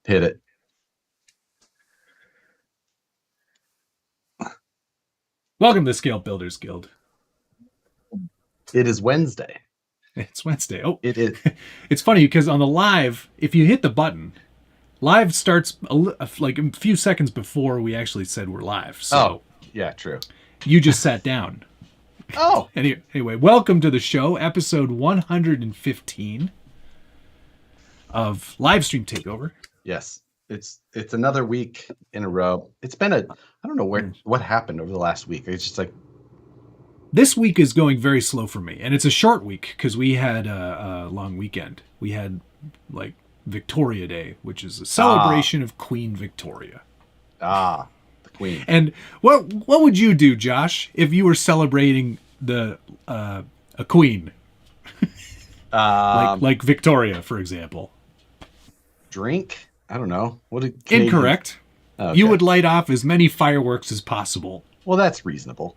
Hit it. Welcome to the Scale Builders Guild. It is Wednesday. It's Wednesday. Oh, it is. It's funny because on the live, if you hit the button, live starts like a few seconds before we actually said we're live. So yeah, true. You just sat down. Oh. Anyway, welcome to the show, episode 115 of Livestream Takeover. Yes. It's another week in a row. It's been I don't know what happened over the last week. It's just like this week is going very slow for me, and it's a short week because we had a long weekend. We had like Victoria Day, which is a celebration of Queen Victoria. The Queen. And what would you do, Josh, if you were celebrating a queen, like Victoria, for example? Drink? I don't know. Incorrect. Okay. You would light off as many fireworks as possible. Well, that's reasonable.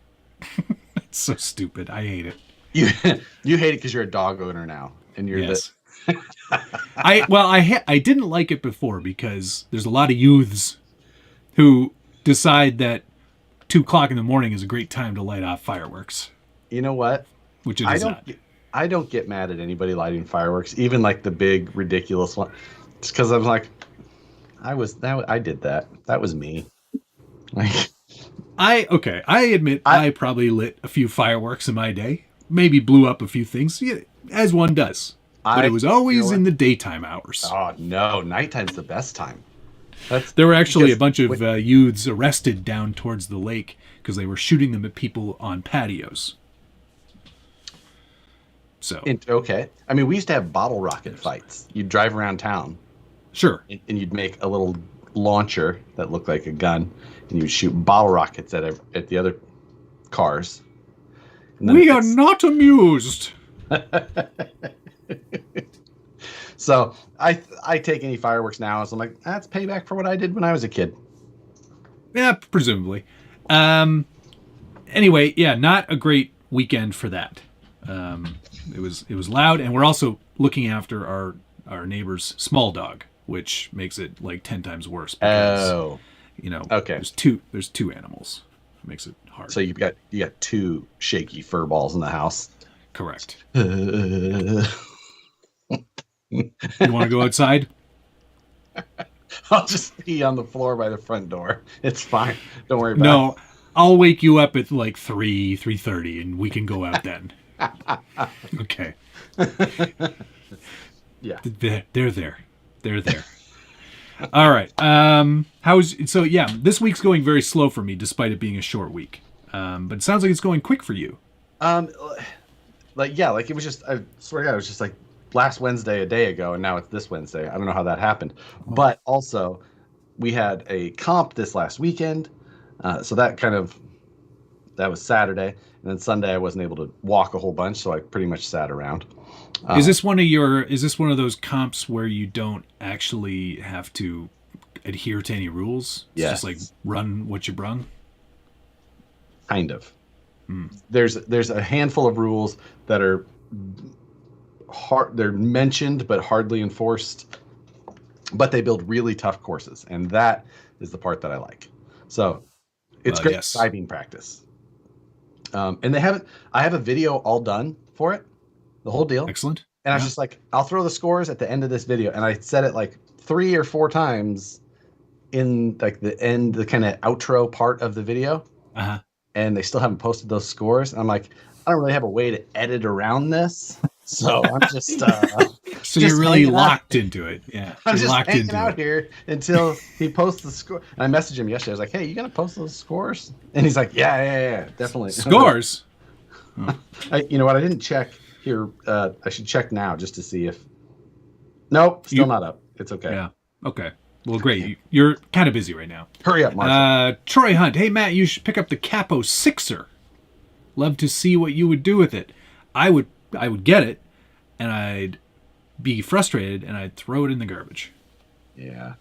It's so stupid. I hate it. You hate it because you're a dog owner now, and you're yes. I didn't like it before because there's a lot of youths who decide that 2:00 in the morning is a great time to light off fireworks. You know what? Which it is not. I don't get mad at anybody lighting fireworks, even like the big ridiculous one. Just because I was like, I did that. That was me. Like, I admit I probably lit a few fireworks in my day. Maybe blew up a few things, as one does. But it was always in the daytime hours. Oh no, nighttime's the best time. There were actually a bunch of youths arrested down towards the lake because they were shooting them at people on patios. So okay, I mean, we used to have bottle rocket fights. You'd drive around town. Sure. And you'd make a little launcher that looked like a gun, and you'd shoot bottle rockets at the other cars. We are not amused. So I take any fireworks now as I'm like, that's payback for what I did when I was a kid. Yeah, presumably. Anyway, yeah, not a great weekend for that. It was loud, and we're also looking after our neighbor's small dog, which makes it like 10 times worse because okay. There's two animals. It makes it hard. So you got two shaky fur balls in the house. Correct. You want to go outside? I'll just pee on the floor by the front door. It's fine. Don't worry about it. No, I'll wake you up at like 3:30 and we can go out then. Okay. Yeah. They're there. All right. This week's going very slow for me despite it being a short week. But it sounds like it's going quick for you. It was just, I swear to God, it was just like last Wednesday a day ago, and now it's this Wednesday. I don't know how that happened. Oh. But also, we had a comp this last weekend, so that was Saturday, and then Sunday I wasn't able to walk a whole bunch, so I pretty much sat around. Is this one of those comps where you don't actually have to adhere to any rules? It's just like run what you brung? Kind of. There's a handful of rules that are they're mentioned but hardly enforced, but they build really tough courses, and that is the part that I like. So it's great diving practice. And I have a video all done for it, the whole deal. Excellent. And I was just like, I'll throw the scores at the end of this video, and I said it like 3 or 4 times in like the end, the kind of outro part of the video. And they still haven't posted those scores. And I'm like, I don't really have a way to edit around this. So I'm just so you're really locked into it. Yeah. I'm just hanging out here until he posts the score. And I messaged him yesterday. I was like, hey, you gonna post those scores? And he's like, yeah, definitely. Scores? You know what? I didn't check here. I should check now just to see if. Nope, still not up. It's okay. Yeah. Okay. Well, great. You're kind of busy right now. Hurry up, Marshall. Troy Hunt. Hey, Matt, you should pick up the Capo 6er. Love to see what you would do with it. I would get it, and I'd be frustrated, and I'd throw it in the garbage. Yeah.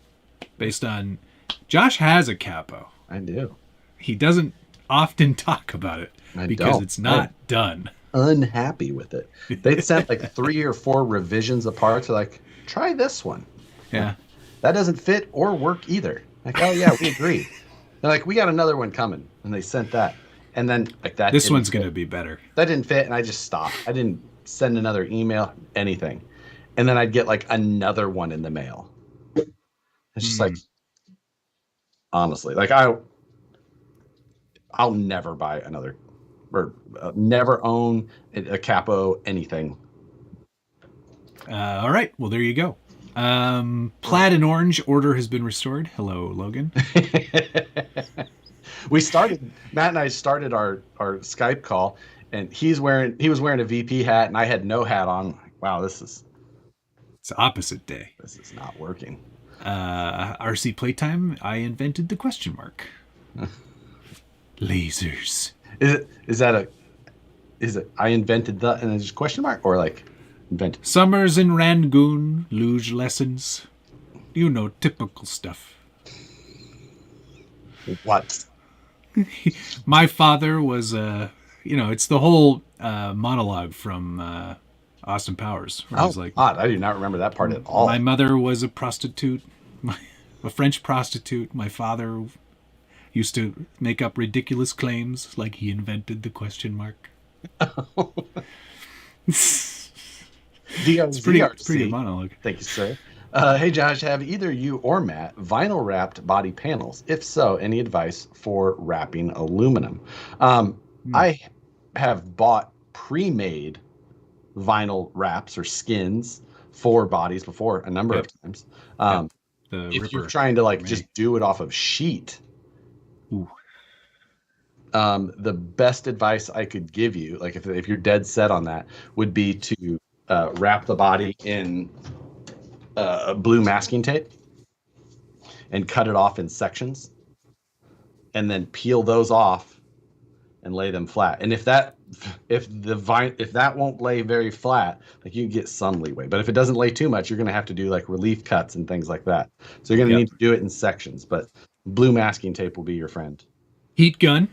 Based on... Josh has a Capo. I do. He doesn't often talk about it because it's not done. Unhappy with it. They sent like 3 or 4 revisions apart to like, try this one. Yeah. that doesn't fit or work either. Like, oh yeah, we agree. They're like, we got another one coming, and they sent that, and then like that. This one's gonna be better. That didn't fit, and I just stopped. I didn't send another email, anything, and then I'd get like another one in the mail. It's just like, honestly, like I'll never buy another, or never own a Capo anything. All right, well there you go. Plaid and orange order has been restored. Hello, Logan. Matt and I started our Skype call, and he was wearing a VP hat, and I had no hat on. Like, wow, it's opposite day. This is not working. RC Playtime, I invented the question mark. Lasers. Is it I invented the, and there's a question mark, or like invented? Summers in Rangoon, luge lessons. You know, typical stuff. What? My father was, it's the whole monologue from Austin Powers. Oh, like, odd. I do not remember that part at all. My mother was a prostitute, a French prostitute. My father used to make up ridiculous claims like he invented the question mark. It's pretty good monologue. Thank you, sir. Hey, Josh, have either you or Matt vinyl wrapped body panels? If so, any advice for wrapping aluminum? I have bought pre-made vinyl wraps or skins for bodies before a number of times. If you're trying to just do it off of sheet, the best advice I could give you, like if you're dead set on that, would be to wrap the body in blue masking tape and cut it off in sections, and then peel those off and lay them flat. And if that won't lay very flat, like you can get some leeway. But if it doesn't lay too much, you're going to have to do like relief cuts and things like that. So you're going to need to do it in sections. But blue masking tape will be your friend. Heat gun.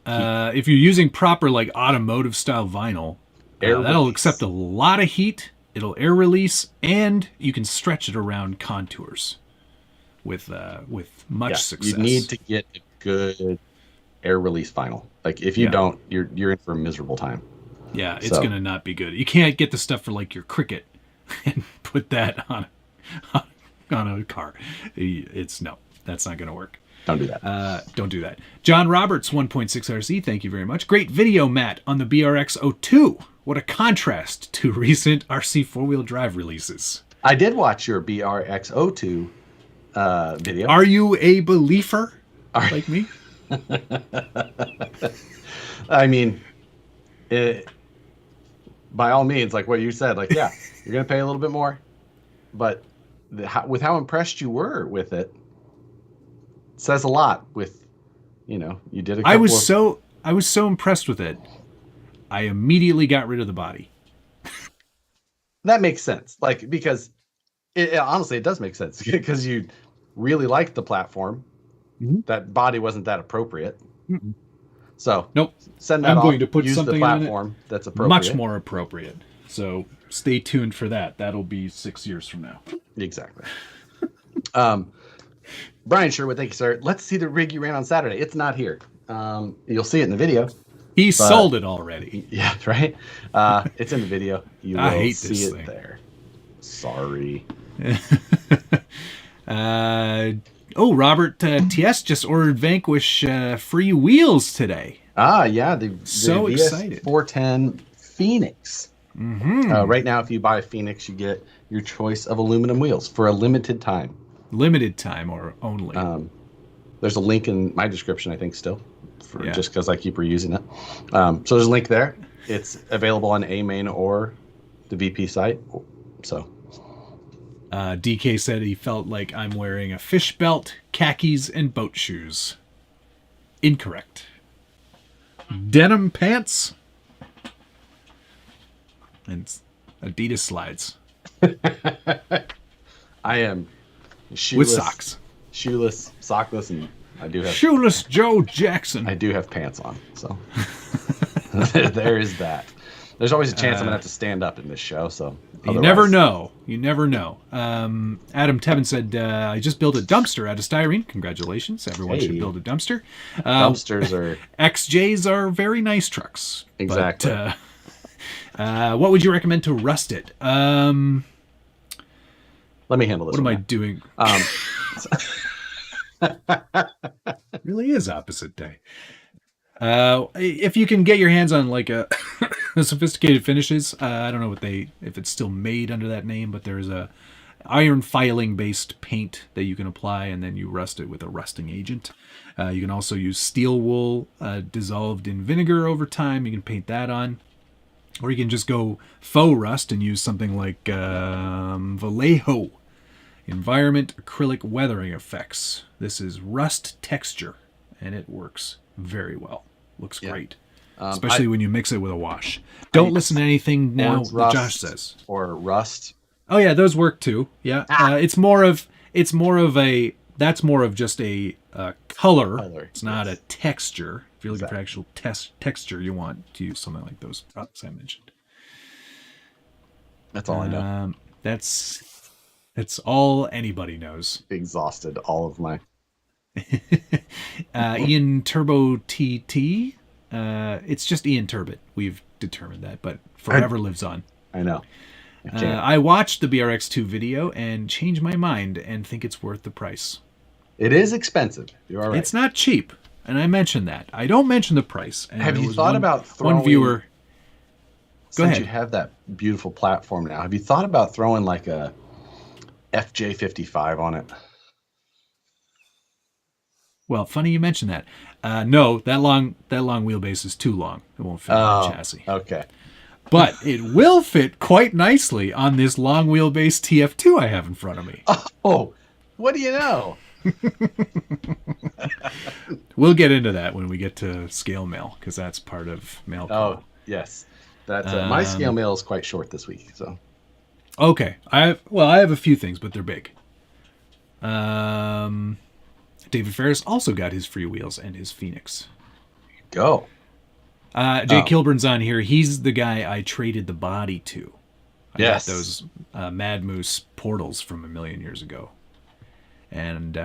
If you're using proper like automotive style vinyl, that'll accept a lot of heat. It'll air release, and you can stretch it around contours with much success. You need to get a good air release vinyl. Like if you don't, you're in for a miserable time. Yeah, it's gonna not be good. You can't get the stuff for like your Cricut and put that on a car. That's not gonna work. Don't do that. Don't do that. John Roberts, 1.6 RC, thank you very much. Great video, Matt, on the BRX-02. What a contrast to recent RC four-wheel drive releases. I did watch your BRX-02 video. Are you a believer like me? I mean, by all means, like what you said, like, yeah, you're going to pay a little bit more. But with how impressed you were with it, says a lot. With, you did a couple I was so impressed with it. I immediately got rid of the body. That makes sense. Like, because honestly, it does make sense because you really liked the platform. Mm-hmm. That body wasn't that appropriate. Mm-mm. So nope. Send that I'm off. Going to put use something the platform on it that's appropriate. Much more appropriate. So stay tuned for that. That'll be 6 years from now. Exactly. Brian Sherwood, thank you, sir. Let's see the rig you ran on Saturday. It's not here. You'll see it in the video. He sold it already. Yeah, right. It's in the video. You will see it there. Sorry. Robert TS just ordered Vanquish free wheels today. Yeah. The excited. 410 Phoenix. Mm-hmm. Right now, if you buy Phoenix, you get your choice of aluminum wheels for a limited time. Limited time or only? There's a link in my description, I think, still. Just because I keep reusing it. So there's a link there. It's available on A-Main or the VP site. So DK said he felt like I'm wearing a fish belt, khakis, and boat shoes. Incorrect. Denim pants and Adidas slides. I am shoeless, with socks. Shoeless, sockless, and I do have shoeless Joe Jackson. I do have pants on, so there is that. There's always a chance I'm gonna have to stand up in this show, so you never know. You never know. Adam Tevin said, "I just built a dumpster out of styrene. Congratulations! Everyone should build a dumpster. Dumpsters are XJs are very nice trucks. Exactly. But, what would you recommend to rust it? Let me handle this. What am I doing? It really is opposite day. If you can get your hands on like a sophisticated finishes, I don't know if it's still made under that name, but there's a iron filing based paint that you can apply, and then you rust it with a rusting agent. You can also use steel wool dissolved in vinegar over time. You can paint that on, or you can just go faux rust and use something like Vallejo Environment Acrylic Weathering Effects. This is rust texture, and it works very well. Looks great. Especially when you mix it with a wash. Don't listen to anything now that Josh says. Or rust. Oh yeah, those work too. Yeah. That's more of just a color. It's not a texture. If you're looking for actual texture, you want to use something like those products I mentioned. That's all I know. That's all anybody knows. Exhausted all of my Ian Turbo TT. It's just Ian Turbot. We've determined that, but forever lives on. I know. I watched the BRX2 video and changed my mind and think it's worth the price. It is expensive. You are right. It's not cheap, and I mentioned that. I don't mention the price. And have you thought about throwing... One viewer... Go ahead. Since you have that beautiful platform now, have you thought about throwing like a FJ55 on it? Well, funny you mention that. No, that long wheelbase is too long. It won't fit on the chassis. Okay. But it will fit quite nicely on this long wheelbase TF2 I have in front of me. Oh, what do you know? We'll get into that when we get to scale mail, because that's part of mail. Oh, yes. That's my scale mail is quite short this week. So. Okay. I have a few things, but they're big. David Ferris also got his freewheels and his Phoenix. Go. Jay Kilburn's on here. He's the guy I traded the body to. I got those Mad Moose portals from a million years ago. And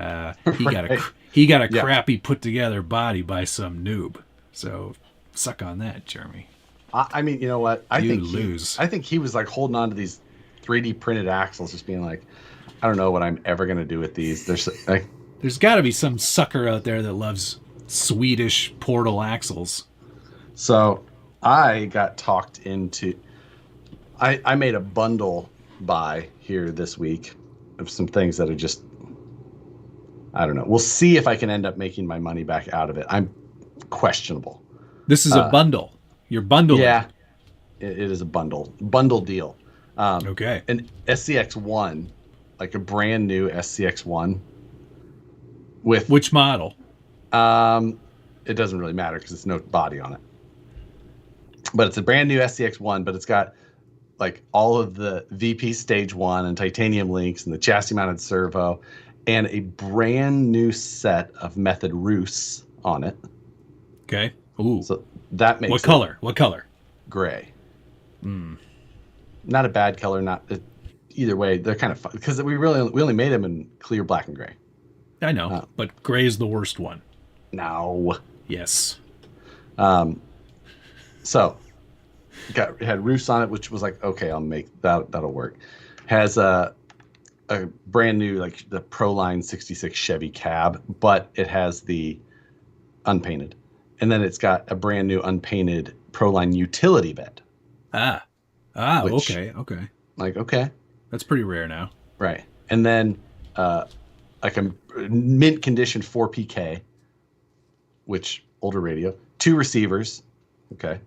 he got a crappy put together body by some noob. So suck on that, Jeremy. I mean, you know what? I think he was like holding on to these 3D printed axles, just being like, I don't know what I'm ever gonna do with these. There's got to be some sucker out there that loves Swedish portal axles. So I got talked into... I made a bundle buy here this week of some things that are just... I don't know. We'll see if I can end up making my money back out of it. I'm questionable. This is a bundle. You're bundling. Yeah, it is a bundle deal. Okay. An SCX1, like a brand new SCX1. With which model? It doesn't really matter because it's no body on it. But it's a brand new SCX1, but it's got like all of the VP Stage 1 and titanium links and the chassis mounted servo and a brand new set of Method Roos on it. Okay. Ooh. So that makes What color? What color? Gray. Not a bad color, either way, they're kind of fun because we only made them in clear black and gray. I know, but gray is the worst one. No. Yes. So it had roofs on it, which was like, okay, I'll make that'll work. Has a brand new like the Proline 66 Chevy cab, but it has the unpainted, and then it's got a brand new unpainted Proline utility bed. Okay. Like, okay, that's pretty rare now, right? And then like a mint condition 4PK, which older radio, 2 receivers, okay,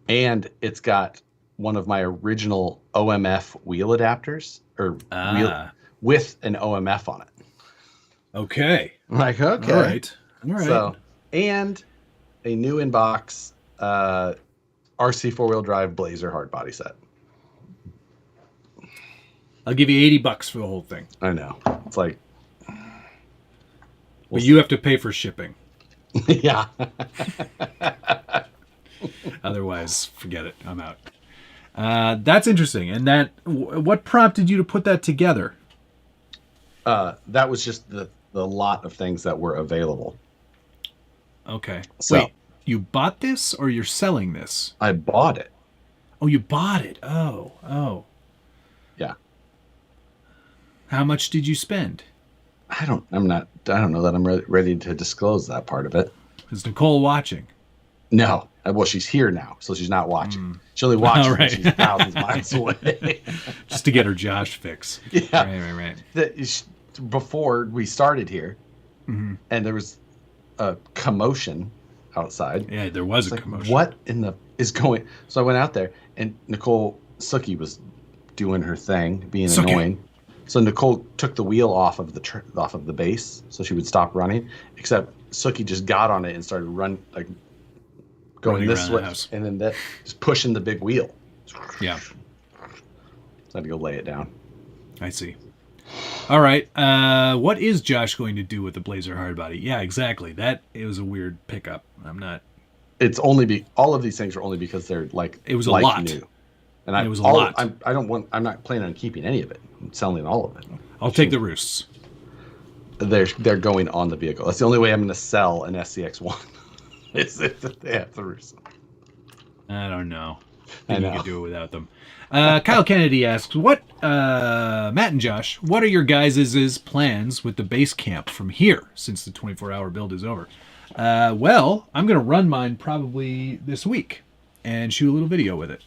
and it's got one of my original OMF wheel adapters wheel with an OMF on it. Okay. I'm like, okay, all right. So, and a new inbox RC 4-wheel drive Blazer hard body set. I'll give you $80 for the whole thing. I know. It's like, but you have to pay for shipping. Yeah. Otherwise, forget it. I'm out. That's interesting. And what prompted you to put that together? That was just the lot of things that were available. Okay. So, wait, you bought this or you're selling this? I bought it. Oh, you bought it. Oh. Yeah. How much did you spend? I don't know that I'm ready to disclose that part of it. Is Nicole watching? No. Well, she's here now, so she's not watching. She only watches when she's thousands of miles away. Just to get her Josh fix. Yeah. Right. Before we started here, and there was a commotion outside. Yeah, there was a commotion. What in the is going? So I went out there, and Nicole Suki was doing her thing, being annoying. So Nicole took the wheel off of the base, so she would stop running. Except Suki just got on it and started going this way, and then just pushing the big wheel. Yeah. So I had to go lay it down. I see. All right. What is Josh going to do with the Blazer hardbody? Yeah, exactly. It was a weird pickup. I'm not. It's only all of these things are only because they're it was a lot new, and it was a lot. I'm not planning on keeping any of it. I'm selling all of it. I'll take the roosts. They're going on the vehicle. That's the only way I'm going to sell an SCX1. Is if they have the roosts. I don't know. I know. You could do it without them. Kyle Kennedy asks, Matt and Josh, what are your guys' plans with the base camp from here since the 24-hour build is over? Well, I'm going to run mine probably this week and shoot a little video with it.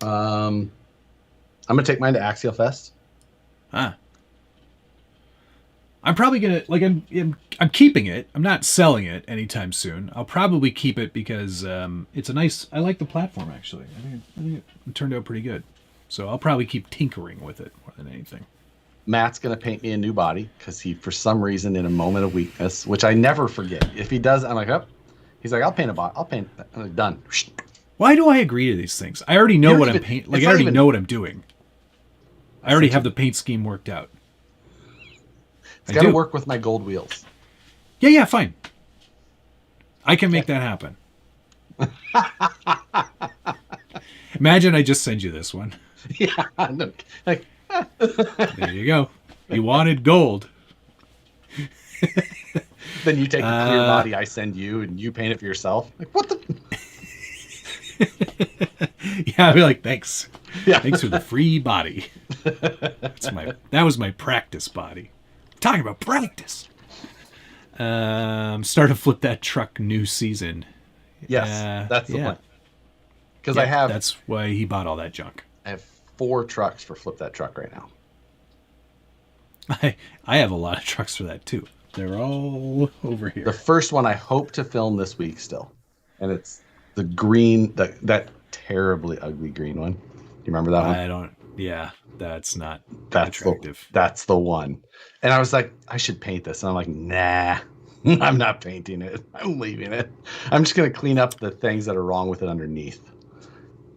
I'm going to take mine to Axialfest. I'm probably going to, I'm keeping it. I'm not selling it anytime soon. I'll probably keep it because it's I like the platform, actually. I think it turned out pretty good. So I'll probably keep tinkering with it more than anything. Matt's going to paint me a new body because he, for some reason, in a moment of weakness, which I never forget. If he does, I'm like, oh. He's like, I'll paint a body. I'll paint. I'm like, done. Why do I agree to these things? I already know what I'm painting. I already know what I'm doing. I already have the paint scheme worked out. It's got to work with my gold wheels. Yeah, fine. I can make that happen. Imagine I just send you this one. Yeah. No, there you go. You wanted gold. Then you take the clear body I send you and you paint it for yourself. Like, what the? Yeah, I'd be like, thanks. Yeah. Thanks for the free body. That was my practice body. Talking about practice. Start to flip that truck new season. Yes, that's the plan. Because that's why he bought all that junk. I have 4 trucks for flip that truck right now. I have a lot of trucks for that too. They're all over here. The first one I hope to film this week still, and it's the green, that terribly ugly green one. You remember that one? I don't. Yeah, that's not attractive. That's the one. And I was like, I should paint this. And I'm like, nah, I'm not painting it. I'm leaving it. I'm just going to clean up the things that are wrong with it underneath.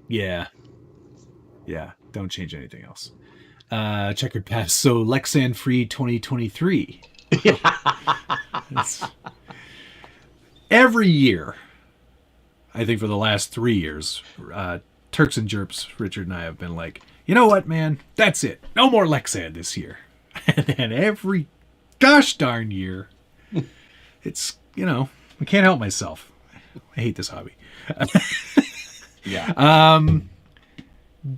Yeah. Don't change anything else. Checkered pass. So Lexan free 2023. Every year, I think for the last 3 years, Turks and Jerps, Richard and I have been like, you know what, man? That's it. No more Lexan this year. And then every gosh darn year, it's, I can't help myself. I hate this hobby. Yeah.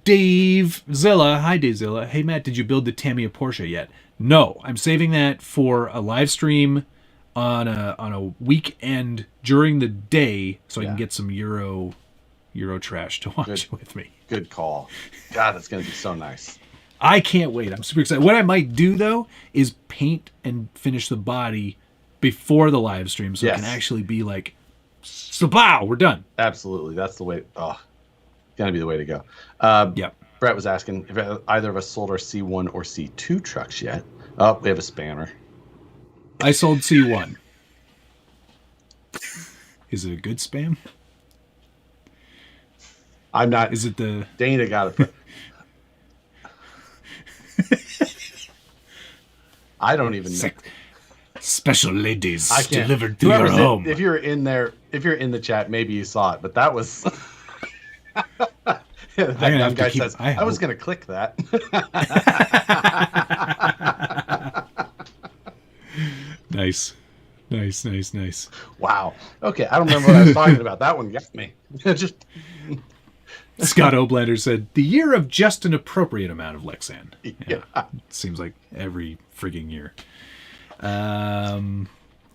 Dave Zilla. Hi, Dave Zilla. Hey, Matt, did you build the Tamiya Porsche yet? No. I'm saving that for a live stream on a weekend during the day so I can get some Euro trash to watch with me. Good call. God, that's going to be so nice. I can't wait. I'm super excited. What I might do, though, is paint and finish the body before the live stream so it can actually be like, so we're done. Absolutely. That's the way. Oh, going to be the way to go. Yep. Brett was asking if either of us sold our C1 or C2 trucks yet. Oh, we have a spammer. I sold C1. Is it a good spam? I'm not. Is it the... Dana got it. I don't even know. Special ladies delivered to your home. If you're in there, if you're in the chat, maybe you saw it, but that was... That dumb guy says, I was going to click that. Nice. Wow. Okay, I don't remember what I was talking about. That one got me. Just Scott Oblender said, the year of just an appropriate amount of Lexan. Yeah. Seems like every frigging year.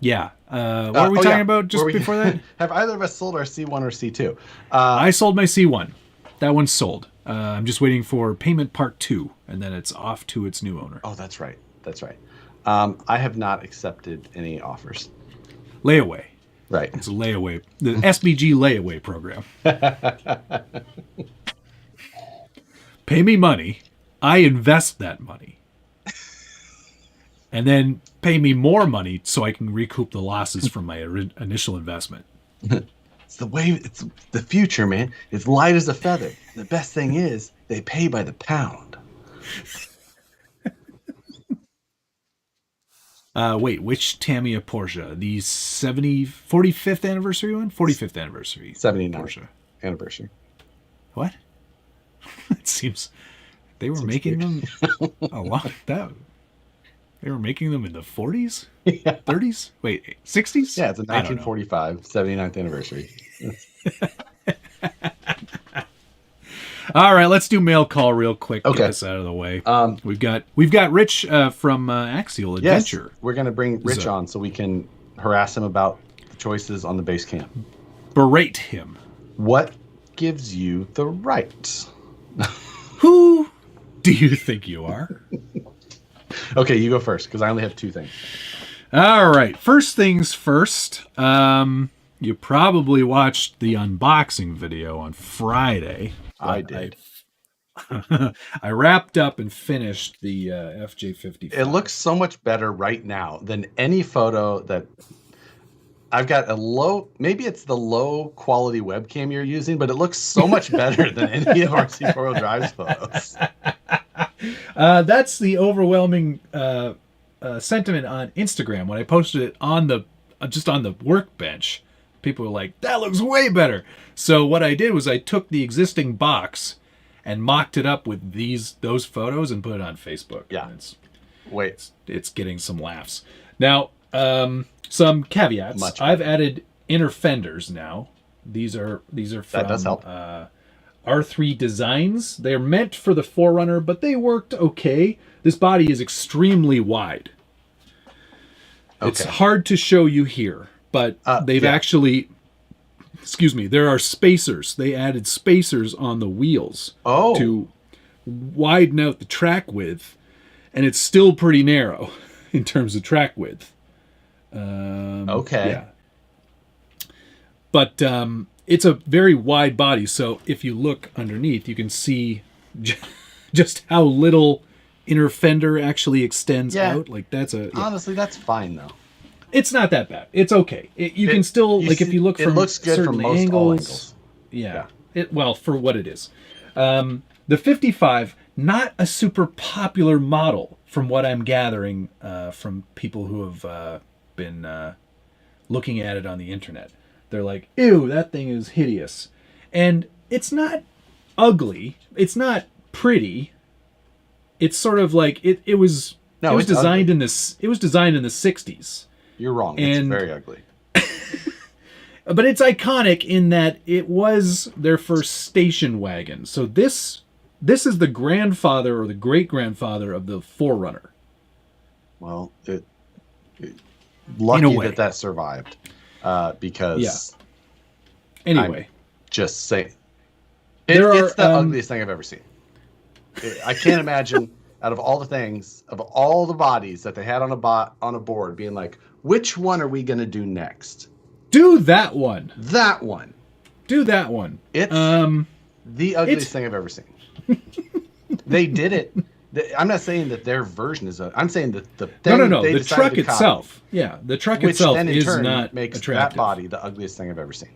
Yeah. What were we talking about just before that? Have either of us sold our C1 or C2? I sold my C1. That one's sold. I'm just waiting for payment part 2, and then it's off to its new owner. Oh, that's right. I have not accepted any offers. Layaway. Right. It's a layaway. The SBG layaway program. Pay me money. I invest that money. And then pay me more money so I can recoup the losses from my initial investment. It's the future, man. It's light as a feather. The best thing is they pay by the pound. Wait, which Tamiya Porsche? The 45th anniversary one? 45th anniversary. 79th Porsche. Anniversary. What? It seems they were making them a lot. They were making them in the 40s? Yeah. 30s? Wait, 60s? Yeah, it's a 1945 79th anniversary. All right, let's do mail call real quick. Okay. Get this out of the way. We've got Rich from Axial Adventure. Yes, we're going to bring Rich on so we can harass him about the choices on the base camp. Berate him. What gives you the right? Who do you think you are? Okay, you go first because I only have 2 things. All right, first things first. You probably watched the unboxing video on Friday. I did. I wrapped up and finished the FJ55. It looks so much better right now than any photo that I've got. Maybe it's the low quality webcam you're using, but it looks so much better than any of our C4 Drive's photos. That's the overwhelming sentiment on Instagram. When I posted it on the workbench, people were like, that looks way better. So what I did was I took the existing box and mocked it up with those photos and put it on Facebook. Yeah. It's getting some laughs. Now, some caveats. I've added inner fenders now. These are from that does help. R3 Designs. They're meant for the 4Runner, but they worked okay. This body is extremely wide. Okay. It's hard to show you here, but they've actually... Excuse me, there are spacers. They added spacers on the wheels to widen out the track width, and it's still pretty narrow in terms of track width. Okay. Yeah. But it's a very wide body, so if you look underneath, you can see just how little inner fender actually extends out. Like honestly, that's fine though. It's not that bad. It's okay. You can still if you look from looks good certain from most angles. Yeah. Well, for what it is. The 55, not a super popular model from what I'm gathering from people who have been looking at it on the internet. They're like, ew, that thing is hideous. And it's not ugly. It's not pretty. It's sort of like it was designed in this. It was designed in the 60s. You're wrong. It's very ugly. But it's iconic in that it was their first station wagon. So this is the grandfather or the great-grandfather of the 4Runner. Well, lucky that survived. Because anyway, I'm just saying it's the ugliest thing I've ever seen. I can't imagine out of all the things, of all the bodies that they had on a board, being like, which one are we going to do next? Do that one. That one. Do that one. It's the ugliest thing I've ever seen. They did it. I'm not saying that their version is. I'm saying that the thing no. The truck itself. Yeah, the truck itself then in is turn not makes attractive. That body the ugliest thing I've ever seen.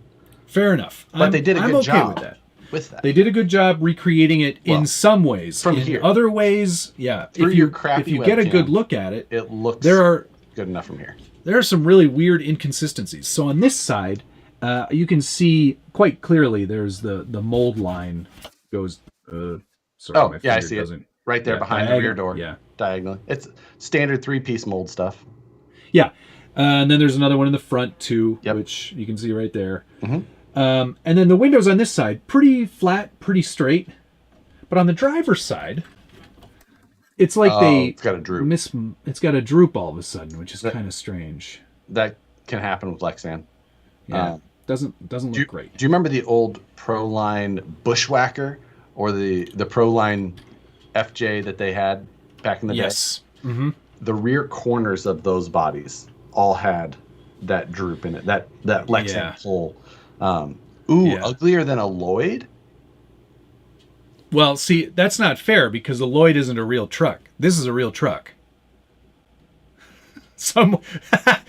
Fair enough. But they did a good job with that. With that. They did a good job recreating it in some ways. From in here. other ways, if you get a good look at it, it looks good enough from here. There are some really weird inconsistencies. So on this side, you can see quite clearly there's the mold line goes. Sorry, Oh, my yeah, I finger see it. doesn't. Right there behind the rear door. Yeah. Diagonally. It's standard 3-piece mold stuff. Yeah. And then there's another one in the front, too, Yep. which you can see right there. Mm-hmm. And then the windows on this side, pretty flat, pretty straight. But on the driver's side, it's like it's got a droop. It's got a droop all of a sudden, which is kind of strange. That can happen with Lexan. Yeah. Doesn't look great. Do you remember the old Proline Bushwhacker or the Proline FJ that they had back in the day? Yes. Mm-hmm. The rear corners of those bodies all had that droop in it. That Lexan pull. Uglier than a Lloyd? Well, see, that's not fair because the Lloyd isn't a real truck. This is a real truck.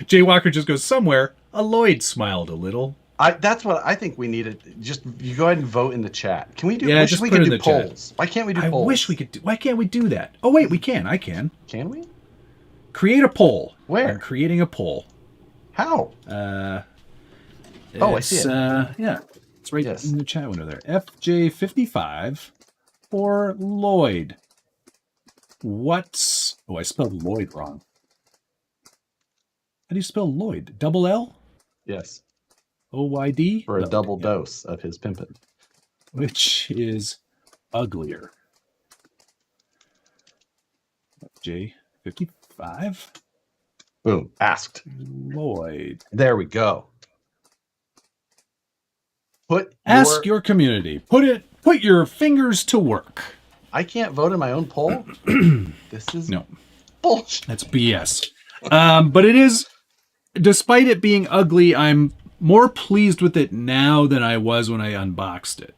Jay Walker just goes, somewhere a Lloyd smiled a little. That's what I think we needed. Just you go ahead and vote in the chat. Can we do? Yeah, just we put could it in do the polls. chat. Why can't we do I polls? wish we could. Why can't we do that? Oh wait, we can. I can. Can we? Create a poll. Where? I'm creating a poll. How? I see it. Yeah, it's right in the chat window there. FJ55 for Lloyd. What's... Oh, I spelled Lloyd wrong. How do you spell Lloyd? Double L? Yes. OYD? For a double dose of his pimpin'. Which is uglier? FJ55? Boom. Asked. Lloyd. There we go. Ask your community. Put your fingers to work. I can't vote in my own poll. This is bullshit. That's BS. But it is, despite it being ugly, I'm more pleased with it now than I was when I unboxed it.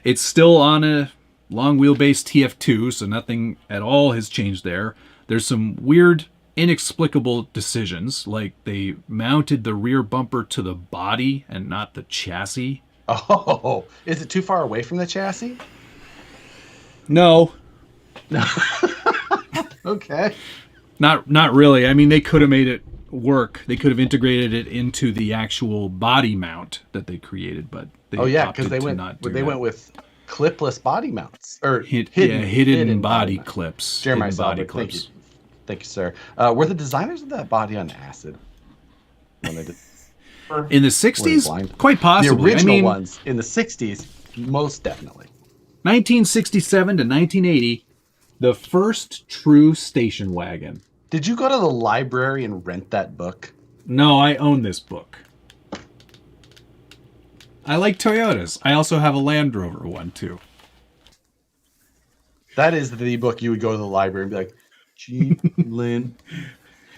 It's still on a long wheelbase TF2, so nothing at all has changed there. There's some weird, inexplicable decisions, like they mounted the rear bumper to the body and not the chassis. Oh, is it too far away from the chassis? No. Okay. Not really. I mean, they could have made it work. They could have integrated it into the actual body mount that they created, but they because they went with clipless body mounts or hidden body clips. Jeremiah hidden body clips. Thank you, sir. Were the designers of that body on acid when they did? In the 60s? Quite possibly. The original ones in the 60s, most definitely. 1967 to 1980, the first true station wagon. Did you go to the library and rent that book? No, I own this book. I like Toyotas. I also have a Land Rover one, too. That is the book you would go to the library and be like, gee, Lynn.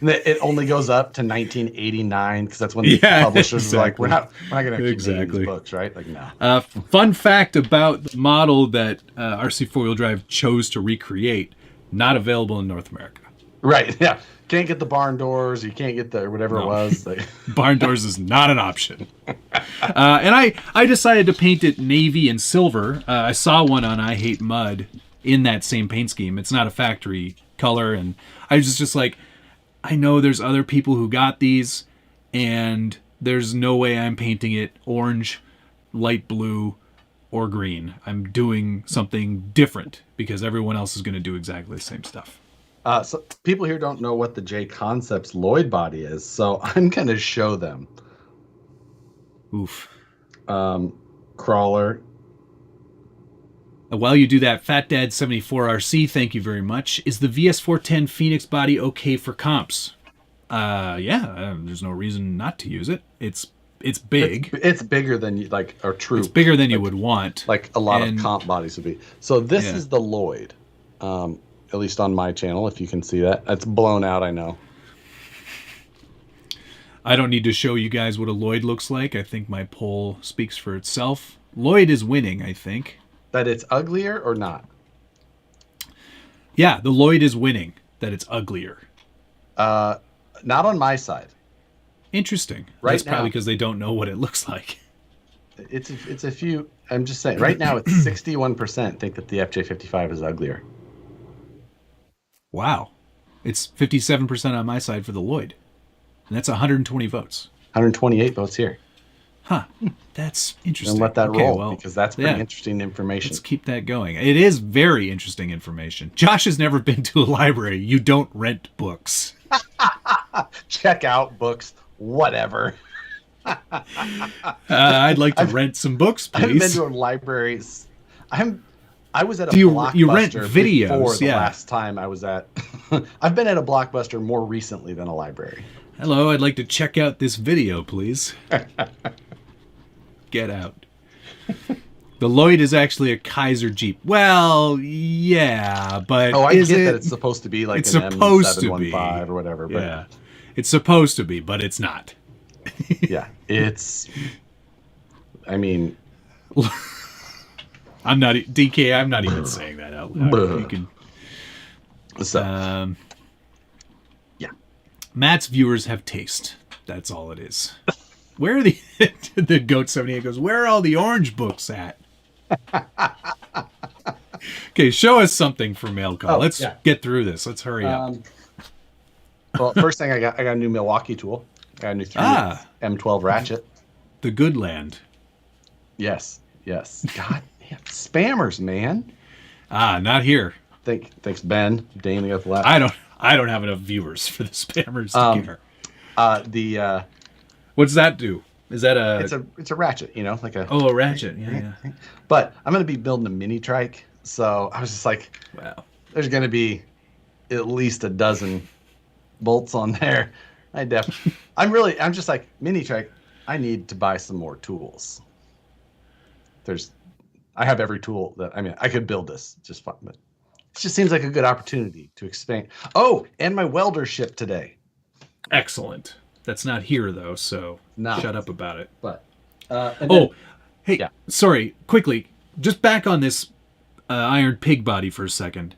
And it only goes up to 1989 because that's when the publishers were like, we're not going to keep reading these books, right? Like, no. Fun fact about the model that RC 4-wheel drive chose to recreate, not available in North America. Right, yeah. Can't get the barn doors. You can't get the whatever it was. Barn doors is not an option. And I decided to paint it navy and silver. I saw one on I Hate Mud in that same paint scheme. It's not a factory color. And I was just like, I know there's other people who got these, and there's no way I'm painting it orange, light blue, or green. I'm doing something different because everyone else is going to do exactly the same stuff. So people here don't know what the J Concepts Lloyd body is, so I'm going to show them. Oof. Crawler. While you do that, Fat Dad 74 RC, thank you very much. Is the VS410 Phoenix body okay for comps? There's no reason not to use it. It's big. It's bigger than you like or true. It's bigger than you would want. Like a lot of comp bodies would be. So this is the Lloyd. At least on my channel, if you can see that. It's blown out, I know. I don't need to show you guys what a Lloyd looks like. I think my poll speaks for itself. Lloyd is winning, I think. That it's uglier or not? Yeah, the Lloyd is winning. That it's uglier. Not on my side. Interesting. Right That's now, probably because they don't know what it looks like. It's a few. I'm just saying. Right now, it's 61% think that the FJ55 is uglier. Wow. It's 57% on my side for the Lloyd. And that's 120 votes. 128 votes here. Huh. That's interesting. And let that roll, well, because that's pretty interesting information. Let's keep that going. It is very interesting information. Josh has never been to a library. You don't rent books. Check out books, whatever. I'd like to rent some books, please. I haven't been to a library. I was at a Blockbuster you rent videos before the last time I was at. I've been at a Blockbuster more recently than a library. Hello, I'd like to check out this video, please. Get out. The Lloyd is actually a Kaiser Jeep. Well, yeah, but I get that it's supposed to be like it's an supposed to be M715 or whatever. But yeah, it's supposed to be, but it's not. Yeah, it's. I mean, I'm not DK. I'm not even saying that out loud. You can. So, yeah, Matt's viewers have taste. That's all it is. Where are the the Goat 78 goes? Where are all the orange books at? Okay, show us something for mail call. Let's get through this. Let's hurry up. Well, first thing I got a new Milwaukee tool. I got a new 3 M12 ratchet. The good land. Yes. God damn, spammers, man. Not here. Thanks, Ben. Daming at the left. I don't have enough viewers for the spammers to care. What's that do? Is that it's a ratchet, like a a ratchet, yeah. But I'm gonna be building a mini trike, so I was just like, wow, there's gonna be at least a dozen bolts on there. I'm just like, mini trike, I need to buy some more tools. I have every tool I could build this just fine, but it just seems like a good opportunity to expand. Oh, and my welder shipped today. Excellent. That's not here though, so shut up about it. But sorry, quickly, just back on this Iron Pig body for a second.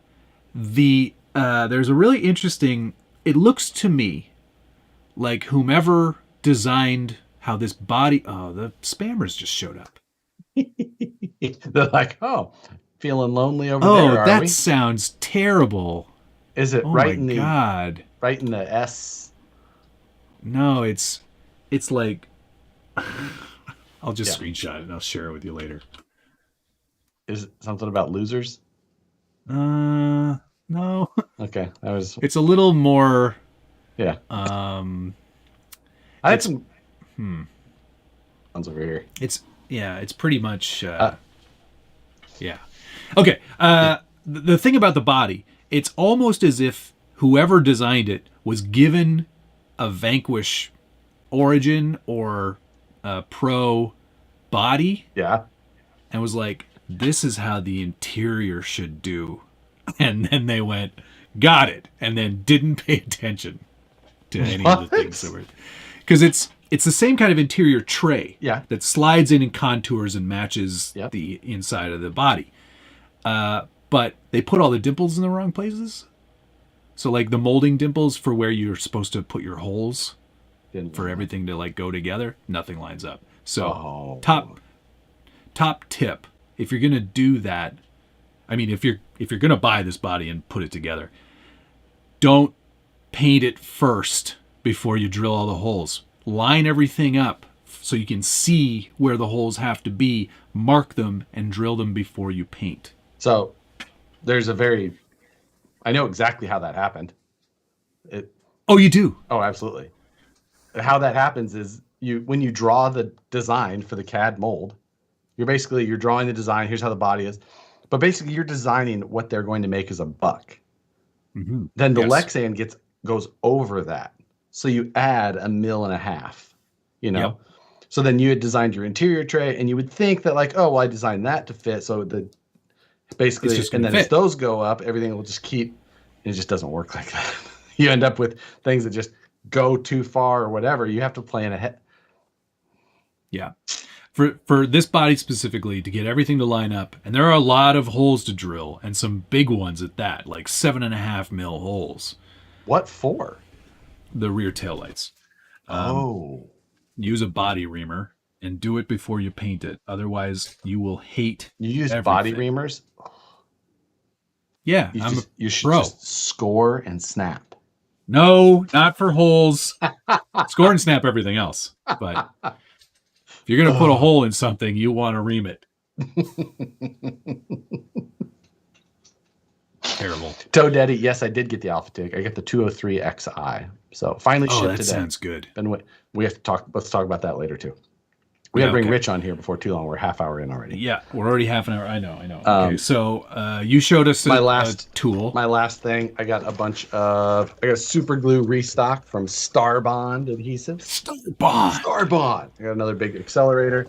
There's a really interesting. It looks to me like whomever designed how this body. Oh, the spammers just showed up. They're like, feeling lonely over there. Oh, that sounds terrible. Is it right in the right in the S? No, it's like I'll just screenshot it and I'll share it with you later. Is it something about losers? No. Okay, It's a little more. Yeah. I had some. One's over here. It's pretty much. Yeah. Okay. The thing about the body, it's almost as if whoever designed it was given a Vanquish origin or a Pro body. Yeah. And was like, this is how the interior should do. And then they went, got it. And then didn't pay attention to any of the things that were. Because it's the same kind of interior tray. Yeah. That slides in and contours and matches Yep. the inside of the body. But they put all the dimples in the wrong places. So like the molding dimples for where you're supposed to put your holes for everything to like go together, nothing lines up. So top tip, if you're gonna do that, I mean if you're gonna buy this body and put it together, don't paint it first before you drill all the holes. Line everything up so you can see where the holes have to be, mark them, and drill them before you paint. So there's I know exactly how that happened. Oh, you do? Oh, absolutely. How that happens is when you draw the design for the CAD mold, you're drawing the design. Here's how the body is, but basically you're designing what they're going to make as a buck. Mm-hmm. Then the Lexan goes over that, so you add 1.5 mils. Yep. So then you had designed your interior tray, and you would think that I designed that to fit, so basically, and then as those go up, everything will just keep. It just doesn't work like that. You end up with things that just go too far or whatever. You have to plan ahead. Yeah. For this body specifically, to get everything to line up, and there are a lot of holes to drill, and some big ones at that, like 7.5 mil holes. What for? The rear taillights. Use a body reamer and do it before you paint it. Otherwise, you will hate. You use everything. Body reamers? Yeah, you should just score and snap. No, not for holes. Score and snap everything else, but If you're gonna put a hole in something, you want to ream it. Terrible. Toe Daddy, yes, I did get the Alpha Take. I got the 203 Xi. So finally shipped that today. sounds good. And we have to talk. Let's talk about that later too. We got to bring Rich on here before too long. We're a half hour in already. Yeah, we're already half an hour. I know. Okay, so you showed us a tool. My last thing, I got a super glue restock from Starbond adhesive. Starbond. I got another big accelerator.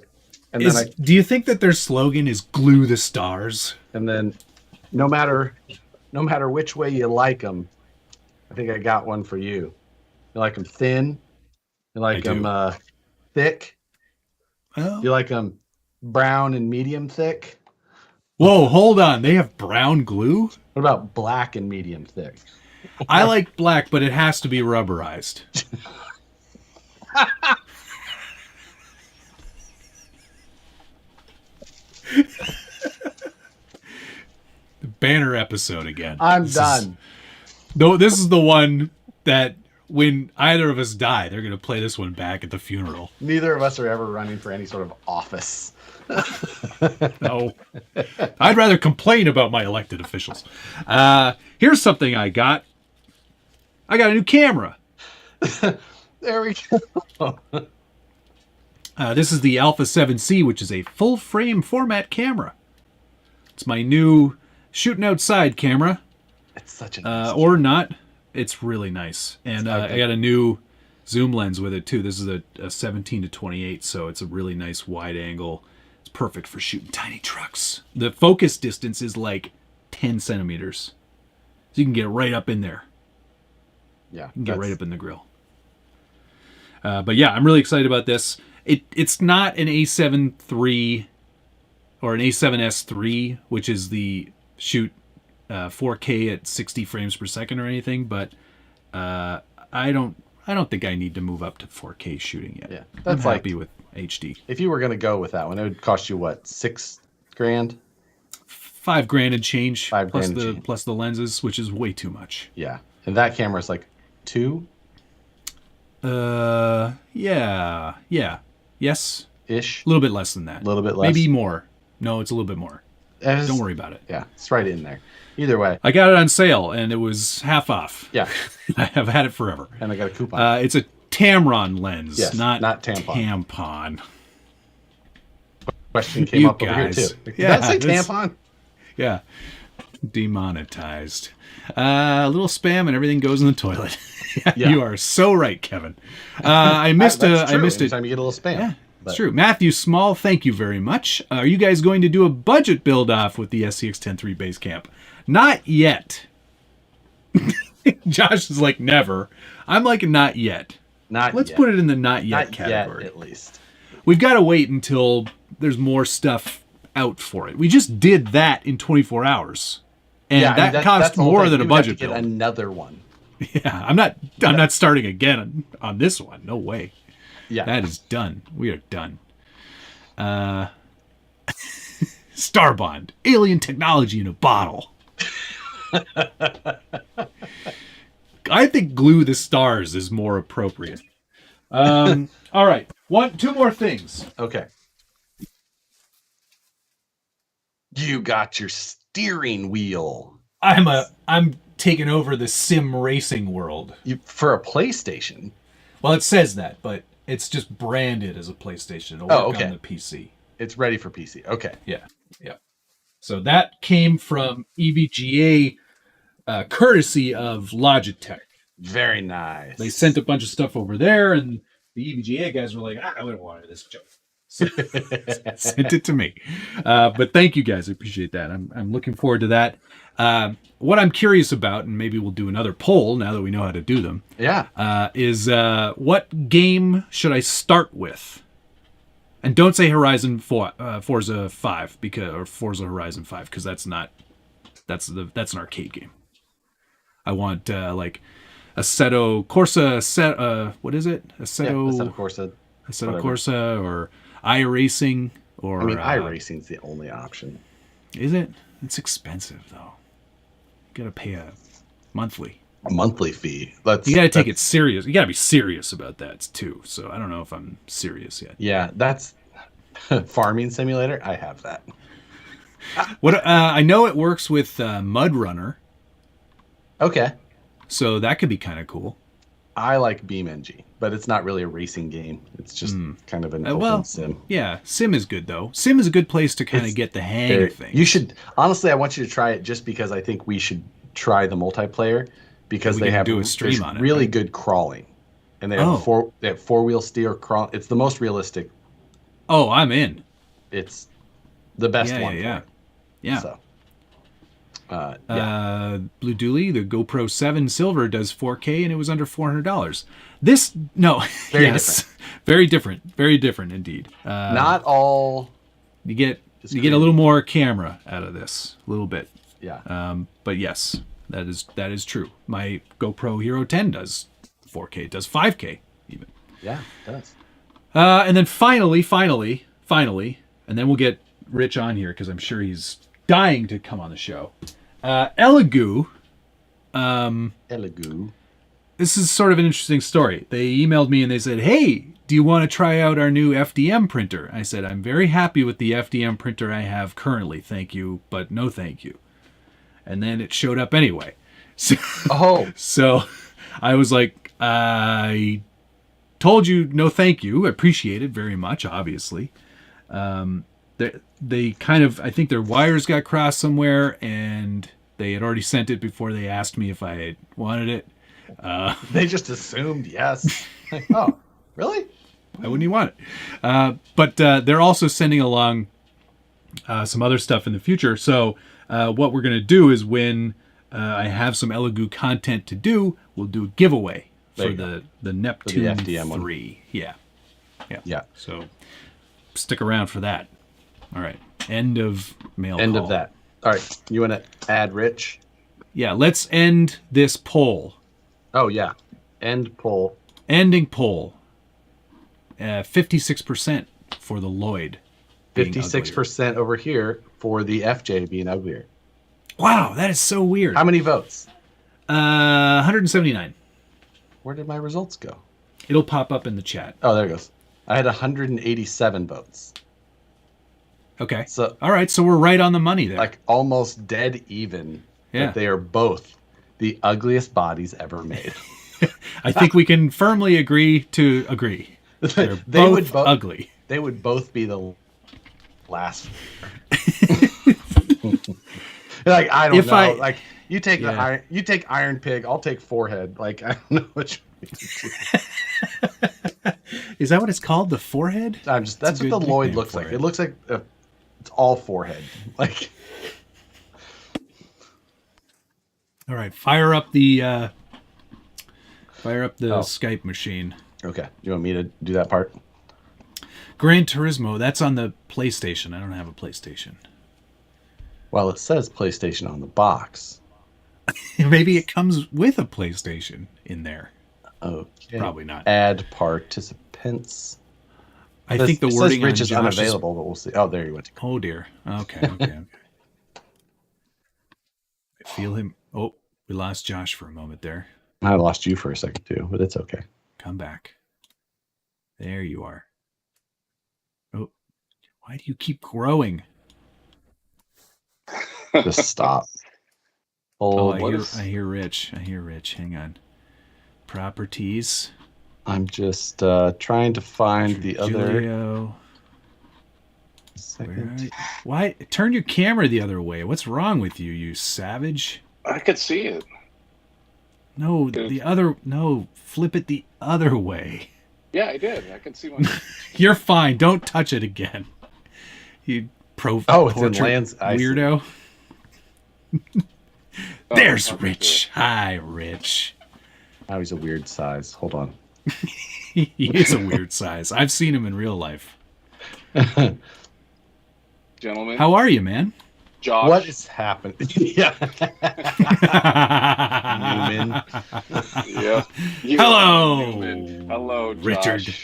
And do you think that their slogan is "Glue the Stars"? And then, no matter which way you like them, I think I got one for you. You like them thin? You like them thick? Oh. You like them brown and medium thick? Whoa, hold on. They have brown glue? What about black and medium thick? I like black, but it has to be rubberized. The banner episode again. I'm done. This is the one that when either of us die, they're going to play this one back at the funeral. Neither of us are ever running for any sort of office. No. I'd rather complain about my elected officials. Here's something I got. I got a new camera. There we go. This is the Alpha 7C, which is a full-frame format camera. It's my new shooting outside camera. It's such a nice or not. It's really nice. And I got a new zoom lens with it, too. This is a 17 to 28, so it's a really nice wide angle. It's perfect for shooting tiny trucks. The focus distance is like 10 centimeters. So you can get right up in there. Yeah. You can get right up in the grill. But yeah, I'm really excited about this. It's not an A7 III or an A7S III, which is the shoot 4K at 60 frames per second or anything, but I don't think I need to move up to 4K shooting yet. Yeah, I'm happy with HD. If you were going to go with that one, it would cost you what, $6,000? $5,000 and change plus the lenses, which is way too much. Yeah, and that camera is like $2,000. Yes, ish. A little bit less than that. A little bit less. Maybe more. No, it's a little bit more. Don't worry about it. Yeah, it's right in there. Either way. I got it on sale, and it was half off. Yeah. I have had it forever. And I got a coupon. It's a Tamron lens, yes, not tampon. Tampon. Question came up over here, too. Did that say tampon? Yeah. Demonetized. A little spam and everything goes in the toilet. Yeah. You are so right, Kevin. I missed it. Anytime you get a little spam. Yeah. It's true. Matthew Small, thank you very much. Are you guys going to do a budget build-off with the SCX-10 base camp? Not yet. Josh is like, never. I'm like, not yet. Let's put it in the not yet category. Yet, at least. We've got to wait until there's more stuff out for it. We just did that in 24 hours. And that cost more than a budget build. Get another one. Yeah, I'm not starting again on this one. No way. Yeah. That is done. We are done. Starbond. Alien technology in a bottle. I think glue the stars is more appropriate. All right. Two more things. Okay. You got your steering wheel. I'm taking over the sim racing world. For a PlayStation? Well, it says that, but it's just branded as a PlayStation. It'll work on the PC. It's ready for PC. Okay. Yeah. So that came from EVGA, courtesy of Logitech. Very nice. They sent a bunch of stuff over there, and the EVGA guys were like, I don't want this joke. Sent it to me. But thank you guys. I appreciate that. I'm looking forward to that. What I'm curious about, and maybe we'll do another poll now that we know how to do them. Yeah. Is what game should I start with? And don't say Forza 5 or Forza Horizon 5 because that's an arcade game. I want like Assetto Corsa. What is it? Assetto Corsa. Assetto Corsa or iRacing or. I mean, iRacing's the only option. Is it? It's expensive though. You gotta pay a monthly fee. You gotta take it serious. You gotta be serious about that too. So I don't know if I'm serious yet. Yeah, that's Farming simulator. I have that. What I know it works with Mud Runner, Okay. so that could be kind of cool. I like BeamNG, but it's not really a racing game. It's just kind of an open sim. Yeah, sim is good though. Sim is a good place to kind of get the hang of things. You should honestly. I want you to try it just because I think we should try the multiplayer because we they can have do a stream on it, really right? good crawling, and they have four-wheel steer crawl. It's the most realistic. Oh, I'm in. It's the best one. Yeah. So, Blue Dooley, the GoPro 7 Silver does 4K and it was under $400. This very different indeed. Not all. You get a little more camera out of this, a little bit. Yeah. But yes, that is true. My GoPro Hero 10 does 4K, it does 5K even. Yeah, it does. And then finally, and then we'll get Rich on here because I'm sure he's dying to come on the show. Elegoo. Elegoo. This is sort of an interesting story. They emailed me and they said, "Hey, do you want to try out our new FDM printer?" I said, "I'm very happy with the FDM printer I have currently. Thank you, but no thank you." And then it showed up anyway. So I was like, I told you no thank you. I appreciate it very much, obviously. They kind of, I think their wires got crossed somewhere and they had already sent it before they asked me if I wanted it. They just assumed yes. Like, oh, really? Why wouldn't you want it? But they're also sending along some other stuff in the future. So what we're going to do is when I have some Elegoo content to do, we'll do a giveaway for the Neptune for the FDM 3. One. Yeah. So stick around for that. All right. End of mail End call. of that. All right. You want to add Rich? Yeah. Let's end this poll. Oh, yeah. End poll. Ending poll. 56% for the Lloyd. 56% over here for the FJ being uglier. Wow, that is so weird. How many votes? 179. Where did my results go? It'll pop up in the chat. Oh, there it goes. I had 187 votes. Okay. So all right, so we're right on the money there. Like almost dead even. Yeah. That they are both the ugliest bodies ever made. I think we can firmly agree to agree. They're both ugly. They would both be the last. Like I don't know. Like you take the iron, you take Iron Pig. I'll take Forehead. Like I don't know which. Is that what it's called? The Forehead? That's what the Lloyd looks like. It looks like it's all forehead. Like. All right, fire up the Skype machine. Okay, you want me to do that part? Gran Turismo. That's on the PlayStation. I don't have a PlayStation. Well, it says PlayStation on the box. Maybe it comes with a PlayStation in there. Okay. Probably not. Add participants. I think the wording Rich is unavailable, but we'll see. Oh, there you went. Oh dear. Okay. I feel him. Oh, we lost Josh for a moment there. I lost you for a second too, but it's okay. Come back. There you are. Oh, why do you keep growing? Just stop. I hear Rich. Hang on. Properties. I'm just trying to find the other. Second. Why? Turn your camera the other way. What's wrong with you, you savage? I could see it. No, the other. No, flip it the other way. Yeah, I did. I can see one. You're fine. Don't touch it again. You it's in lands. Weirdo. There's Rich. Hi, Rich. Now he's a weird size. Hold on. He is a weird size. I've seen him in real life. Gentlemen. How are you, man? Josh. What is happening? Yeah. Newman. Yeah. Hello. Newman. Hello, Josh. Richard.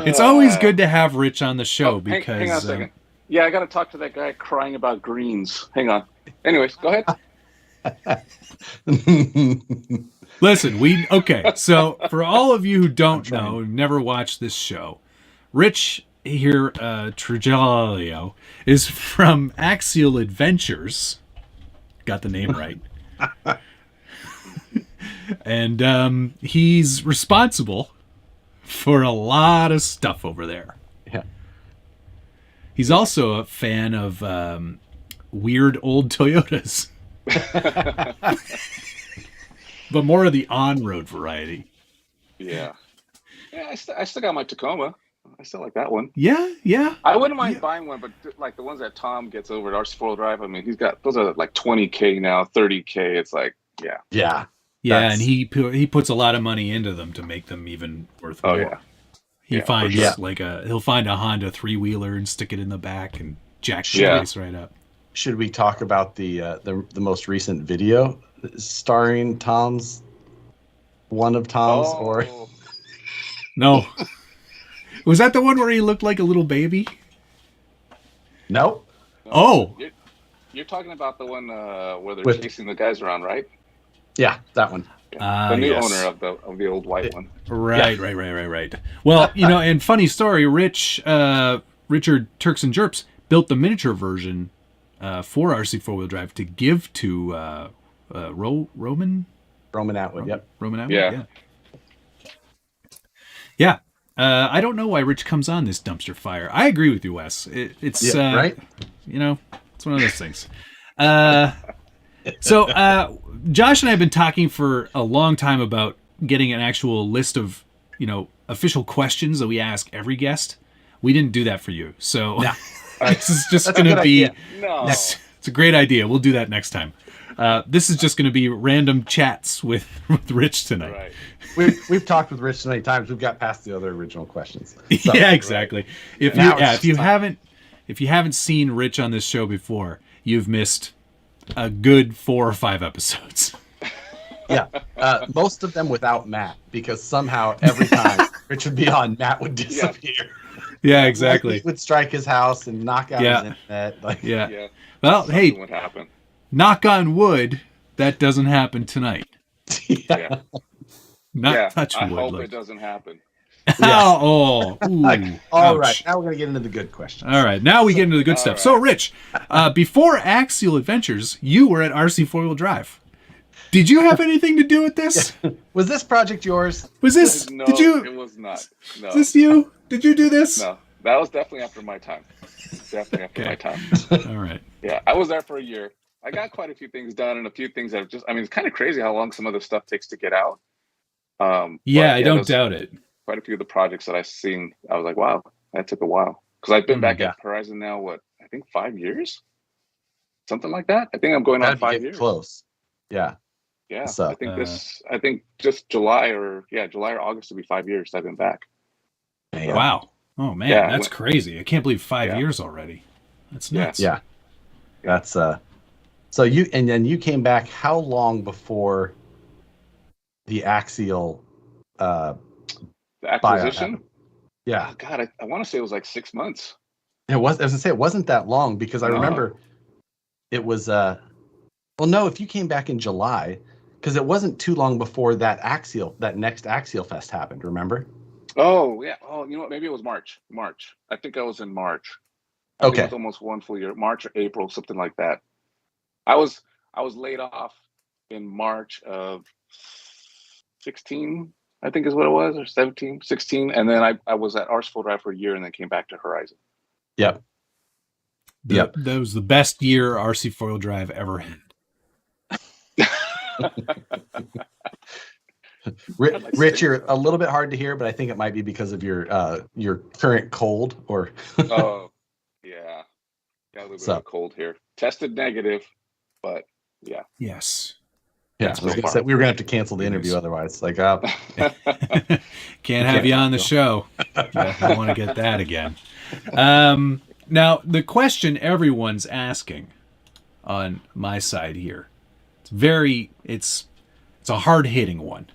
It's always good to have Rich on the show because. Hang on a second. Yeah, I got to talk to that guy crying about greens. Hang on. Anyways, go ahead. Listen, okay. So for all of you who don't know, who've never watched this show, Rich here, Trigalio, is from Axial Adventures. Got the name right. And he's responsible for a lot of stuff over there. Yeah. He's also a fan of weird old Toyotas. But more of the on-road variety. Yeah. I still got my Tacoma. I still like that one. Yeah. I wouldn't mind buying one, but like the ones that Tom gets over at RC4 Drive, I mean, he's got those are like 20K now, 30K. It's like, Yeah. Yeah, and he puts a lot of money into them to make them even worth more. Oh yeah. He finds he'll find a Honda 3-wheeler and stick it in the back and jack the place right up. Should we talk about the most recent video starring one of Tom's or no? Was that the one where he looked like a little baby? No. Oh. You're talking about the one where they're chasing the guys around, right? Yeah, that one. The new owner of the old white one. Right. Well, and funny story, Richard Turks and Jerps built the miniature version for RC 4-wheel drive to give to Roman Atwood. Yep. Roman Atwood. Yeah. I don't know why Rich comes on this dumpster fire. I agree with you, Wes. It's right. It's one of those things. So Josh and I have been talking for a long time about getting an actual list of, official questions that we ask every guest. We didn't do that for you. So this is just going to be... It's a great idea. We'll do that next time. This is just going to be random chats with Rich tonight. Right. We've talked with Rich many times. We've got past the other original questions. So, yeah, exactly. Right. If you haven't seen Rich on this show before, you've missed a good 4 or 5 episodes. Yeah, most of them without Matt, because somehow every time Rich would be on, Matt would disappear. Yeah, exactly. He would strike his house and knock out his internet. Yeah. Well, hey, what happened? Knock on wood, that doesn't happen tonight. Yeah. Touch wood. I hope it doesn't happen. All right. Now we're going to get into the good questions. All right. Now we get into the good stuff. Right. So, Rich, before Axial Adventures, you were at RC 4-wheel drive. Did you have anything to do with this? Was this project yours? Was this? No, it was not. No. Is this you? Did you do this? No, that was definitely after my time. My time. All right. Yeah, I was there for a year. I got quite a few things done and a few things that it's kind of crazy how long some of the stuff takes to get out. I don't doubt it. Quite a few of the projects that I've seen, I was like, wow, that took a while. Because I've been back at Horizon now, I think 5 years? Something like that. I think I'm going on 5 years. Close. Yeah. Yeah. So, I think just July or August will be 5 years I've been back. So, wow. Oh man, that's crazy. I can't believe 5 years already. That's nuts. Yeah. That's so you came back how long before the Axial the acquisition? Yeah. Oh, God, I want to say it was like 6 months. I was going to say it wasn't that long because I remember it was if you came back in July, because it wasn't too long before that next Axialfest happened, remember? Oh, yeah. Oh, you know what? Maybe it was March. I think I was in March. I think it was almost 1 full year. March or April, something like that. I was laid off in March of 16, I think is what it was, or 17, 16. And then I was at RC4 Drive for a year and then came back to Horizon. Yep. That was the best year RC 4-wheel drive ever had. Rich, you're a little bit hard to hear, but I think it might be because of your current cold or. Oh, yeah. Got a little bit of a cold here. Tested negative, but yeah. Yes. Yeah, we were going to have to cancel the interview otherwise. Like, can't have you on the show. I want to get that again. Now, the question everyone's asking on my side here, it's a hard-hitting one.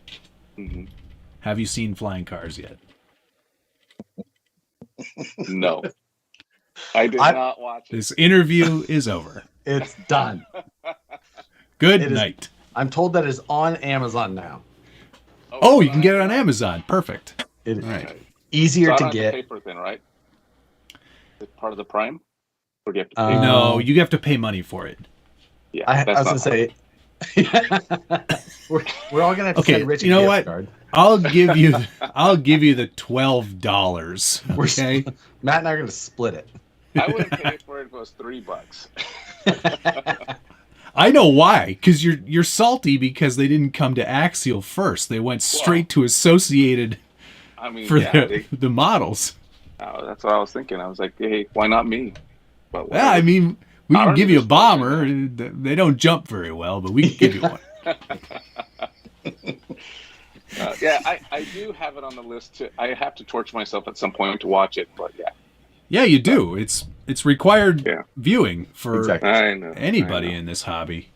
Mm-hmm. Have you seen Flying Cars yet? No. I did not watch it. This interview is over. It's done. Good night. I'm told that it's on Amazon now. Oh, you can get it on Amazon. Perfect. Easier to get. Paper then, right? It's part of the Prime? Or do you have to pay? No, you have to pay money for it. Yeah, I was gonna say, we're all gonna have to send Rich a gift card. I'll give you the $12. Okay, Matt and I are gonna split it. I wouldn't pay for it if it was $3. I know why, because you're salty because they didn't come to Axial first. They went straight to Associated. I mean, for the models. Oh, that's what I was thinking. I was like, hey, why not me? But yeah, I mean, we can give you a bomber. They don't jump very well, but we can give you one. Yeah, I do have it on the list. I have to torture myself at some point to watch it, but yeah. Yeah, you do. It's required viewing for anybody in this hobby.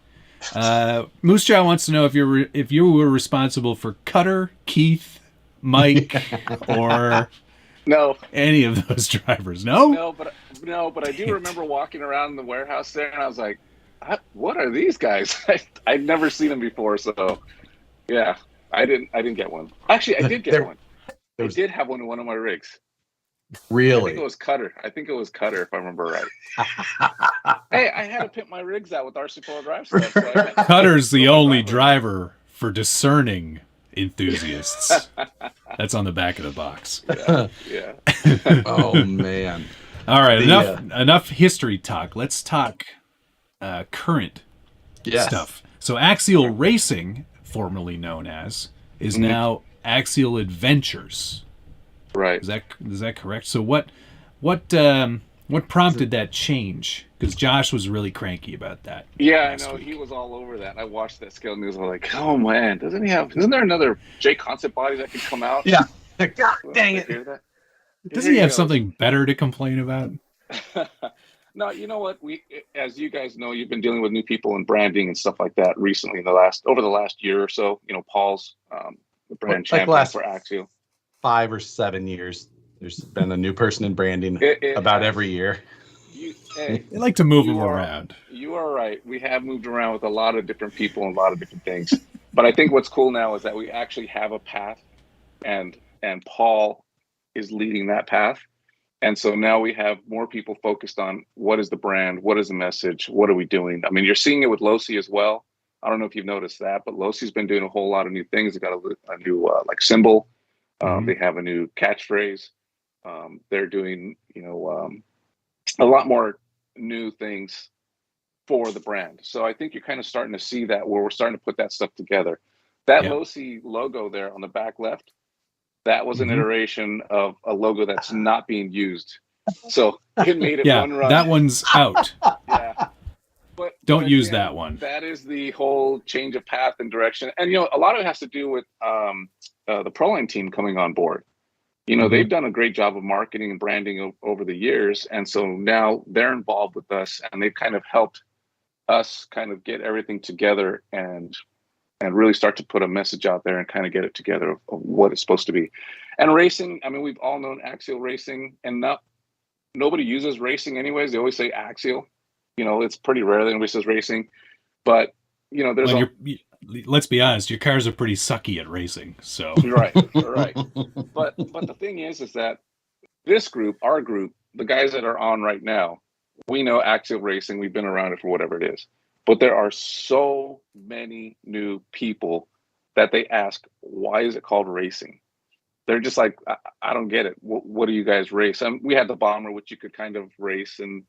Moose Jaw wants to know if you were responsible for Cutter, Keith, Mike, or any of those drivers. No, but I do remember walking around in the warehouse there, and I was like, "What are these guys?" I'd never seen them before, so yeah, I didn't get one. Actually, I did get one. I did have one in one of my rigs. Really? I think it was Cutter, if I remember right. Hey, I had to pimp my rigs out with RC4 drive stuff. So Cutter's the only driver for discerning enthusiasts. That's on the back of the box. Yeah. Oh man. All right, enough history talk. Let's talk current stuff. So Axial Racing, formerly known as, is now Axial Adventures. Right. Is that correct? So what prompted that change? Because Josh was really cranky about that. Yeah, I know. He was all over that. I watched that scale news. I was like, oh man, isn't there another J Concept body that could come out? Yeah. God dang it. Doesn't he have something better to complain about? No, you know what? As you guys know, you've been dealing with new people and branding and stuff like that recently over the last year or so. You know, Paul's the brand champion for Axial. 5 or 7 years, there's been a new person in branding about every year. They like to move them around. You are right. We have moved around with a lot of different people and a lot of different things. But I think what's cool now is that we actually have a path, and Paul is leading that path. And so now we have more people focused on what is the brand, what is the message, what are we doing? I mean, you're seeing it with Losi as well. I don't know if you've noticed that, but Losi's been doing a whole lot of new things. They got a new symbol. They have a new catchphrase. They're doing, a lot more new things for the brand. So I think you're kind of starting to see that where we're starting to put that stuff together. That Losi logo there on the back left, that was an iteration of a logo that's not being used. So it made it one run. That one's out. Yeah. But don't use that one. That is the whole change of path and direction. And, a lot of it has to do with the Proline team coming on board. They've done a great job of marketing and branding over the years. And so now they're involved with us, and they've kind of helped us kind of get everything together and really start to put a message out there and kind of get it together of what it's supposed to be. And racing, I mean, we've all known Axial Racing, and nobody uses racing anyways. They always say Axial. It's pretty rare that anybody says racing. But, there's let's be honest, your cars are pretty sucky at racing. So right. But the thing is that this group, our group, the guys that are on right now, we know Axial Racing. We've been around it for whatever it is. But there are so many new people that they ask, why is it called racing? They're just like, I don't get it. What do you guys race? We had the Bomber, which you could kind of race and,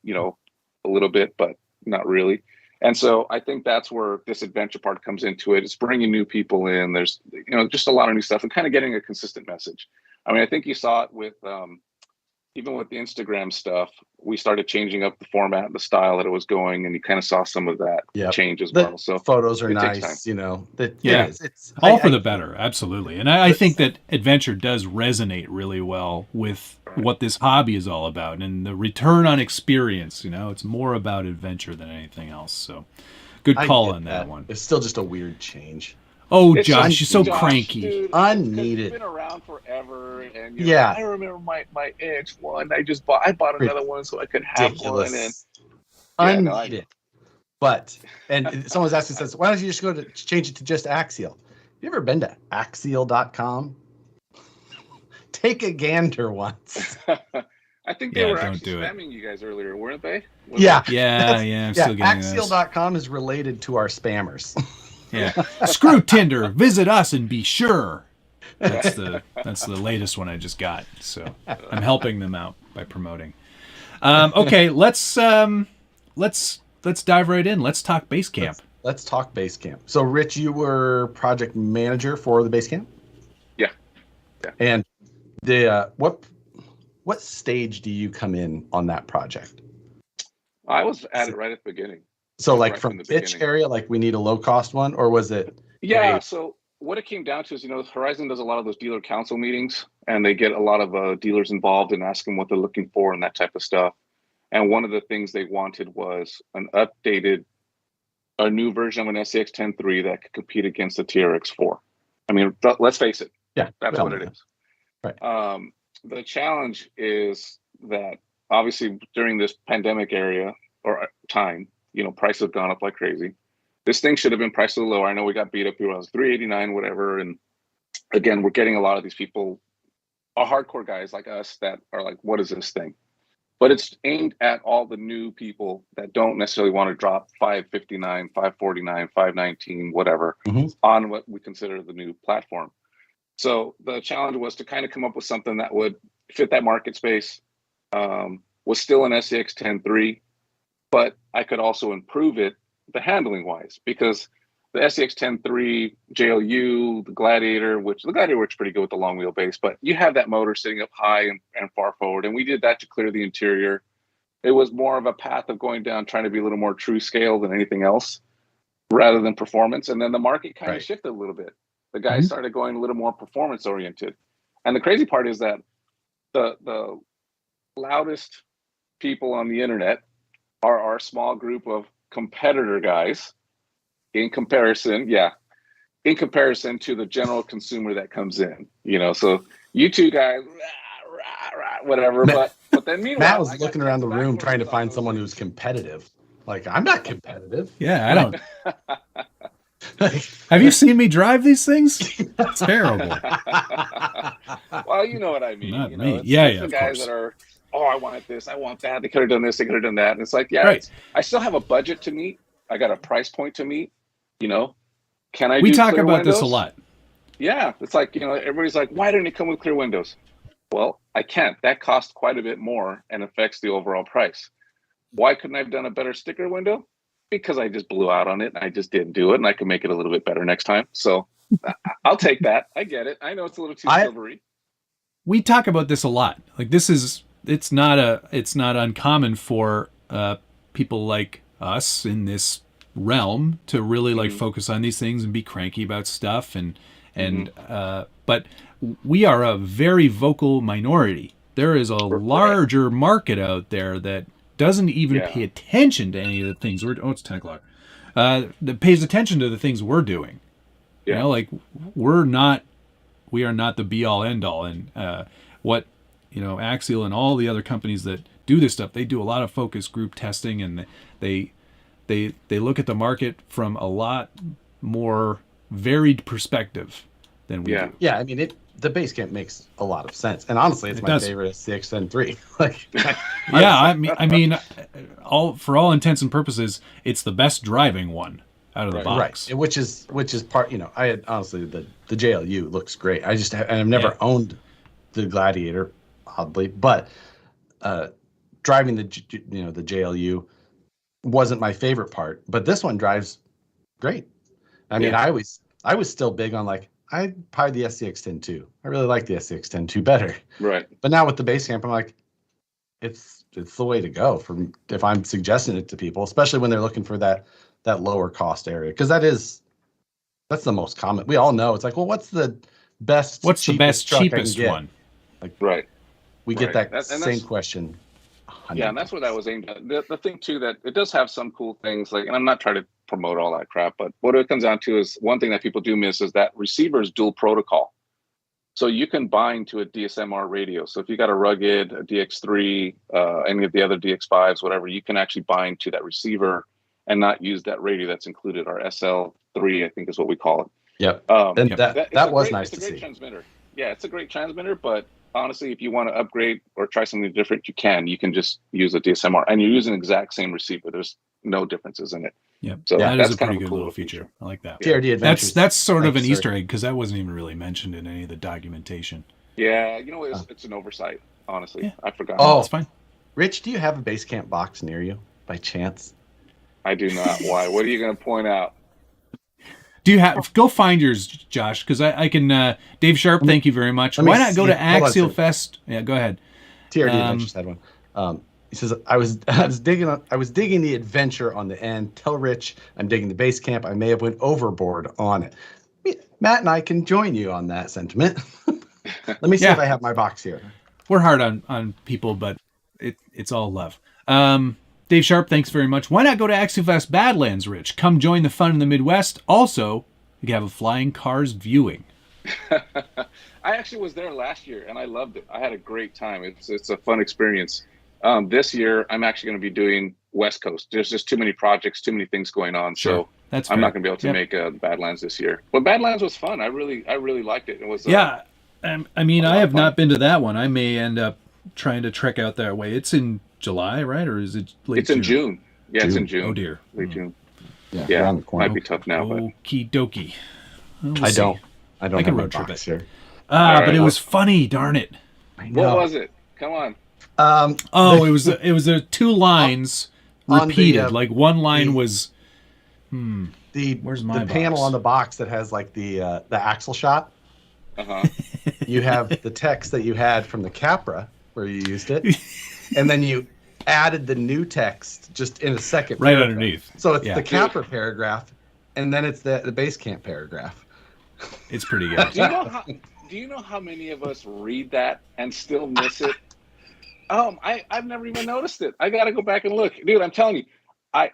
a little bit, but not really. And so I think that's where this adventure part comes into it. It's bringing new people in. There's, just a lot of new stuff and kind of getting a consistent message. I mean, I think you saw it with, even with the Instagram stuff, we started changing up the format, the style that it was going, and you kind of saw some of that change as well. So photos are nice, It's all for the better. Absolutely. And I think that adventure does resonate really well with what this hobby is all about, and the return on experience. It's more about adventure than anything else. So good call on that one. It's still just a weird change. Oh, Josh, you're so cranky. Dude, unneeded. It's been around forever, and I remember my AX1. I bought another one so I could have one. And unneeded. But someone's asking, says, why don't you just go to change it to just Axial? Have you ever been to Axial.com? Take a gander once. I think they were don't actually do it. spamming you guys earlier, weren't they? Yeah. I'm still getting those. Axial.com is related to our spammers. Yeah. Screw Tinder. Visit us and be sure. That's the latest one I just got. So I'm helping them out by promoting. Okay, let's dive right in. Let's talk Basecamp. Let's talk Basecamp. So, Rich, you were project manager for the Basecamp? Yeah. And the what stage do you come in on that project? I was at it right at the beginning. So, like right from pitch area, like we need a low cost one, or was it? Yeah. So what it came down to is, Horizon does a lot of those dealer council meetings, and they get a lot of dealers involved and ask them what they're looking for and that type of stuff. And one of the things they wanted was a new version of an SCX-10.3 that could compete against the TRX-4. I mean, let's face it. Yeah, that's what it is. Right. The challenge is that obviously during this pandemic time, prices have gone up like crazy. This thing should have been priced a little lower. I know we got beat up. It was $389, whatever. And again, we're getting a lot of these people, hardcore guys like us, that are like, what is this thing? But it's aimed at all the new people that don't necessarily want to drop $559, $549, $519, whatever, on what we consider the new platform. So the challenge was to kind of come up with something that would fit that market space, was still an SCX 10.3, but I could also improve it the handling wise, because the SCX 10.3 JLU, the Gladiator works pretty good with the long wheelbase, but you have that motor sitting up high and far forward, and we did that to clear the interior. It was more of a path of going down, trying to be a little more true scale than anything else, rather than performance. And then the market kind of shifted a little bit. The guys started going a little more performance oriented. And the crazy part is that the loudest people on the internet are our small group of competitor guys in comparison to the general consumer that comes in, so you two guys, whatever. But then meanwhile, Matt was looking around the room trying to find someone who's competitive. Like, I'm not competitive. Yeah, I don't. Have you seen me drive these things? It's terrible. Well, you know what I mean. Not me. It's the guys course. that are, I want this, I want that. They could have done this, they could have done that. And it's like, I still have a budget to meet. I got a price point to meet. Can I? We talk clear about windows? this a lot. Yeah, it's like, everybody's like, why didn't it come with clear windows? Well, I can't. That costs quite a bit more and affects the overall price. Why couldn't I have done a better sticker window? Because I just blew out on it and I just didn't do it, and I can make it a little bit better next time. So I'll take that. I get it. I know it's a little too silvery. We talk about this a lot. Like, it's not uncommon for people like us in this realm to really focus on these things and be cranky about stuff but we are a very vocal minority. There is a larger market out there that doesn't even pay attention to any of the things it's 10 o'clock that pays attention to the things we're doing. We are not the be all end all. And what Axial and all the other companies that do this stuff, they do a lot of focus group testing, and they look at the market from a lot more varied perspective than we do. Yeah, I mean, the Basecamp makes a lot of sense, and honestly, it's my favorite CX-10.3. I mean, for all intents and purposes, it's the best driving one out of the box. Right, which is part. I had honestly the JLU looks great. I've never owned the Gladiator, oddly, but driving the JLU wasn't my favorite part, but this one drives great. I mean, I was still big on I'd probably the SCX-10.2. I really like the SCX-10.2 better. Right. But now with the Basecamp, I'm like, it's the way to go if I'm suggesting it to people, especially when they're looking for that lower cost area, because that's the most common. We all know it's like, well, what's the best cheapest one? We get that same question. Yeah, and that's what that was aimed at. The thing too, that it does have some cool things, and I'm not trying to promote all that crap, but what it comes down to is one thing that people do miss is that receiver is dual protocol. So you can bind to a DSMR radio. So if you got a Rugged, a DX3, any of the other DX5s, whatever, you can actually bind to that receiver and not use that radio that's included. Our SL3, I think is what we call it. Yep. And that was nice to see. It's a great transmitter. Yeah, it's a great transmitter, but honestly, if you want to upgrade or try something different, you can. You can just use a DSMR, and you're using the exact same receiver. There's no differences in it. Yep. So that that's is a kind pretty of a good cool little feature. I like that. TRD Adventures. That's sort of an Thanks, Easter egg because that wasn't even really mentioned in any of the documentation. Yeah, you know, it's an oversight. Honestly, Yeah. I forgot. Oh, it's fine. Rich, do you have a Basecamp box near you by chance? I do not. Why? What are you going to point out? Do you have? Go find yours, Josh, because I can. Dave Sharp, thank you very much. Why not go to Axialfest? Yeah, go ahead. TRD Adventures had one. He says, I was digging the adventure on the end. Tell Rich I'm digging the Basecamp. I may have went overboard on it. Matt and I can join you on that sentiment. Let me see if I have my box here. We're hard on people, but it's all love. Dave Sharp, thanks very much. Why not go to Axialfest Badlands, Rich? Come join the fun in the Midwest. Also, you can have a flying cars viewing. I actually was there last year, and I loved it. I had a great time. It's a fun experience. This year, I'm actually going to be doing West Coast. There's just too many projects, too many things going on. Sure. So That's I'm fair. not going to be able to make Badlands this year. But Badlands was fun. I really liked it. It was I mean, I have not been to that one. I may end up trying to trek out that way. It's in July, right? Or is it late It's in June. Yeah, it's in June. Oh, dear. Late June. Yeah, around the corner. Might be tough now. But Okie dokie. We'll I see. don't I have can my road trip box it. here. But it was funny, darn it. I know. what was it? Come on. It was two lines on repeated. the, like one line was where's my panel box? on the box that has like the axle shot. You have the text that you had from the Capra where you used it, and then you added the new text just in a second right paragraph. underneath. So it's the Capra paragraph, and then it's the Basecamp paragraph. It's pretty good. Do you know how many of us read that and still miss it? I've never even noticed it. I got to go back and look, dude. I'm telling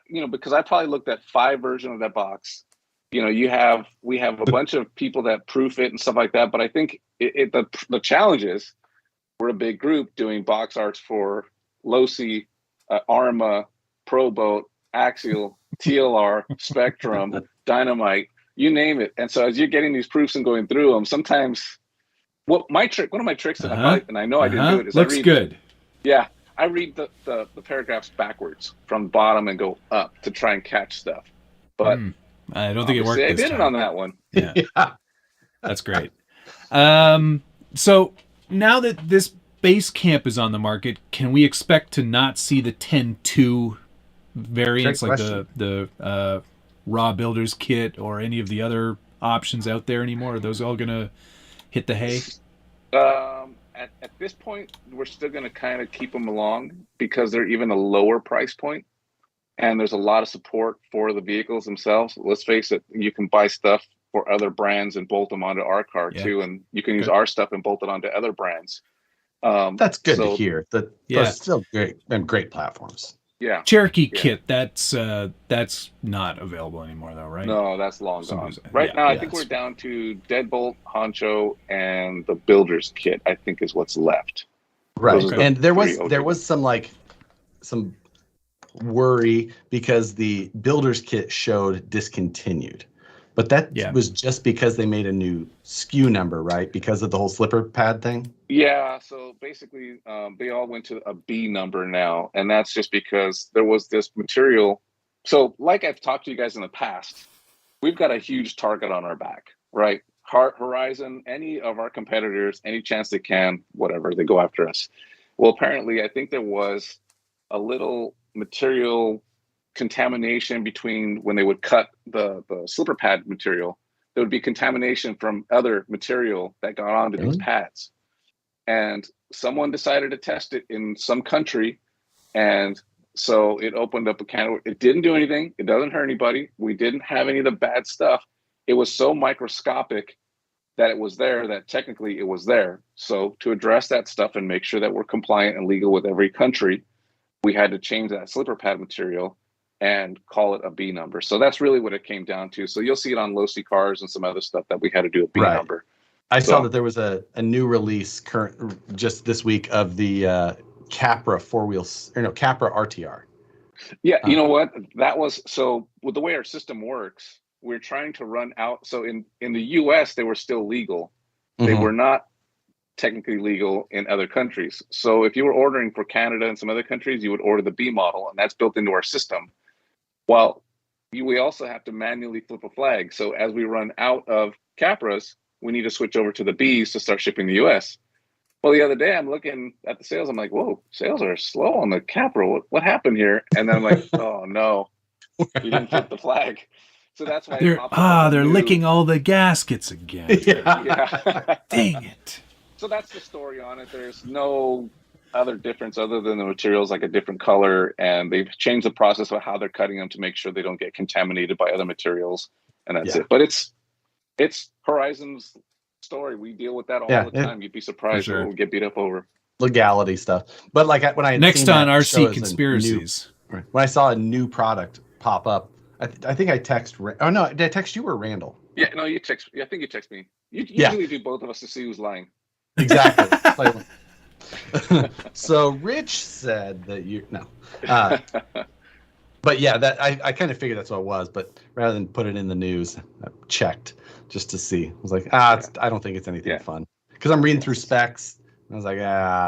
you, because I probably looked at 5 versions of that box. You know, we have a bunch of people that proof it and stuff like that. But I think the challenge is we're a big group doing box arts for Losi, Arma, Pro Boat, Axial, TLR, Spectrum, Dynamite, you name it. And so as you're getting these proofs and going through them, sometimes one of my tricks, and I know I didn't do it, is looks good. Yeah, I read the paragraphs backwards from the bottom and go up to try and catch stuff. But I don't think it worked. I did it on that one. Yeah, that's great. So now that this Basecamp is on the market, can we expect to not see the 10.2 variants like the raw builders kit or any of the other options out there anymore? Are those all gonna hit the hay? At this point, we're still going to kind of keep them along because they're even a lower price point, and there's a lot of support for the vehicles themselves. Let's face it, you can buy stuff for other brands and bolt them onto our car too, and you can use our stuff and bolt it onto other brands. That's good to hear. They're still great platforms. Yeah, Cherokee kit. That's not available anymore, though, right? No, that's long gone. Right now, I think we're down to Deadbolt, Honcho, and the Builder's kit. I think is what's left. Right, and there was some worry because the Builder's kit showed discontinued, but that was just because they made a new SKU number, right? Because of the whole slipper pad thing. Yeah, so basically, they all went to a B number now, and that's just because there was this material. So, like I've talked to you guys in the past, we've got a huge target on our back, right? Horizon, any of our competitors, any chance they can, whatever, they go after us. Well, apparently, I think there was a little material contamination between when they would cut the slipper pad material. There would be contamination from other material that got onto these pads. And someone decided to test it in some country, and so it opened up a can of. It didn't do anything. It doesn't hurt anybody. We didn't have any of the bad stuff. It was so microscopic that it was there, that technically it was there. So to address that stuff and make sure that we're compliant and legal with every country, we had to change that slipper pad material and call it a B number. So that's really what it came down to. So you'll see it on Losi cars and some other stuff that we had to do a B number. I saw that there was a new release just this week of the Capra Capra RTR. Yeah, you know what? That was so with the way our system works, we're trying to run out. So in the US, they were still legal. They were not technically legal in other countries. So if you were ordering for Canada and some other countries, you would order the B model, and that's built into our system. Well, we also have to manually flip a flag. So as we run out of Capras, we need to switch over to the Bs to start shipping the US. Well, the other day I'm looking at the sales. I'm like, whoa, sales are slow on the Capra. What happened here? And then I'm like, oh no, you didn't flip the flag. So that's why they're licking all the gaskets again. Yeah. Dang it. So that's the story on it. There's no other difference other than the material's like a different color, and they've changed the process of how they're cutting them to make sure they don't get contaminated by other materials, and that's it. But it's Horizon's story. We deal with that all the time. You'd be surprised what we'll get beat up over. Legality stuff. But like when I next on RC Conspiracies, when I saw a new product pop up, I think I text. Oh no, did I text you or Randall? Yeah, no, you text. I think you text me. You usually do both of us to see who's lying. Exactly. So Rich said that but yeah, that I kind of figured that's what it was. But rather than put it in the news, I checked just to see. I was like, I don't think it's anything fun, because I'm reading through specs. And I was like,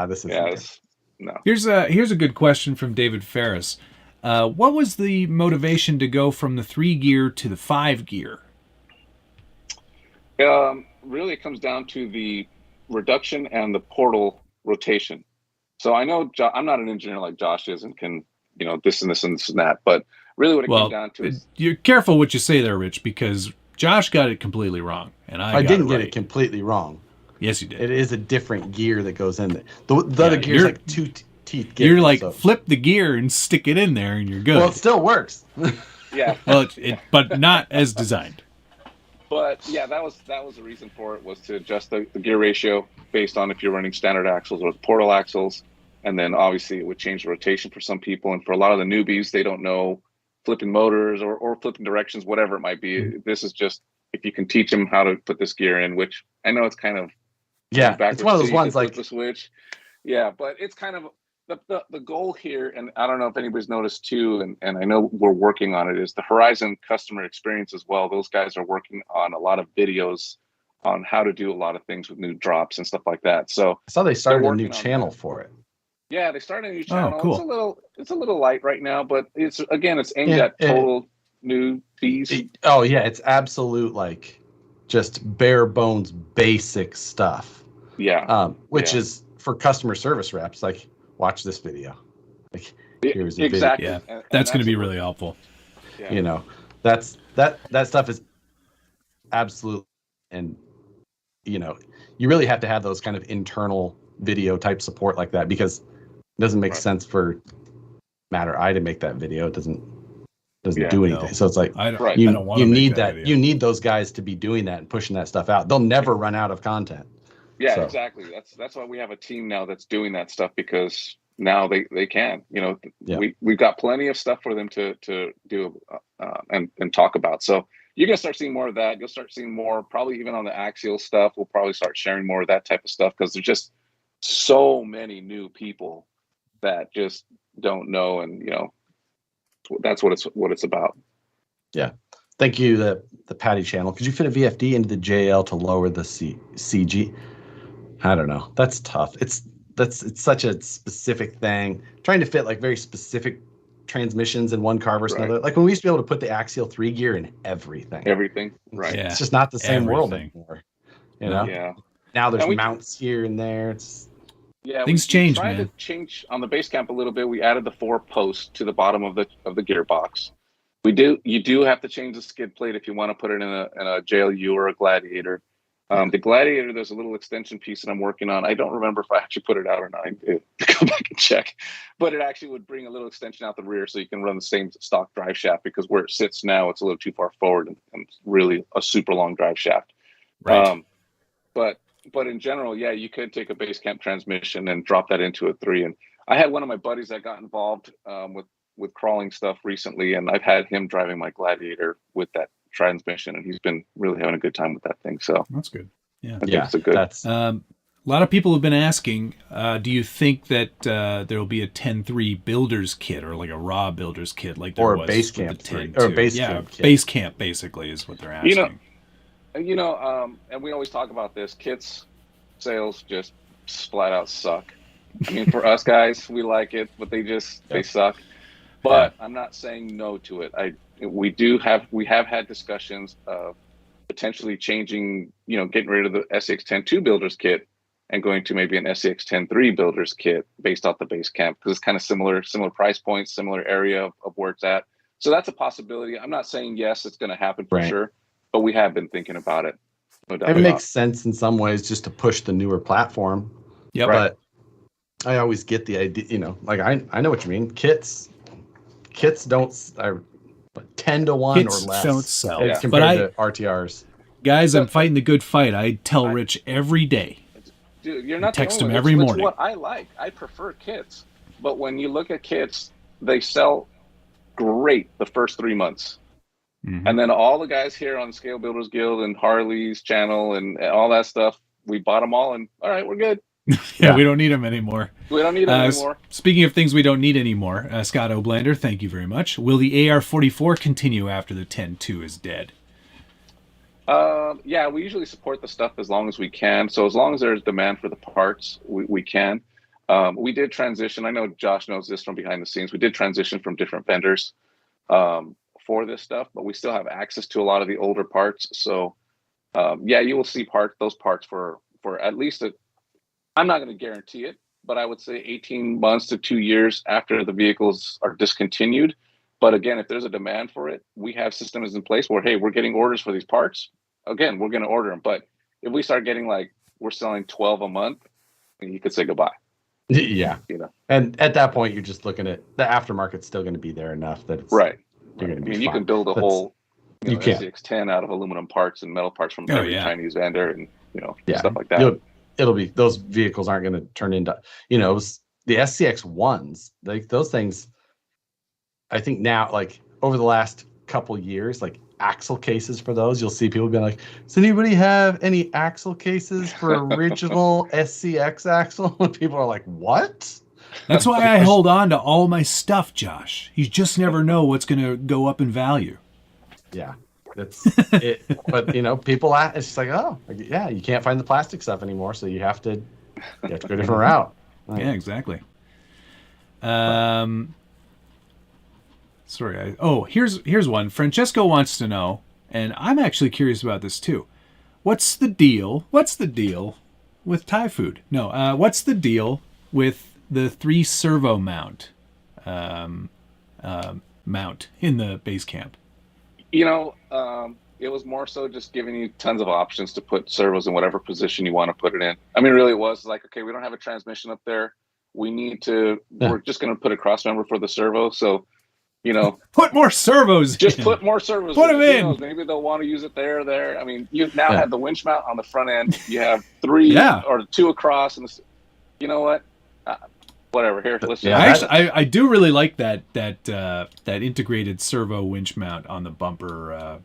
this is no. Here's a good question from David Ferris. What was the motivation to go from the 3-gear to the 5-gear? Really, it comes down to the reduction and the portal rotation. So I know I'm not an engineer like Josh is and can, this and this and this and that, but really what it comes down to is... You're careful what you say there, Rich, because Josh got it completely wrong, and I didn't get it completely wrong. Yes, you did. It is a different gear that goes in there. The other gear is like 2 teeth. You're like, flip the gear and stick it in there, and you're good. Well, it still works. Yeah. Well, but not as designed. But yeah, that was the reason for it, was to adjust the gear ratio based on if you're running standard axles or portal axles. And then obviously it would change the rotation for some people. And for a lot of the newbies, they don't know flipping motors or flipping directions, whatever it might be. Mm-hmm. This is just, if you can teach them how to put this gear in, which I know it's kind of... Yeah, it's one of those ones like... the switch. Yeah, but it's kind of... The goal here, and I don't know if anybody's noticed too, and I know we're working on it, is the Horizon customer experience as well. Those guys are working on a lot of videos on how to do a lot of things with new drops and stuff like that. So I saw they started a new channel for it. Yeah, they started a new channel. Oh, cool. It's a little light right now, but it's aimed at total newbies. Oh yeah, it's absolute like just bare bones basic stuff. Yeah. Which is for customer service reps, like, watch this video. Like, here's a exactly. video. Yeah, that's going to be really helpful. Yeah. That stuff is absolute, and you really have to have those kind of internal video type support like that, because it doesn't make sense for Matter I to make that video. It doesn't do anything. No. So it's like you need that. You need those guys to be doing that and pushing that stuff out. They'll never run out of content. Yeah, exactly. That's why we have a team now that's doing that stuff, because now they can. We've got plenty of stuff for them to do and talk about. So you're gonna start seeing more of that. You'll start seeing more, probably even on the Axial stuff. We'll probably start sharing more of that type of stuff, because there's just so many new people that just don't know, and that's what it's about. Yeah. Thank you, the Patty channel. Could you fit a VFD into the JL to lower the CG? I don't know. That's tough. It's such a specific thing. Trying to fit like very specific transmissions in one car versus another. Like when we used to be able to put the Axial 3-gear in everything. Right. Yeah. It's just not the same world anymore. Yeah. Now there's mounts here and there. Things change, man. To change on the base camp a little bit. We added the 4 posts to the bottom of the gearbox. You do have to change the skid plate if you want to put it in a JLU or a Gladiator. The Gladiator, there's a little extension piece that I'm working on. I don't remember if I actually put it out or not. I need to go back and check. But it actually would bring a little extension out the rear, so you can run the same stock drive shaft, because where it sits now, it's a little too far forward and really a super long drive shaft. Right. But in general, yeah, you could take a base camp transmission and drop that into a 3. And I had one of my buddies that got involved with crawling stuff recently, and I've had him driving my Gladiator with that transmission, and he's been really having a good time with that thing. So that's good. Yeah, it's a good. A lot of people have been asking, do you think that there will be a 10.3 builder's kit, or like a raw builder's kit, like there was base camp, or base camp kit? Base camp basically is what they're asking. And we always talk about this. Kits sales just flat out suck. I mean, for us guys, we like it, but they suck. But I'm not saying no to it. We have had discussions of potentially changing, getting rid of the SCX-10 builders kit and going to maybe an SCX-10 builders kit based off the base camp, because it's kind of similar price points, similar area of where it's at. So that's a possibility. I'm not saying yes, it's going to happen for sure, but we have been thinking about it. No doubt. It makes sense in some ways just to push the newer platform. Yeah, but I always get the idea. Like I know what you mean. Kits don't 10 to 1 Kits or less. Don't sell. Compared to RTRs. Guys, I'm fighting the good fight. I tell Rich every day. Dude, you're not text him it's every morning. What I like. I prefer kits, but when you look at kits, they sell great the first 3 months. Mm-hmm. And then all the guys here on Scale Builders Guild and Harley's channel and all that stuff, we bought them all, and all right, we're good. Yeah, we don't need them anymore. We don't need them anymore. Speaking of things we don't need anymore, Scott O'Blander, thank you very much. Will the AR-44 continue after the 10-2 is dead? Yeah, we usually support the stuff as long as we can. So as long as there's demand for the parts, we can. We did transition. I know Josh knows this from behind the scenes. We did transition from different vendors for this stuff, but we still have access to a lot of the older parts. So yeah, you will see those parts for at least I'm not going to guarantee it, but I would say 18 months to 2 years after the vehicles are discontinued. But again, if there's a demand for it, we have systems in place where, hey, we're getting orders for these parts. Again, we're going to order them. But if we start getting we're selling 12 a month, then you could say goodbye. Yeah. And at that point, you're just looking at the aftermarket's still going to be there enough that it's right. You're going to be fine. You can build a whole you SCX-10 out of aluminum parts and metal parts from every Chinese vendor and stuff like that. It'll be, those vehicles aren't going to turn into, the SCX-1s, those things, I think now, over the last couple years, axle cases for those, you'll see people being like, does anybody have any axle cases for original SCX axle? And people are like, what? That's why I hold on to all my stuff, Josh. You just never know what's going to go up in value. Yeah. That's it. But people it's just like, oh yeah, you can't find the plastic stuff anymore, so you have to go a different route. Right. Yeah, exactly. Sorry. Here's one. Francesco wants to know, and I'm actually curious about this too. What's the deal with Thai food? No. What's the deal with the 3 servo mount in the base camp? It was more so just giving you tons of options to put servos in whatever position you want to put it in. I mean, really, it was okay, we don't have a transmission up there. We're just going to put a cross member for the servo. So, put more servos. Just put more servos. Put them in. Maybe they'll want to use it there. I mean, you now have the winch mount on the front end. You have 3 or 2 across, and you know what? Whatever. Here, listen. Yeah, I do really like that integrated servo winch mount on the bumper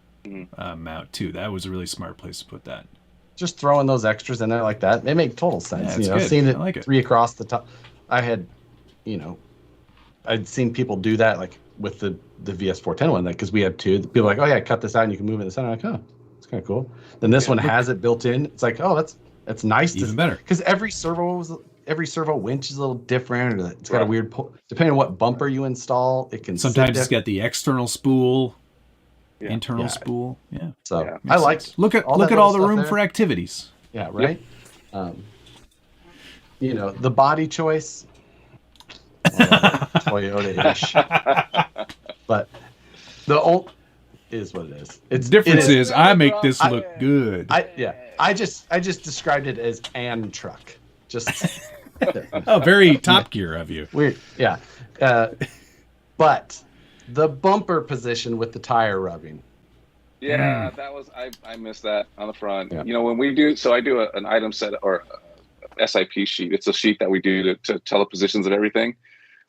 mount too. That was a really smart place to put that. Just throwing those extras in there like that, they make total sense. Yeah, seeing it, like it 3 across the top. I'd seen people do that with the VS410 one, because we had 2. People are like, oh yeah, cut this out and you can move it in the center. I'm like, oh, it's kind of cool. Then this one has it built in. It's like, oh, that's nice. Even better. Because every servo winch is a little different, or it's got a weird depending on what bumper you install, it can sometimes it's got the external spool, internal spool. Yeah. So I like look at all the room there for activities. Yeah, right. Yep. The body choice, Toyota-ish. But the old is what it is. Its difference is I make this look good. I just described it as an truck. Just very Top Gear of you. Weird, yeah. But the bumper position with the tire rubbing. Yeah, that was I missed that on the front. Yeah. When we do, so I do an item set or a SIP sheet. It's a sheet that we do to tell the positions of everything.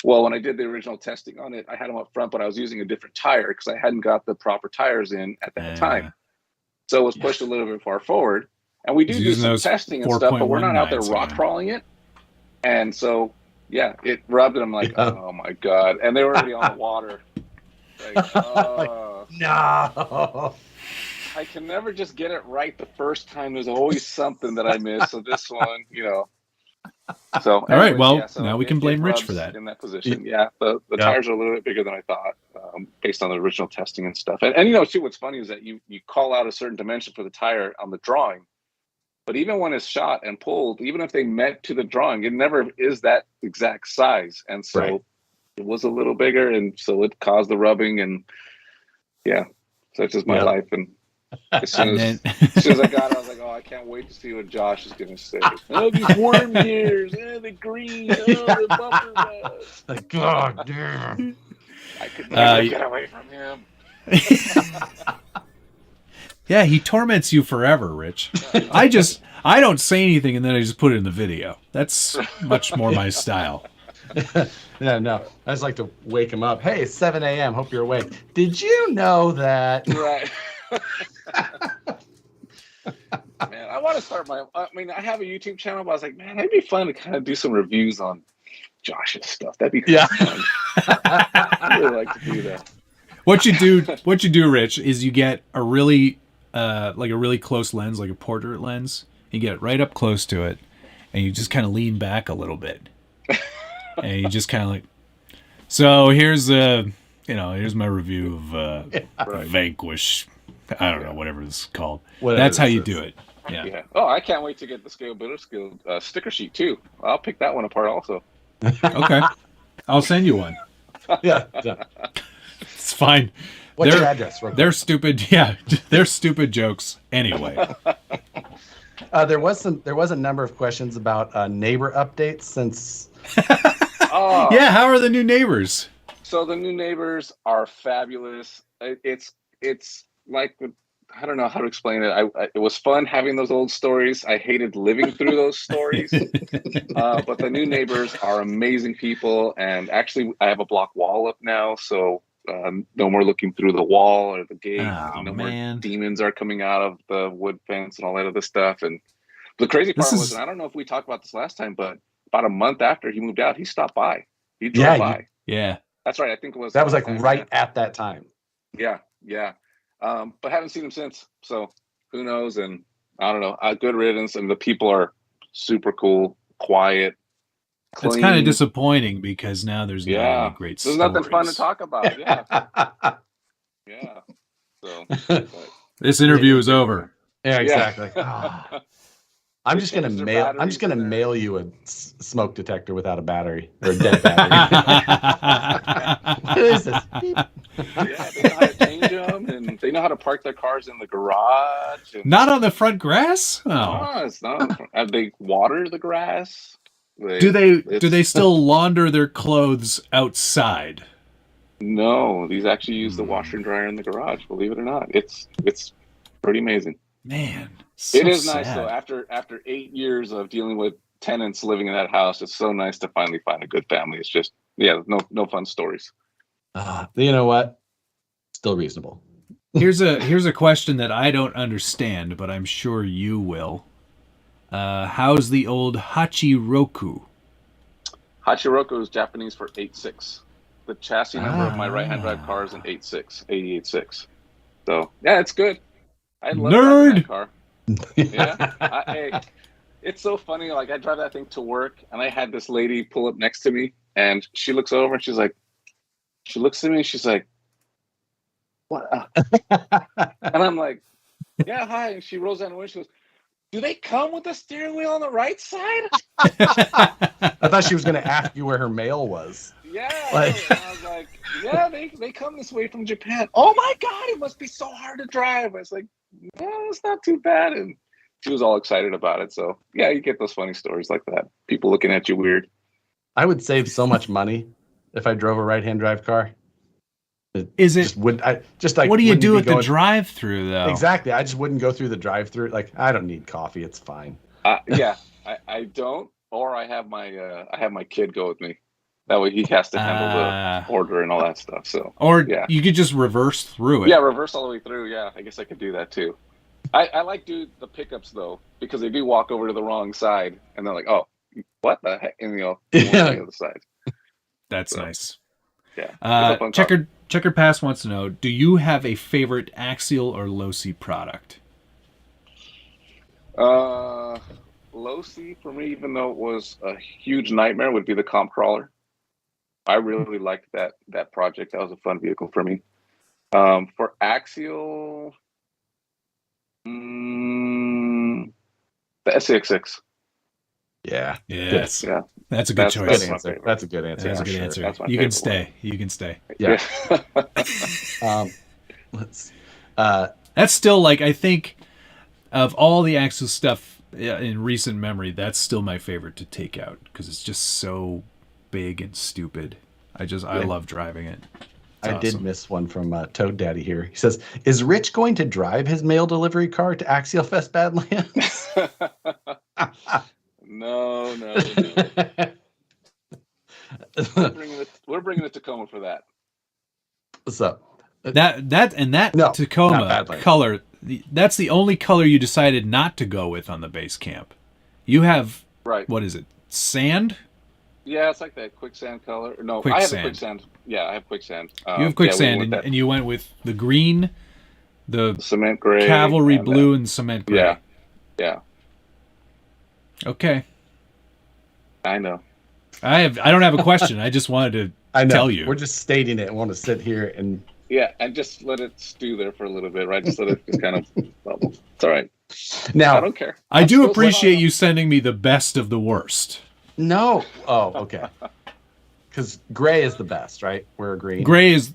Well, when I did the original testing on it, I had them up front, but I was using a different tire because I hadn't got the proper tires in at that time. So it was pushed a little bit far forward. And we do some testing and stuff, but we're not out there rock crawling it. And so, it rubbed, and I'm like, oh my God. And they were already on the water. No. I can never just get it right the first time. There's always something that I miss. So this one, So all right, well, now we can blame Rich for that. In that position. Yeah, the tires are a little bit bigger than I thought, based on the original testing and stuff. And too, what's funny is that you call out a certain dimension for the tire on the drawing, but even when it's shot and pulled, even if they met to the drawing, it never is that exact size. And so it was a little bigger, and so it caused the rubbing, and such is my life. And as soon as I got it, I was like, oh, I can't wait to see what Josh is going to say. Oh, these worm gears, the green, the bumper bars. Like, God damn. I could never get away from him. Yeah, he torments you forever, Rich. I don't say anything, and then I just put it in the video. That's much more my style. No. I just like to wake him up. Hey, it's 7 a.m. Hope you're awake. Did you know that? Right. Man, I want to start I have a YouTube channel, but I was like, man, it'd be fun to kind of do some reviews on Josh's stuff. That'd be fun. I really like to do that. What you do, Rich, is you get a really close lens, like a portrait lens. You get right up close to it, and you just kind of lean back a little bit, and you just kind of like. So here's my review of Vanquish. I don't know, whatever it's called. That's how you do it. Yeah. Oh, I can't wait to get the Scale Bitter Skill sticker sheet too. I'll pick that one apart also. Okay, I'll send you one. Yeah. It's fine. What's your address? They're stupid. Yeah, they're stupid jokes anyway. There was a number of questions about neighbor updates since. Yeah, how are the new neighbors? So the new neighbors are fabulous. It's like, I don't know how to explain it. It was fun having those old stories. I hated living through those stories. But the new neighbors are amazing people. And actually, I have a block wall up now, so no more looking through the wall or the gate. No more demons are coming out of the wood fence and all that other stuff. And the crazy part was, and I don't know if we talked about this last time, but about a month after he moved out, he stopped by. He drove by. Yeah. That's right. I think it was. That was like right at that time. Yeah. But haven't seen him since. So who knows? And I don't know. Good riddance. And the people are super cool, quiet, clean. It's kind of disappointing because now there's not any great stories. There's nothing fun to talk about. Yeah. Yeah. So this interview is over. Yeah, exactly. I'm just gonna mail you a smoke detector without a battery or a dead battery. What is this? Yeah, they know how to change them, and they know how to park their cars in the garage. Not on the front grass? Oh, no, it's not. They water the grass. Do they still launder their clothes outside? No, these actually use the washer and dryer in the garage. Believe it or not, it's pretty amazing. Man, it is nice though. After 8 years of dealing with tenants living in that house, it's so nice to finally find a good family. It's just no fun stories. You know what? Still reasonable. Here's a question that I don't understand, but I'm sure you will. How's the old Hachiroku? Hachiroku is Japanese for 86. The chassis number of my right-hand drive car is an 88.6. So yeah, it's good. I love driving that car. Yeah. Hey, it's so funny. Like, I drive that thing to work, and I had this lady pull up next to me, and she looks over, and she looks at me, and she's like, "What?" And I'm like, "Yeah, hi." And she rolls down the window. She goes, "Do they come with the steering wheel on the right side?" I thought she was going to ask you where her mail was. Yeah. And I was like, "Yeah, they come this way from Japan." "Oh my God, it must be so hard to drive." I was like, "No, it's not too bad." And she was all excited about it. So yeah, you get those funny stories like that. People looking at you weird. I would save so much money if I drove a right-hand drive car. What do you do at the drive-through though? Exactly. I just wouldn't go through the drive-through. Like, I don't need coffee. It's fine. Yeah, I don't. Or I have my kid go with me. That way he has to handle the order and all that stuff. So you could just reverse through it. Yeah, reverse all the way through. Yeah, I guess I could do that too. I like do the pickups though, because they do walk over to the wrong side and they're like, "Oh, what the heck?" And on the other side. That's nice. Yeah. Checkered Pass wants to know: do you have a favorite Axial or Losi product? Losi for me, even though it was a huge nightmare, would be the comp crawler. I really liked that project. That was a fun vehicle for me. For Axial, the SCX6. Yeah. Yes. Yeah. That's a good choice. That's a good answer. That's a good answer. That's my You can favorite stay. one. You can stay. Yeah. That's still like, I think of all the Axial stuff in recent memory, that's still my favorite to take out because it's just so big and stupid. I love driving it. I did miss one from Toad Daddy here. He says, "Is Rich going to drive his mail delivery car to Axialfest Badlands?" No. We're bringing it to Tacoma for that. What's up? That Tacoma color. That's the only color you decided not to go with on the base camp. You have what is it? Sand? Yeah, it's like that quicksand color. No, quicksand. I have quicksand. Yeah, I have quicksand. You have quicksand, and you went with the green, the cement gray, cavalry blue, and cement gray. Yeah. Okay. I know. I don't have a question. I just wanted to tell you. We're just stating it. I want to sit here and and just let it stew there for a little bit, right? Just let it just kind of bubble. It's all right. Now I don't care. I do appreciate you sending me the best of the worst. No. Oh, okay. Because gray is the best, right? We're agreeing. Gray is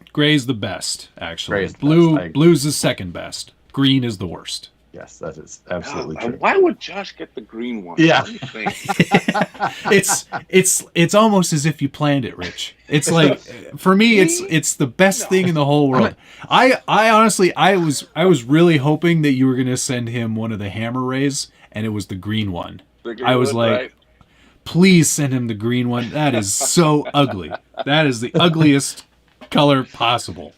the best, actually. Blue's the second best. Green is the worst. Yes, that is absolutely true. Why would Josh get the green one? Yeah. It's almost as if you planned it, Rich. It's like, for me, it's the best thing in the whole world. I honestly, I was really hoping that you were gonna send him one of the hammer rays, and it was the green one. I was like, right? Please send him the green one. That is so ugly. That is the ugliest color possible.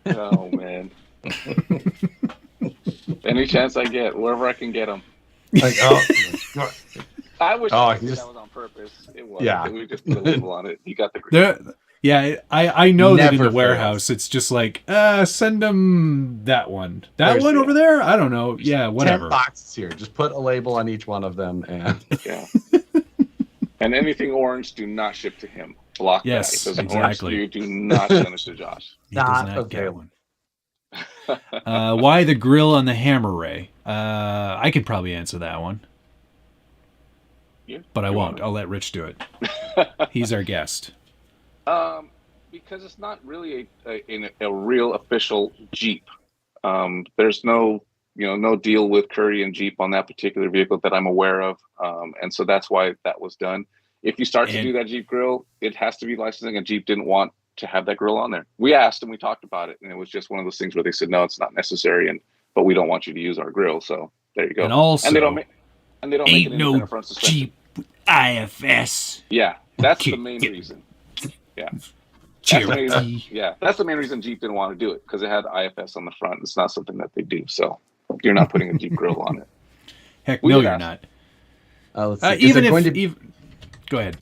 Oh man. Any chance I get, wherever I can get them. Like, I wish that was on purpose. It was. Yeah. We just put a label on it. You got the green. Yeah, I know that in the warehouse, it's just like, send them that one. That one over there? I don't know. Yeah, whatever. 10 boxes here. Just put a label on each one of them. And and anything orange, do not ship to him. Block that. Because exactly. Orange, you do not send it to Josh. He does not get one. Why the grill on the hammer ray? I could probably answer that one. Yeah, but I won't. I'll let Rich do it. He's our guest. Because it's not really a real official Jeep. There's no deal with Curry and Jeep on that particular vehicle that I'm aware of. And so that's why that was done. If you start to do that Jeep grill, it has to be licensing, and Jeep didn't want to have that grill on there. We asked and we talked about it, and it was just one of those things where they said, no, it's not necessary, but we don't want you to use our grill. So there you go. And also, they don't make ain't no Jeep IFS. Yeah, that's the main reason. Yeah. That's the main reason Jeep didn't want to do it, because it had IFS on the front. It's not something that they do. So you're not putting a Jeep grill on it. Heck, no, you're not. Let's see. Go ahead.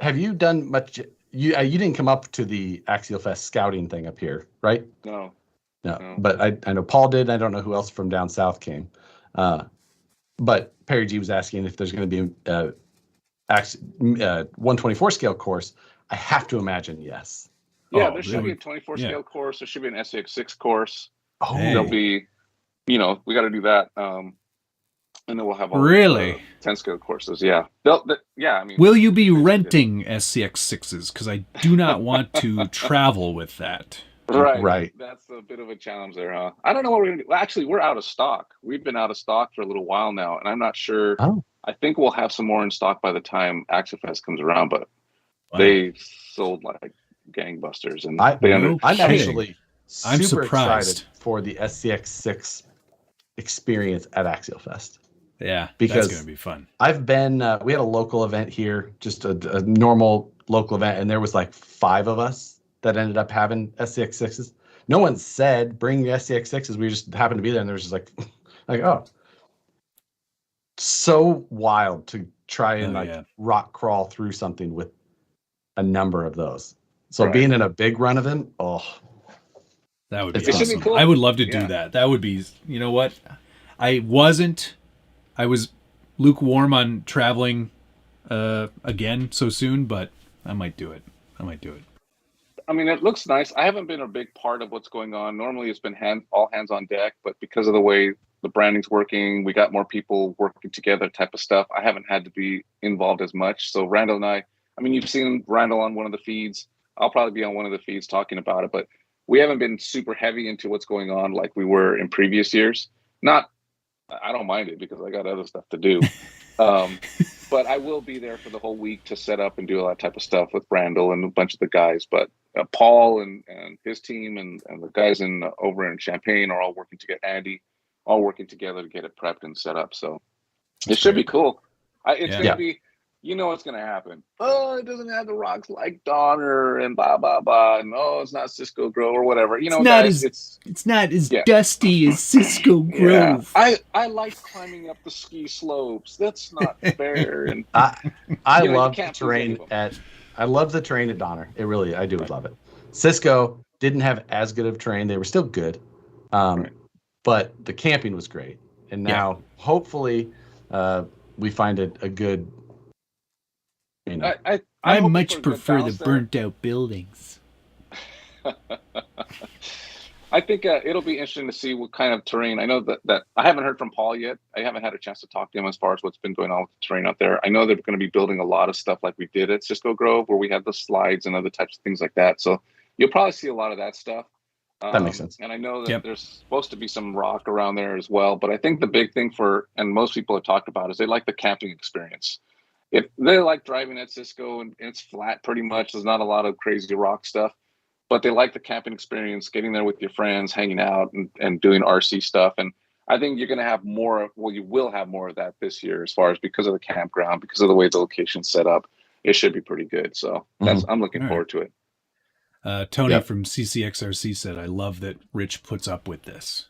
Have you done much? You didn't come up to the Axialfest scouting thing up here, right? No. But I know Paul did. I don't know who else from down south came. But Perry G was asking if there's going to be a 124 scale course. I have to imagine yes. Yeah, there should be a 24 scale course. There should be an SCX6 course. There'll be, we got to do that. And then we'll have all the 10 scale courses. Yeah. Will you be renting SCX6s? Because I do not want to travel with that. Right. That's a bit of a challenge there, huh? I don't know what we're going to do. Well, actually, we're out of stock. We've been out of stock for a little while now, and I'm not sure. I think we'll have some more in stock by the time Axialfest comes around, but they sold like gangbusters. And I'm actually super surprised excited for the SCX6 experience at Axialfest. Yeah, because that's going to be fun. I've been, we had a local event here, just a normal local event, and there was like 5 of us that ended up having SCX6s. No one said, bring your SCX6s. We just happened to be there, and there was just like, so wild to try and rock crawl through something with a number of those. So being in a big run of him, that would be awesome. Cool. I would love to do that. That would be, you know what? I was lukewarm on traveling again so soon, but I might do it. I mean, it looks nice. I haven't been a big part of what's going on. Normally it's been all hands on deck, but because of the way the branding's working, we got more people working together type of stuff. I haven't had to be involved as much. So Randall and I mean, you've seen Randall on one of the feeds. I'll probably be on one of the feeds talking about it, but we haven't been super heavy into what's going on like we were in previous years. I don't mind it because I got other stuff to do. But I will be there for the whole week to set up and do all that type of stuff with Randall and a bunch of the guys. But Paul and his team and the guys over in Champaign are all working together. Andy, all working together to get it prepped and set up. So it should be cool. It's going to be, you know what's going to happen. Oh, it doesn't have the rocks like Donner and blah, blah, blah. And it's not Cisco Grove or whatever. You know, it's not as dusty as Cisco Grove. Yeah. I like climbing up the ski slopes. That's not fair. And I love the terrain I love the terrain at Donner. I do love it. Cisco didn't have as good of terrain. They were still good. But the camping was great. And now hopefully we find a good, you know. I much prefer the burnt out buildings. I think it'll be interesting to see what kind of terrain. I know that I haven't heard from Paul yet. I haven't had a chance to talk to him as far as what's been going on with the terrain out there. I know they're going to be building a lot of stuff like we did at Cisco Grove, where we had the slides and other types of things like that. So you'll probably see a lot of that stuff. That makes sense. And I know that there's supposed to be some rock around there as well. But I think the big thing and most people have talked about, is they like the camping experience. If they like driving at Cisco and it's flat pretty much, there's not a lot of crazy rock stuff, but they like the camping experience, getting there with your friends, hanging out and doing RC stuff. And I think you're going to have you will have more of that this year, as far as because of the campground, because of the way the location's set up. It should be pretty good. So I'm looking forward to it. Tony from CCXRC said, "I love that Rich puts up with this."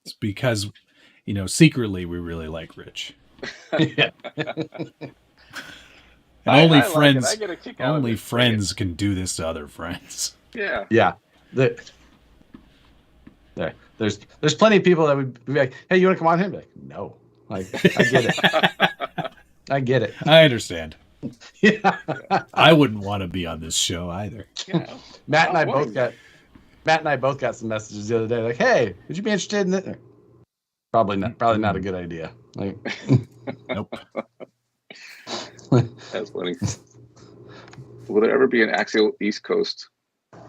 It's because, secretly we really like Rich. Only friends can do this to other friends. Yeah. Yeah. There's plenty of people that would be like, "Hey, you want to come on here?" Be like, "No." Like, I get it. I get it. I understand. Yeah. I wouldn't want to be on this show either. Yeah. Matt and I both got some messages the other day like, "Hey, would you be interested in it?" Probably not a good idea. Like, nope. That's funny. Will there ever be an Axial East Coast? I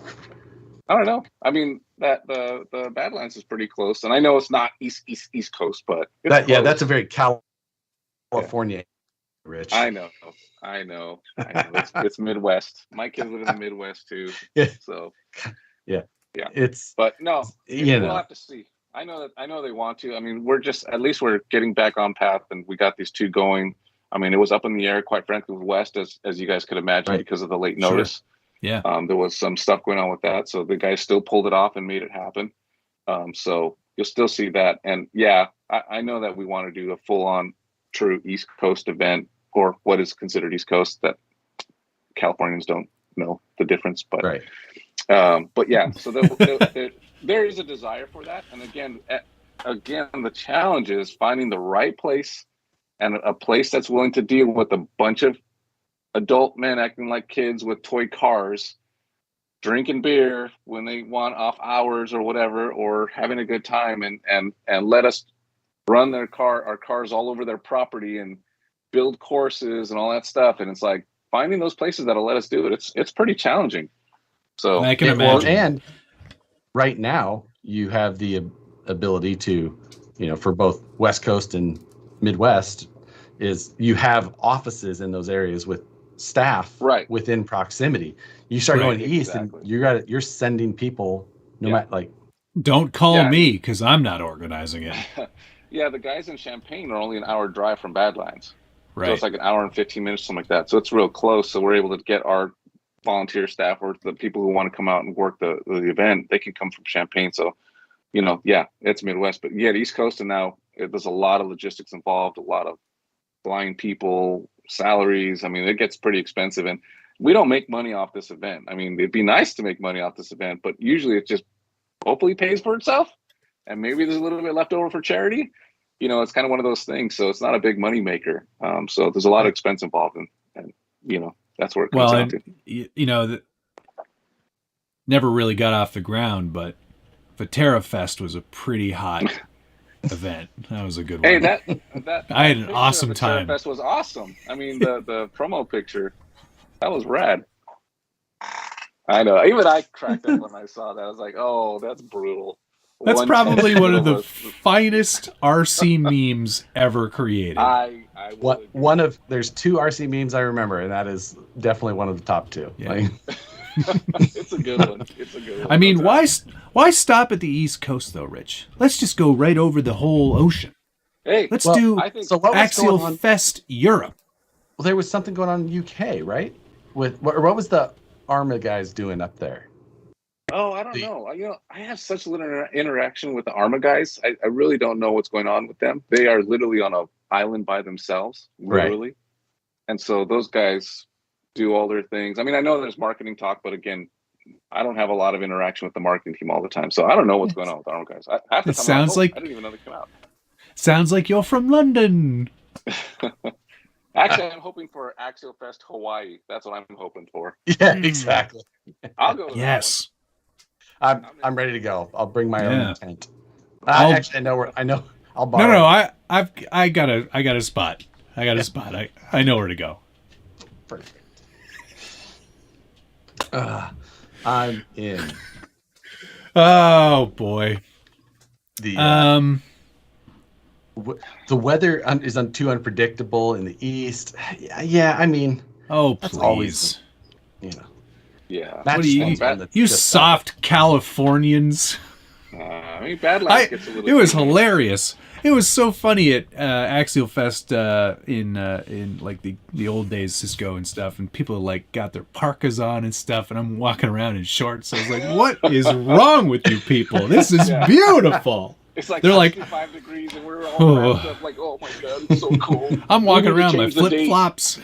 don't know. I mean, that the Badlands is pretty close, and I know it's not East Coast, but that's a very California. Rich. I know. It's Midwest. My kids live in the Midwest too. Yeah. So. Yeah. But no, we'll have to see. I know they want to. I mean, we're getting back on path, and we got these two going. I mean, it was up in the air, quite frankly, with West, as you guys could imagine, because of the late notice. Sure. Yeah. There was some stuff going on with that, so the guys still pulled it off and made it happen. So you'll still see that, and I know that we want to do a full-on true East Coast event, or what is considered East Coast, that Californians don't know the difference, but so there is a desire for that. And again, the challenge is finding the right place, and a place that's willing to deal with a bunch of adult men acting like kids with toy cars, drinking beer when they want off hours or whatever, or having a good time, and let us run our cars all over their property and build courses and all that stuff. And it's like finding those places that'll let us do it. It's pretty challenging. So I can imagine. And right now you have the ability to, for both West Coast and Midwest, is you have offices in those areas with staff within proximity. You start going east, and you're sending people matter, like, don't call me because I'm not organizing it. Yeah, the guys in Champaign are only an hour drive from Badlands. Right. So it's like an hour and 15 minutes, something like that. So it's real close. So we're able to get our volunteer staff, or the people who want to come out and work the event, they can come from Champaign. So, it's Midwest. But the East Coast, and now there's a lot of logistics involved, a lot of flying people, salaries. I mean, it gets pretty expensive, and we don't make money off this event. I mean, it'd be nice to make money off this event, but usually it just hopefully pays for itself, and maybe there's a little bit left over for charity. You know, it's kind of one of those things. So it's not a big money maker. So there's a lot of expense involved, and you know, that's where it comes down to. You know, never really got off the ground, but Vatera Fest was a pretty hot event. That was a good one. Hey, that I had an awesome time. Fest was awesome. I mean, the promo picture, that was rad. I know. Even I cracked up when I saw that. I was like, oh, that's brutal. That's probably one of the finest RC memes ever created. There's 2 RC memes I remember, and that is definitely one of the top 2. Yeah. Like, it's a good one. I mean, why stop at the East Coast though, Rich? Let's just go right over the whole ocean. Hey, let's do Axial Fest Europe. Well, there was something going on in UK, right? What was the ARMA guys doing up there? Oh, I don't know. You know, I have such little interaction with the ARMA guys. I really don't know what's going on with them. They are literally on an island by themselves, literally. Right. And so those guys do all their things. I mean, I know there's marketing talk, but again, I don't have a lot of interaction with the marketing team all the time. So I don't know what's going on with the ARMA guys. It sounds like I didn't even know they come out. Sounds like you're from London. Actually, I'm hoping for Axial Fest Hawaii. That's what I'm hoping for. Yeah, exactly. I'll go with yes. I'm ready to go. I'll bring my own tent. I know. I'll borrow. No. I got a spot. I know where to go. Perfect. I'm in. Oh boy. The weather is too unpredictable in the east. Yeah, I mean. Oh, that's please. Always, you know. Yeah. What are you soft Californians? I mean, Badlands gets a little. It was hilarious. It was so funny at Axial Fest in like the old days, Cisco and stuff, and people like got their parkas on and stuff, and I'm walking around in shorts. I was like, "What is wrong with you people? This is beautiful." It's like they're like 5 degrees, and we're all wrapped up like, "Oh my god, it's so cool." I'm walking around my flip flops.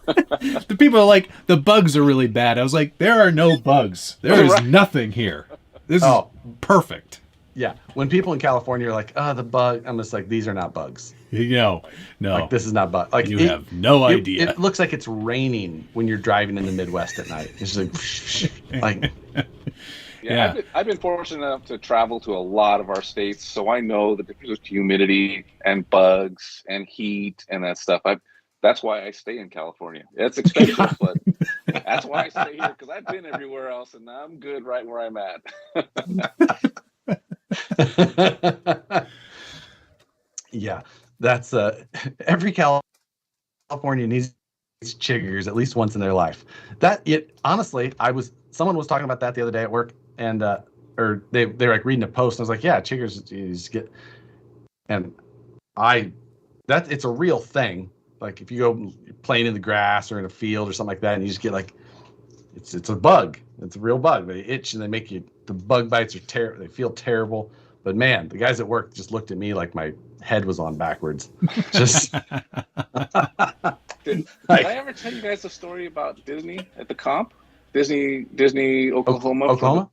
The people are like, "The bugs are really bad." I was like, "There are no bugs. There is nothing here. This is perfect." Yeah, when people in California are like, "Oh, the bug," I'm just like, "These are not bugs." No. Like, this is not bug. Like, you have no idea. It looks like it's raining when you're driving in the Midwest at night. It's just like, Yeah. I've been fortunate enough to travel to a lot of our states, so I know the difference with humidity and bugs and heat and that stuff. That's why I stay in California. It's expensive, but that's why I stay here, because I've been everywhere else, and I'm good right where I'm at. Yeah, that's every California needs chiggers at least once in their life. Honestly, someone was talking about that the other day at work, and or they were like reading a post, and I was like, yeah, chiggers you just get, and it's a real thing. Like if you go playing in the grass or in a field or something like that, and you just get like, it's a bug. It's a real bug. They itch and they make you. The bug bites are terrible. They feel terrible. But man, the guys at work just looked at me like my head was on backwards. Just. Did I ever tell you guys the story about Disney at the comp? Disney Oklahoma. Oklahoma?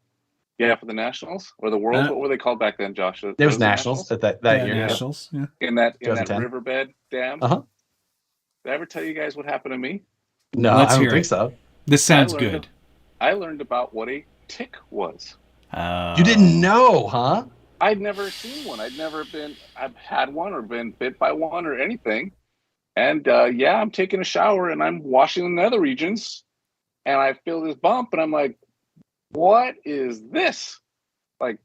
Yeah, for the Nationals or the World. What were they called back then, Josh? It was Nationals at that year. Nationals. Yeah. In that riverbed dam. Uh huh. Did I ever tell you guys what happened to me? No, I don't think so. This sounds good. I learned about what a tick was. You didn't know, huh? I'd never seen one. I've had one or been bit by one or anything. And I'm taking a shower and I'm washing the nether regions and I feel this bump and I'm like, what is this? Like,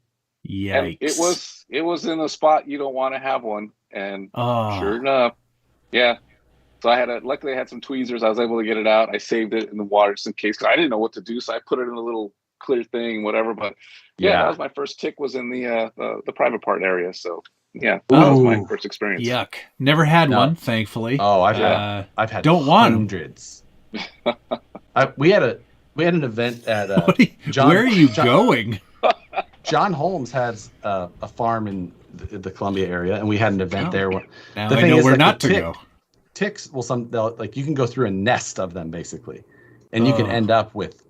yikes. It was in a spot you don't want to have one. And sure enough, yeah. So luckily I had some tweezers. I was able to get it out. I saved it in the water just in case, because I didn't know what to do. So I put it in a little clear thing, whatever. But that was my first tick, was in the private part area. So yeah, that was my first experience. Yuck. Never had one, thankfully. Oh, I've had don't hundreds. We had an event at where are you going? John Holmes has a farm in the Columbia area, and we had an event there. Now I know where not to go. ticks will like you can go through a nest of them basically, and you can end up with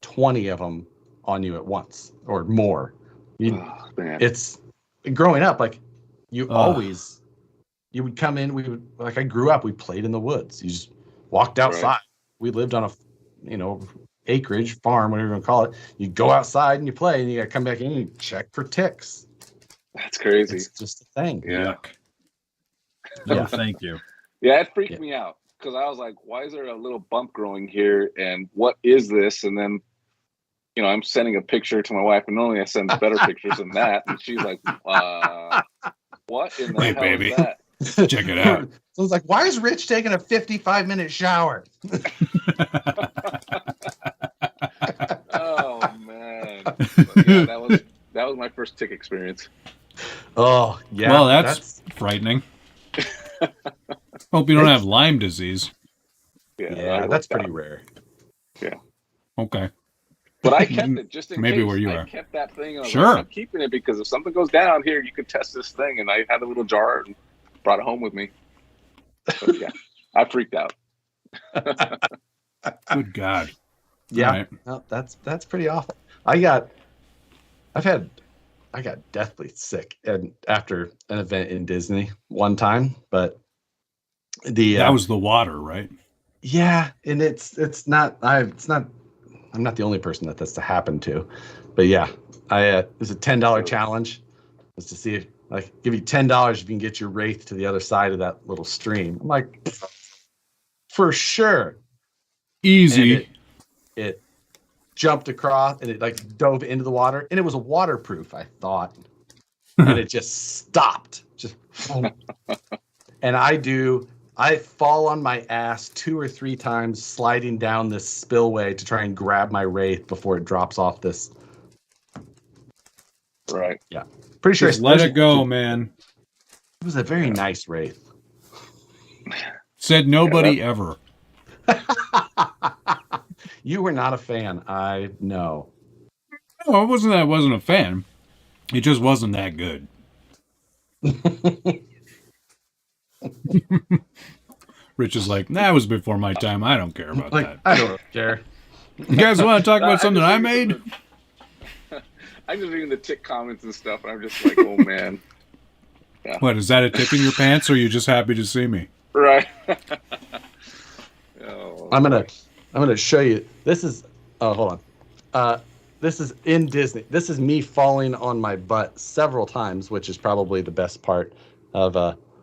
20 of them on you at once or more. It's growing up, like you would come in, I grew up, we played in the woods. You just walked outside. Right. We lived on a acreage farm, whatever you want to call it. You go outside and you play, and you gotta come back in and you check for ticks. That's crazy. It's just a thing. Yeah. No, thank you. Yeah, it freaked me out because I was like, why is there a little bump growing here? And what is this? And then, I'm sending a picture to my wife, and normally I send better pictures than that. And she's like, what in the hell baby. is that? Check it out. So I was like, why is Rich taking a 55-minute shower? Oh, man. But yeah, that was my first tick experience. Oh, yeah. Well, that's frightening. Hope you don't have Lyme disease. Yeah, that's pretty rare. Yeah. Okay. But I kept it just in Maybe case. where you are. I kept that thing. And Sure. I'm keeping it because if something goes down here, you could test this thing. And I had a little jar and brought it home with me. But yeah, I freaked out. Good God. Yeah, right. No, that's pretty awful. I got deathly sick and after an event in Disney one time, but that was the water, right? Yeah, and it's not I'm not the only person that's to happen to, but yeah, it was a $10 challenge, was to see if give you $10 if you can get your wraith to the other side of that little stream. I'm like, for sure, easy. It jumped across and it dove into the water, and it was a waterproof, I thought, and it just stopped, and I fall on my ass 2 or 3 times sliding down this spillway to try and grab my wraith before it drops off this. Right. Yeah. Pretty sure. Just let it go, man. It was a very nice wraith. Said nobody ever. You were not a fan. I know. No, it wasn't that I wasn't a fan. It just wasn't that good. Rich is like, that was before my time. I don't care about that. I don't care. You guys want to talk about something I made? I'm just reading the tick comments and stuff, and I'm just like, oh, man. Yeah. What, is that a tick in your pants, or are you just happy to see me? Right. I'm gonna show you. This is. Oh, hold on. This is in Disney. This is me falling on my butt several times, which is probably the best part of.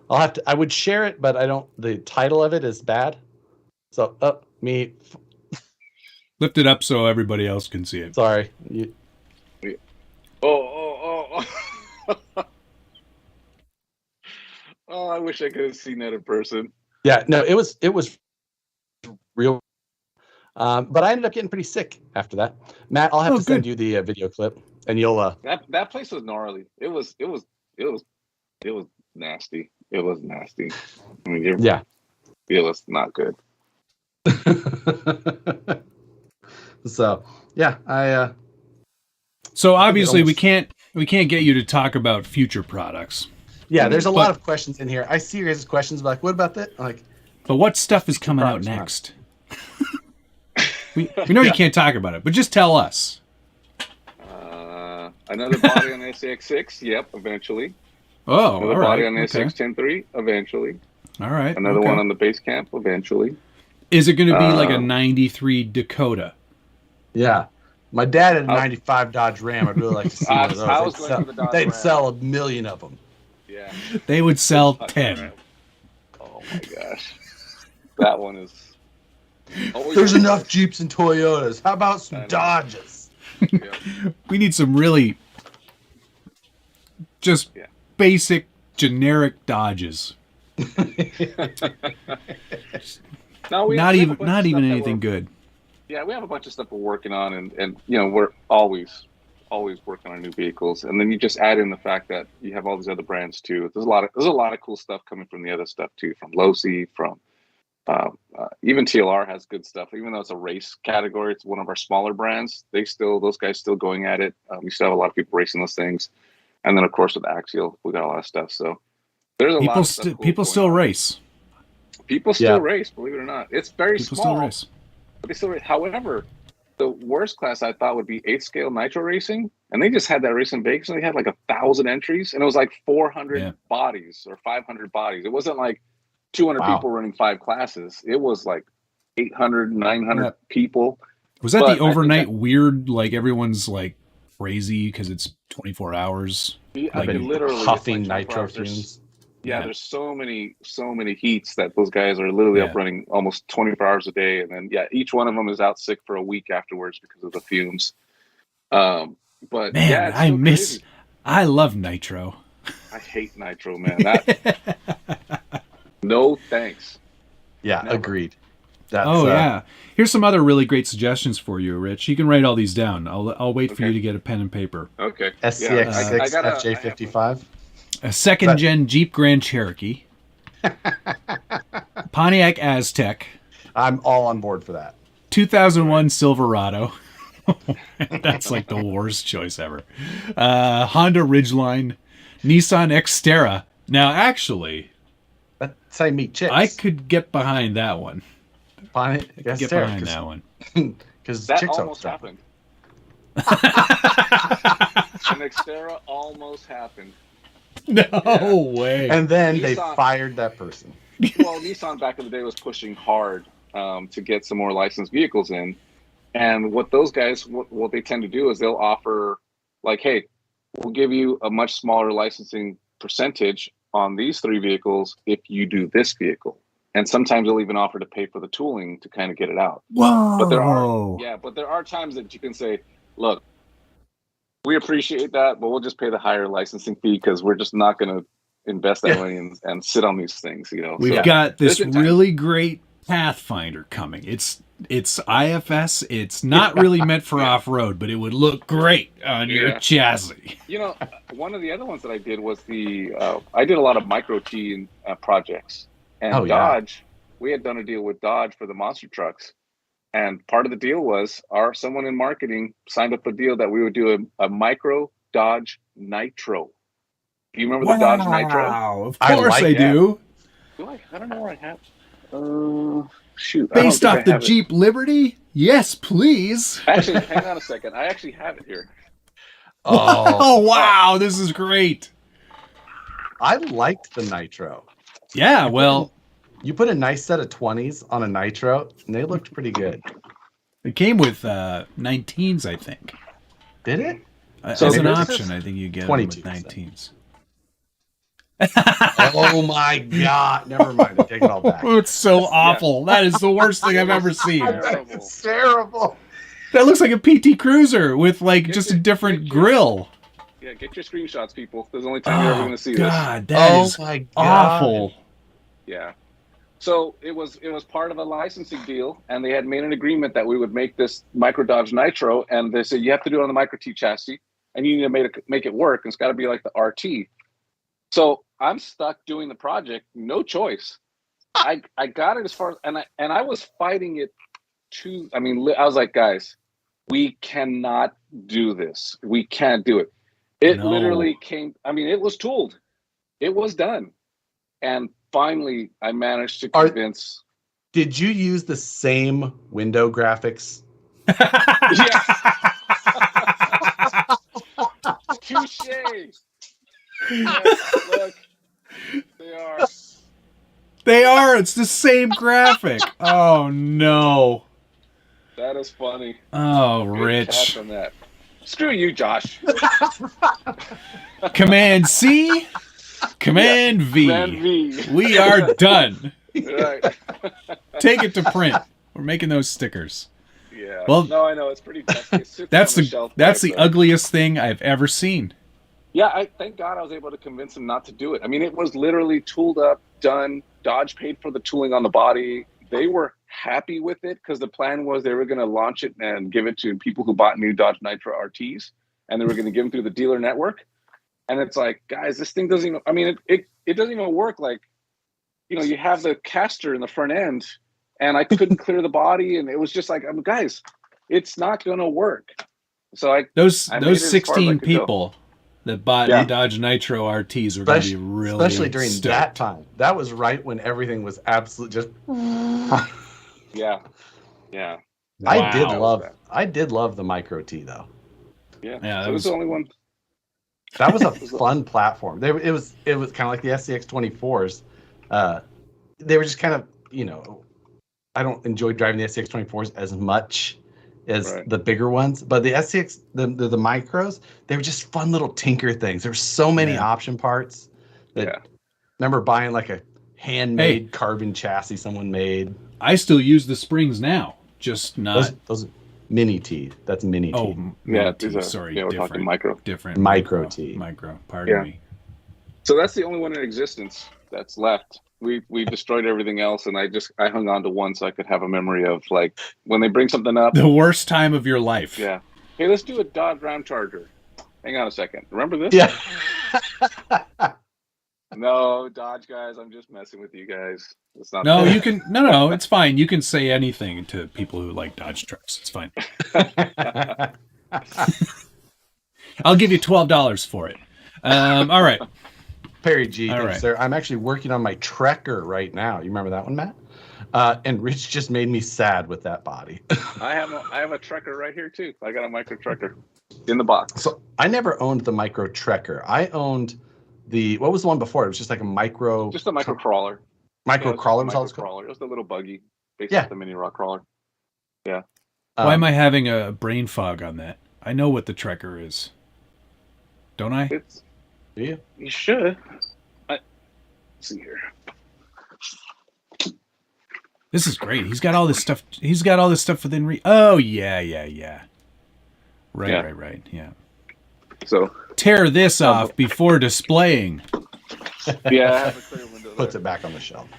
I would share it, but I don't. The title of it is bad. So me. Lift it up so everybody else can see it. Sorry. Oh. Oh, I wish I could have seen that in person. Yeah, no, it was real. But I ended up getting pretty sick after that. Matt, I'll have to send you the video clip, and you'll. That place was gnarly. It was nasty. It was nasty. I mean, it was not good. So yeah, So obviously we can't get you to talk about future products. Yeah, there's a lot of questions in here. I see your guys' questions, like, what about that? But what stuff is coming out next? we know you can't talk about it, but just tell us. Another body on the SAX6, yep, eventually. Oh, another all right. body on the SX103, eventually. All right. Another one on the base camp, eventually. Is it going to be like a 93 Dakota? Yeah. My dad had a 95 Dodge Ram. I'd really like to see one of those. They'd sell 1 million of them. Yeah. They would sell 10. Oh my gosh. That one is... There's enough Jeeps and Toyotas. How about some Dodges? Yeah. We need some really just basic, generic Dodges. Not even anything good. Yeah, we have a bunch of stuff we're working on, and we're always working on new vehicles. And then you just add in the fact that you have all these other brands too. There's a lot of cool stuff coming from the other stuff too, from Losi, from even TLR has good stuff. Even though it's a race category, it's one of our smaller brands. Those guys still going at it. We still have a lot of people racing those things. And then of course with Axial, we got a lot of stuff. So there's a lot of stuff. People still race. People still race, believe it or not. It's very People small. Still race. But they still race. However, the worst class I thought would be 8th scale nitro racing, and they just had that race in Vegas, and they had like 1,000 entries, and it was like 400 bodies or 500 bodies. It wasn't like 200 people running 5 classes. It was like 800, 900 people. Was that the overnight weird, like everyone's like crazy because it's 24 hours? I mean, literally huffing like nitro fumes. There's so many heats that those guys are literally up running almost 24 hours a day, and then each one of them is out sick for a week afterwards because of the fumes. But man, I love nitro. I hate nitro, man. No thanks. Yeah, never. Agreed. That's, here's some other really great suggestions for you, Rich. You can write all these down. I'll wait for you to get a pen and paper. Okay. SCX6 FJ55. A second-gen Jeep Grand Cherokee. Pontiac Aztek. I'm all on board for that. 2001 Silverado. That's like the worst choice ever. Honda Ridgeline. Nissan Xterra. Now, actually, that's how you meet chicks. I could get behind that one. That one. Because that chicks almost happened. An Xterra almost happened. No way. And then they fired that person. Well, Nissan back in the day was pushing hard to get some more licensed vehicles in. And what those guys, what they tend to do is they'll offer, like, hey, we'll give you a much smaller licensing percentage on these 3 vehicles if you do this vehicle. And sometimes they'll even offer to pay for the tooling to kind of get it out. Whoa. But there are times that you can say, look, we appreciate that, but we'll just pay the higher licensing fee because we're just not going to invest that money and sit on these things. We've got this really great Pathfinder coming. It's IFS. It's not really meant for off-road, but it would look great on your chassis. One of the other ones that I did was I did a lot of micro T projects. And Dodge, we had done a deal with Dodge for the monster trucks. And part of the deal was someone in marketing signed up a deal that we would do a micro Dodge Nitro. Do you remember the Dodge Nitro? Wow, of course I do. I don't know where I have shoot. Based off the Jeep Liberty? Yes, please. Actually, hang on a second. I actually have it here. Oh wow, this is great. I liked the Nitro. Yeah, well, you put a nice set of 20s on a Nitro, and they looked pretty good. It came with 19s, I think. Did it? So as an option, I think you get 22 with 19s. Oh my God! Never mind. I take it all back. It's so awful. That is the worst thing I've ever seen. It's terrible. That looks like a PT Cruiser with just a different grill. Yeah, get your screenshots, people. There's only time you're ever going to see this. God, that is awful. Yeah. So it was part of a licensing deal, and they had made an agreement that we would make this Micro Dodge Nitro, and they said you have to do it on the Micro T chassis, and you need to make it work. It's got to be like the RT. So I'm stuck doing the project, no choice. I got it as far as, and I was fighting it too. I mean, I was like, guys, we cannot do this. We can't do it. It literally came. I mean, it was tooled. It was done. And finally, I managed to convince. Did you use the same window graphics? Yeah. Touche. Yes, look, they are. They are. It's the same graphic. Oh no. That is funny. Oh, Good Rich. catch on that. Screw you, Josh. Command C. Command V. Command V. We are done. Right. Take it to print. We're making those stickers. Yeah. Well, no, I know it's pretty tough. That's the ugliest thing I've ever seen. Yeah, I thank God I was able to convince him not to do it. I mean, it was literally tooled up, done. Dodge paid for the tooling on the body. They were happy with it because the plan was they were going to launch it and give it to people who bought new Dodge Nitro RTs, and they were going to give them through the dealer network. And it's like, guys, this thing doesn't even, I mean, it doesn't even work. Like, you have the caster in the front end, and I couldn't clear the body, and it was just like, guys, it's not going to work. So those 16 people that bought Dodge Nitro RTs were going to be really especially during stoked. that time. That was right when everything was absolute just. Yeah. Wow. I did love the Micro T though. Yeah. Yeah, So it was the only one. That was a fun platform. It was kind of like the SCX 24s. They were just kind of, I don't enjoy driving the SCX 24s as much as the bigger ones, but the SCX, the micros, they were just fun little tinker things. There were so many option parts that remember buying like a handmade carbon chassis someone made. I still use the springs now, just not those mini T. That's mini T. Oh, yeah. T. Sorry, we're talking micro. Different micro T. Micro. Pardon me. So that's the only one in existence that's left. We destroyed everything else, and I hung on to one so I could have a memory of like when they bring something up. The worst time of your life. Yeah. Hey, let's do a Dodge Ram Charger. Hang on a second. Remember this? Yeah. No, Dodge guys, I'm just messing with you guys. It's not. No, you can. No, it's fine. You can say anything to people who like Dodge trucks. It's fine. I'll give you $12 for it. All right. Perry G, thanks, sir. I'm actually working on my Trekker right now. You remember that one, Matt? And Rich just made me sad with that body. I have a Trekker right here too. I got a micro Trekker in the box. So I never owned the micro Trekker. I owned what was the one before? It was just like a micro. Just a micro crawler. Micro crawler was all it's called? It was the little buggy. Basically the mini rock crawler. Yeah. Why am I having a brain fog on that? I know what the Trekker is. Don't I? Do you? You should. Let's see here. This is great. He's got all this stuff. He's got all this stuff within Oh, yeah. Right. Yeah. So tear this off before displaying. Yeah, I have a clear window there. Puts it back on the shelf.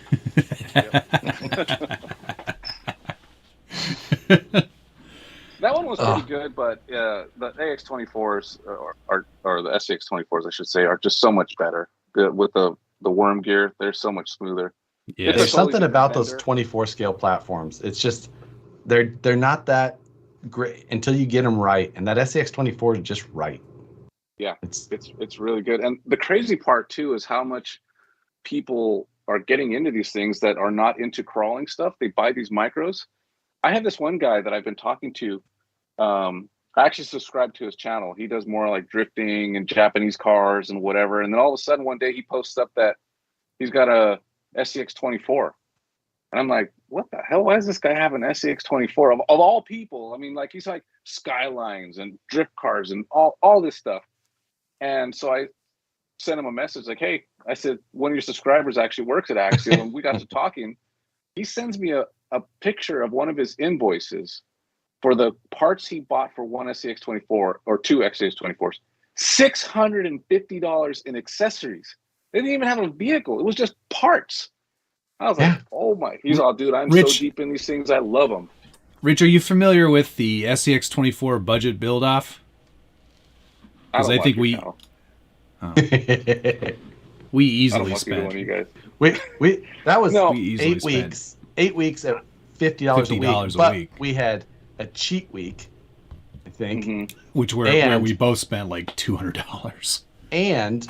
That one was pretty good, but the AX24s or the SCX24s, I should say, are just so much better. With the worm gear, they're so much smoother. Yeah, there's something about those 24 scale platforms. It's just they're not that great until you get them right, and that SCX24 is just right. Yeah, it's really good. And the crazy part too is how much people are getting into these things that are not into crawling stuff. They buy these micros. I have this one guy that I've been talking to. I actually subscribe to his channel. He does more like drifting and Japanese cars and whatever. And then all of a sudden one day he posts up that he's got a SCX24. And I'm like, what the hell? Why does this guy have an SCX24 of all people? I mean, like he's like Skylines and drift cars and all this stuff. And so I sent him a message like, hey, I said, one of your subscribers actually works at Axial. And we got to talking. He sends me a picture of one of his invoices for the parts he bought for one SCX24 or two SCX24s. $650 in accessories. They didn't even have a vehicle. It was just parts. I was like, oh my. He's all, dude, I'm so deep in these things. I love them. Rich, are you familiar with the SCX24 budget build-off? Because I think we easily spent. You guys. That was no, 8 weeks. 8 weeks at $50 a week. But we had a cheat week, I think, where we both spent like $200. And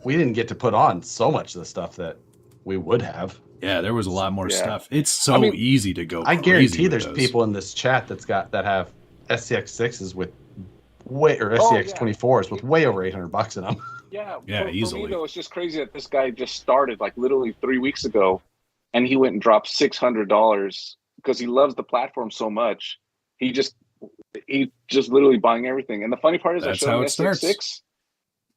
we didn't get to put on so much of the stuff that we would have. Yeah, there was a lot more stuff. It's so easy to go. I guarantee there's people in this chat that have SCX6s with SCX24s with way over $800 in them. Yeah, easily. For me, though, it's just crazy that this guy just started like literally 3 weeks ago, and he went and dropped $600 because he loves the platform so much. He just literally buying everything. And the funny part is, I showed him the SCX6.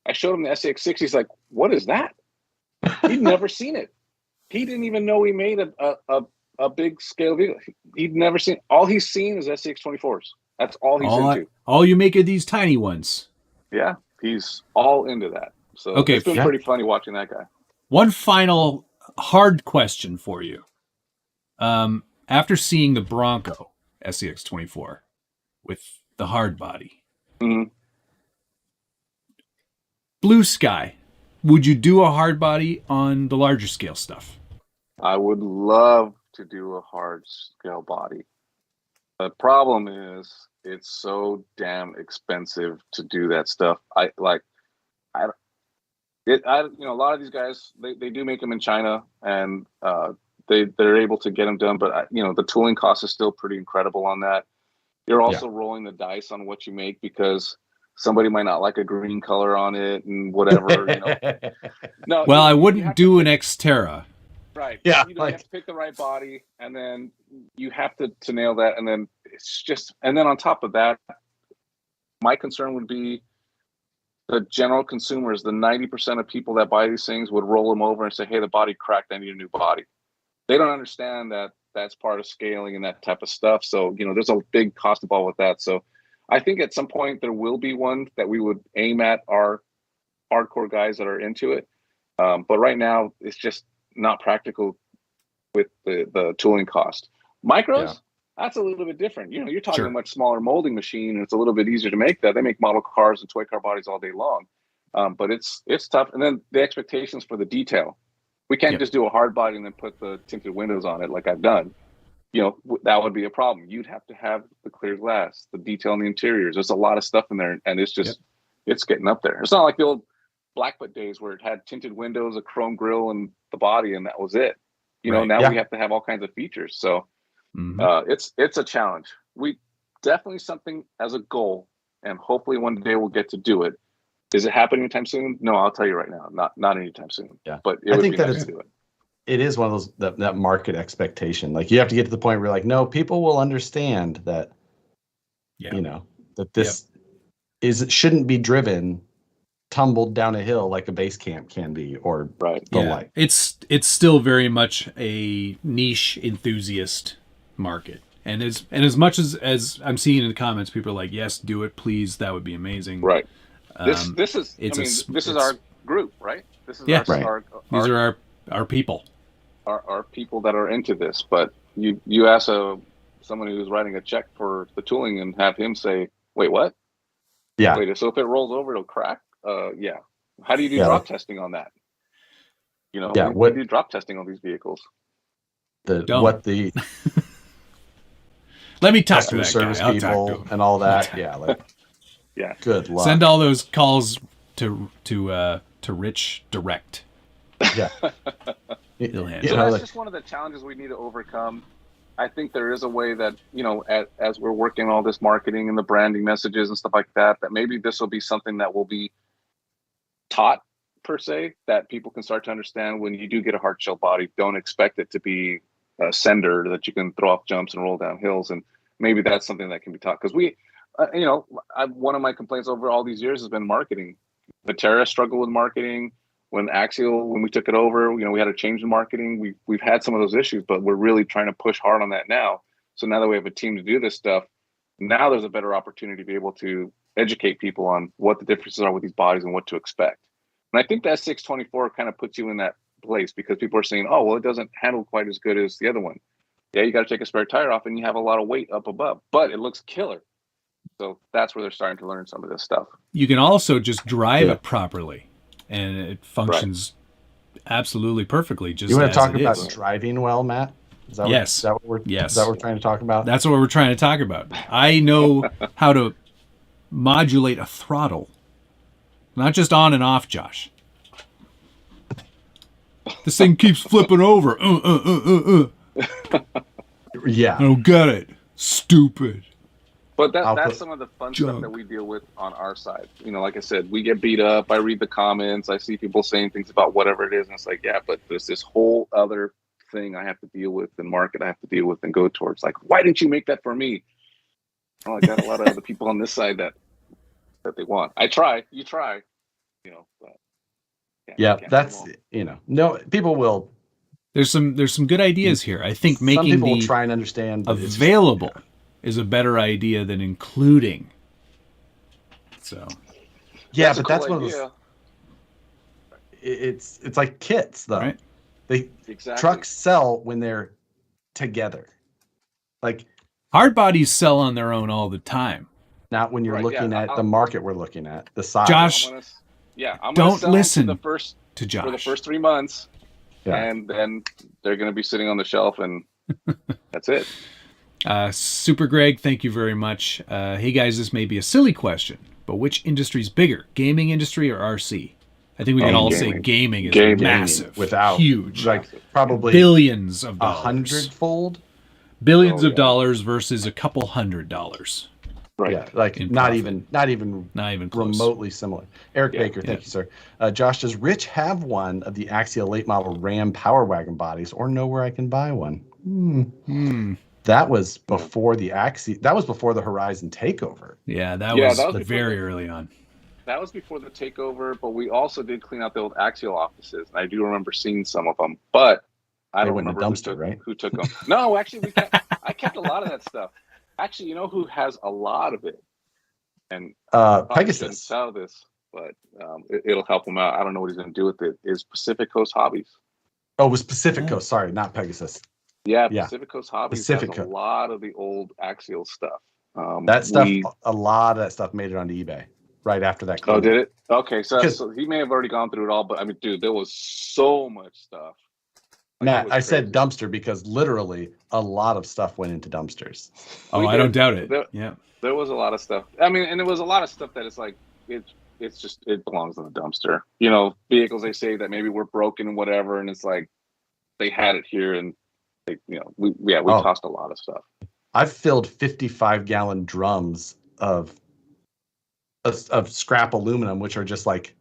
I showed him the SCX6. He's like, "What is that?" He'd never seen it. He didn't even know we made a big scale vehicle. He'd never seen. All he's seen is SCX24s. That's all he's into. All you make are these tiny ones. Yeah, he's all into that. So it's been pretty funny watching that guy. One final hard question for you. After seeing the Bronco SCX24 with the hard body, Blue Sky, would you do a hard body on the larger scale stuff? I would love to do a hard scale body. The problem is it's so damn expensive to do that stuff. A lot of these guys, they do make them in China, and they're able to get them done, but the tooling cost is still pretty incredible on that. You're also rolling the dice on what you make, because somebody might not like a green color on it and whatever. No, well, I wouldn't do an Xterra. Right. Yeah. You have to pick the right body, and then you have to nail that. And then and then on top of that, my concern would be the general consumers, the 90% of people that buy these things would roll them over and say, hey, the body cracked, I need a new body. They don't understand that that's part of scaling and that type of stuff. So, there's a big cost involved with that. So I think at some point there will be one that we would aim at our hardcore guys that are into it. But right now it's just not practical with the tooling cost. Micros, that's a little bit different. You're talking a much smaller molding machine, and it's a little bit easier to make that. They make model cars and toy car bodies all day long. But it's tough. And then the expectations for the detail. We can't just do a hard body and then put the tinted windows on it like I've done. That would be a problem. You'd have to have the clear glass, the detail in the interiors. There's a lot of stuff in there, and it's just it's getting up there. It's not like the old Blackfoot days where it had tinted windows, a chrome grille, and the body, and that was it. Now we have to have all kinds of features. So it's a challenge. We definitely something as a goal, and hopefully one day we'll get to do it. Is it happening anytime soon? No, I'll tell you right now, not anytime soon. Yeah, but I think that nice to do it. It is one of those that market expectation. Like, you have to get to the point where you're like, no, people will understand that. That this shouldn't be driven tumbled down a hill like a base camp can be, or the like. It's still very much a niche enthusiast market, and as much as I'm seeing in the comments, people are like, yes, do it, please, that would be amazing. Right. This is our group, right? This is these are our people. Our people that are into this. But you ask someone who's writing a check for the tooling and have him say, wait, what? Yeah. Wait, so if it rolls over, it'll crack? Yeah. How do you do drop testing on that? We do drop testing on these vehicles. Let me talk to that service guy. people and all that. Yeah. Good luck. Send all those calls to Rich direct. Yeah. That's just one of the challenges we need to overcome. I think there is a way that, as we're working all this marketing and the branding messages and stuff like that, that maybe this will be something that will be taught, per se, that people can start to understand. When you do get a hard shell body, don't expect it to be a sender that you can throw off jumps and roll down hills. And maybe that's something that can be taught. Because one of my complaints over all these years has been marketing. Viterra struggled with marketing. When we took it over, we had a change in marketing. We've had some of those issues, but we're really trying to push hard on that now. So now that we have a team to do this stuff, now there's a better opportunity to be able to educate people on what the differences are with these bodies and what to expect. And I think that 624 kind of puts you in that place, because people are saying, oh, well, it doesn't handle quite as good as the other one. Yeah, you got to take a spare tire off and you have a lot of weight up above, but it looks killer. So that's where they're starting to learn some of this stuff. You can also just drive it properly, and it functions absolutely perfectly. Just you want to talk about driving well, Matt? Is that what we're trying to talk about? That's what we're trying to talk about. I know how to modulate a throttle, not just on and off, Josh. This thing keeps flipping over. Yeah. I don't get it. Stupid. But that's some of the fun stuff that we deal with on our side. Like I said, we get beat up. I read the comments. I see people saying things about whatever it is. And it's like, yeah, but there's this whole other thing I have to deal with, and market I have to deal with and go towards. Like, why didn't you make that for me? Well, I got a lot of other people on this side that they want. I try. You try. But that's, no, people will. There's some good ideas here. I think making some people will try and understand available is a better idea than including. So, but that's one of those. It's like kits, though. Right? Trucks sell when they're together. Like, hard bodies sell on their own all the time. Not when you're looking at the market we're looking at, the size. Josh, I'm don't listen to Josh for the first 3 months, and then they're going to be sitting on the shelf, and that's it. Super Greg, thank you very much. Hey guys, this may be a silly question, but which industry's bigger, gaming industry or RC? I think we can all say gaming is massive, without huge, like probably billions of dollars, 100-fold, billions of dollars versus a couple $100. Right. Yeah, like not even close. Remotely similar. Eric Baker, thank you, sir. Josh, does Rich have one of the Axial late model Ram Power Wagon bodies, or know where I can buy one? That was before the Axial. That was before the Horizon Takeover. Yeah, that was very early on. That was before the Takeover, but we also did clean out the old Axial offices. And I do remember seeing some of them, but I don't remember who took them. No, actually, I kept a lot of that stuff. Actually, you know who has a lot of it? And Pegasus. Sell this, but it'll help him out. I don't know what he's going to do with it. Is Pacific Coast Hobbies? Oh, it was Pacific Coast. Sorry, not Pegasus. Yeah, Pacific Coast Hobbies has a lot of the old Axial stuff. That stuff, a lot of that stuff made it onto eBay right after that. Oh, did it? Okay, so he may have already gone through it all, but I mean, dude, there was so much stuff. Matt, I said dumpster because literally a lot of stuff went into dumpsters. Oh, I don't doubt it. There was a lot of stuff. I mean, and there was a lot of stuff that it's like it's just it belongs in the dumpster. You know, vehicles they say that maybe were broken and whatever, and it's like they had it here and they, we tossed a lot of stuff. I've filled 55-gallon drums of scrap aluminum, which are just like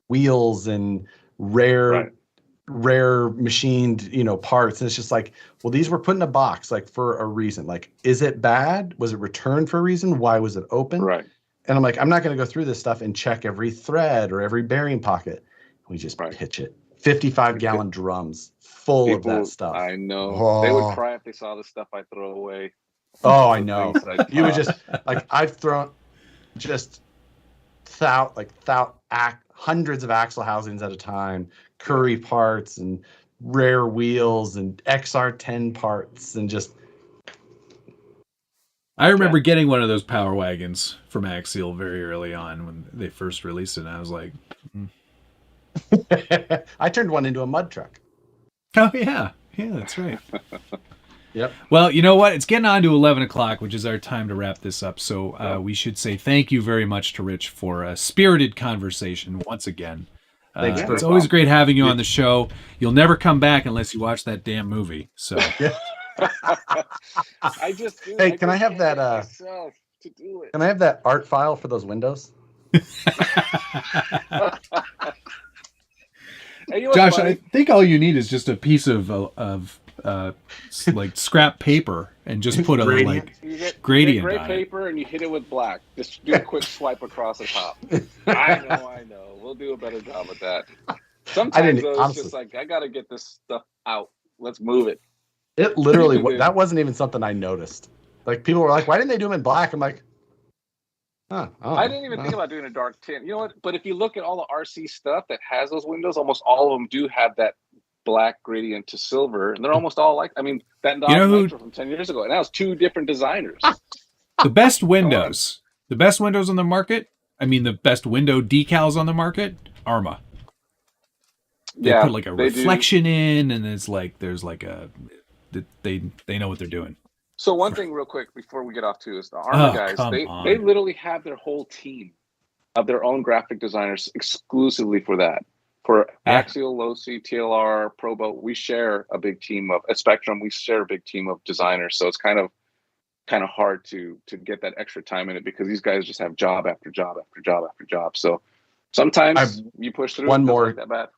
wheels and rare machined, parts. And it's just like, well, these were put in a box, like for a reason. Like, is it bad? Was it returned for a reason? Why was it open? Right. And I'm like, I'm not going to go through this stuff and check every thread or every bearing pocket. We just pitch it. 55-gallon drums full of that stuff. I know. They would cry if they saw the stuff I throw away. Oh, I know. You would just like, I've thrown just hundreds of axle housings at a time, Curry parts and rare wheels and XR10 parts, and just. I remember getting one of those power wagons from Axial very early on when they first released it, and I was like, I turned one into a mud truck. Oh yeah, that's right. Yep. Well, you know what? It's getting on to 11 o'clock, which is our time to wrap this up. So we should say thank you very much to Rich for a spirited conversation once again. It's always great having you on the show. You'll never come back unless you watch that damn movie. So. Can I have that? Can I have that art file for those windows? Josh, I think all you need is just a piece of like scrap paper and just put a gradient. Gradient gray paper and you hit it with black. Just do a quick swipe across the top. I know. We'll do a better job with that. Sometimes it's just like, I got to get this stuff out. Let's move it. It literally, that wasn't even something I noticed. Like, people were like, why didn't they do them in black? I'm like, I didn't even think about doing a dark tint. You know what? But if you look at all the RC stuff that has those windows, almost all of them do have that black gradient to silver, and they're almost all like, I mean, that Nitro from 10 years ago, and that was two different designers. The best windows on the market, I mean, the best window decals on the market, Arma. They put like a reflection in, and it's like, there's like they know what they're doing. So one thing real quick before we get off to is the Arma guys, they literally have their whole team of their own graphic designers exclusively for that. For Axial, Losi, TLR, Probo, we share a big team of Spectrum. We share a big team of designers, so it's kind of hard to get that extra time in it because these guys just have job after job after job after job. So sometimes you push through. One more question.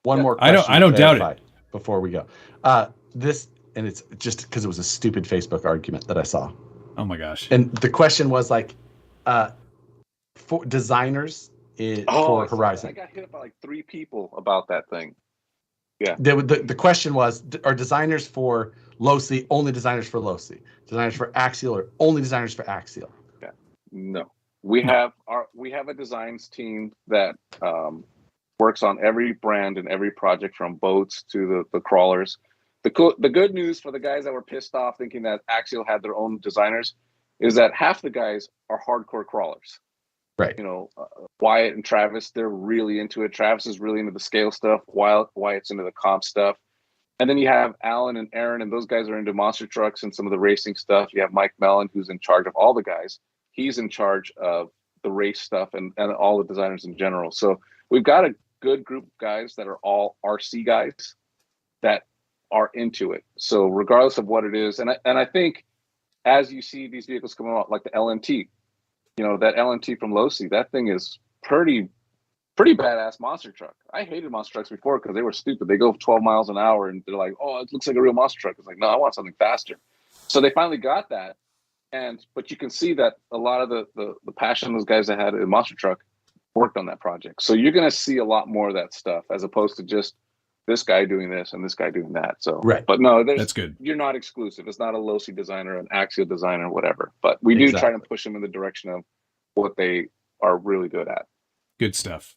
I don't doubt it. Before we go, and it's just because it was a stupid Facebook argument that I saw. Oh my gosh! And the question was like, for designers. For Horizon. I got hit by like 3 people about that thing. Yeah. The question was, are designers for Losi only designers for Losi? Designers for Axial or only designers for Axial? Yeah. No. We have a designs team that works on every brand and every project from boats to the crawlers. The good news for the guys that were pissed off thinking that Axial had their own designers is that half the guys are hardcore crawlers. Right. Wyatt and Travis, they're really into it. Travis is really into the scale stuff. Wyatt's into the comp stuff. And then you have Alan and Aaron, and those guys are into monster trucks and some of the racing stuff. You have Mike Mellon, who's in charge of all the guys. He's in charge of the race stuff and all the designers in general. So we've got a good group of guys that are all RC guys that are into it. So regardless of what it is, and I think as you see these vehicles come out, like the LMT, that LMT from Losi, that thing is pretty badass monster truck. I hated monster trucks before because they were stupid. They go 12 miles an hour and they're like, oh, it looks like a real monster truck. It's like, no, I want something faster. So they finally got that. But you can see that a lot of the passion those guys that had a monster truck worked on that project. So you're going to see a lot more of that stuff as opposed to just this guy doing this and this guy doing that. So, right. But no, that's good. You're not exclusive. It's not a Losi designer, an Axial designer, whatever. But we do try to push them in the direction of what they are really good at. Good stuff.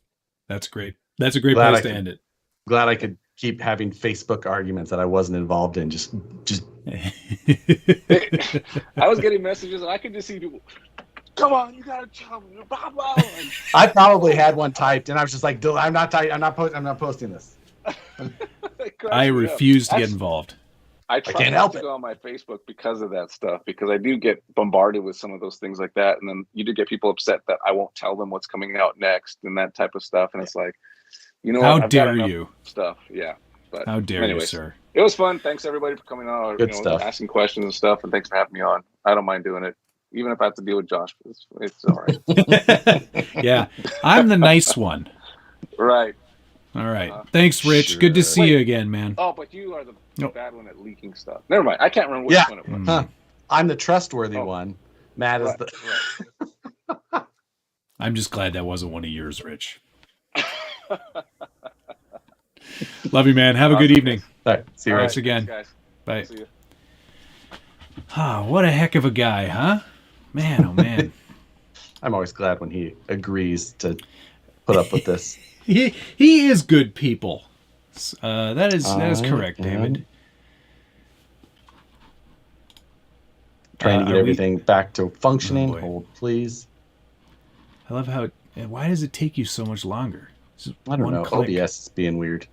That's great. That's a great place to end it. Glad I could keep having Facebook arguments that I wasn't involved in. Just. I was getting messages, and I could just see people. Come on, you gotta tell me. Blah, blah. I probably had one typed, and I was just like, I'm not posting this. I refuse to get involved. I can't help it. Go on my Facebook because of that stuff, because I do get bombarded with some of those things like that, and then you do get people upset that I won't tell them what's coming out next and that type of stuff, and it's like, how dare you? Stuff, yeah. But how dare you, sir? It was fun. Thanks everybody for coming on. Good stuff. Asking questions and stuff, and thanks for having me on. I don't mind doing it, even if I have to deal with Josh. It's all right. Yeah, I'm the nice one. Right. All right. Thanks, Rich. Sure. Good to see you again, man. Oh, but you are the bad one at leaking stuff. Never mind. I can't remember which one it was. Huh. I'm the trustworthy one. Matt is Right. I'm just glad that wasn't one of yours, Rich. Love you, man. Have a good evening. All right. See you guys again. Thanks, guys. Bye. See you. What a heck of a guy, huh? Man, oh man. I'm always glad when he agrees to put up with this. He is good people. That is correct, David. Trying to get everything back to functioning. Hold, please. I love how. Why does it take you so much longer? I don't know. Click. OBS is being weird.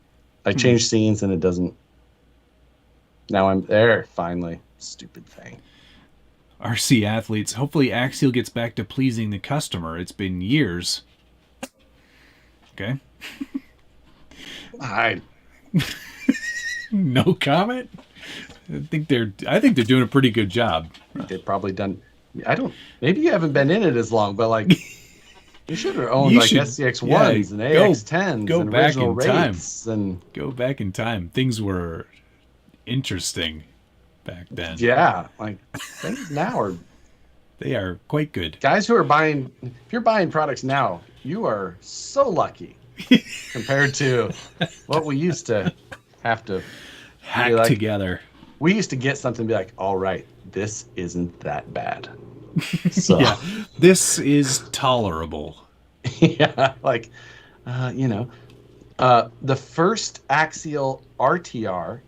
I changed scenes and it doesn't. Now I'm there finally. Stupid thing. RC athletes. Hopefully, Axial gets back to pleasing the customer. It's been years. Okay. No comment. I think they're doing a pretty good job. They've probably done. Maybe you haven't been in it as long, but like you should have owned SCX1s and AX10s go and back original in rates time. And go back in time. Things were interesting back then. Yeah, like things now they are quite good. Guys who are buying, if you're buying products now, you are so lucky compared to what we used to have to hack together. We used to get something and be like, all right, this isn't that bad. So yeah, this is tolerable. Yeah, like the first Axial RTR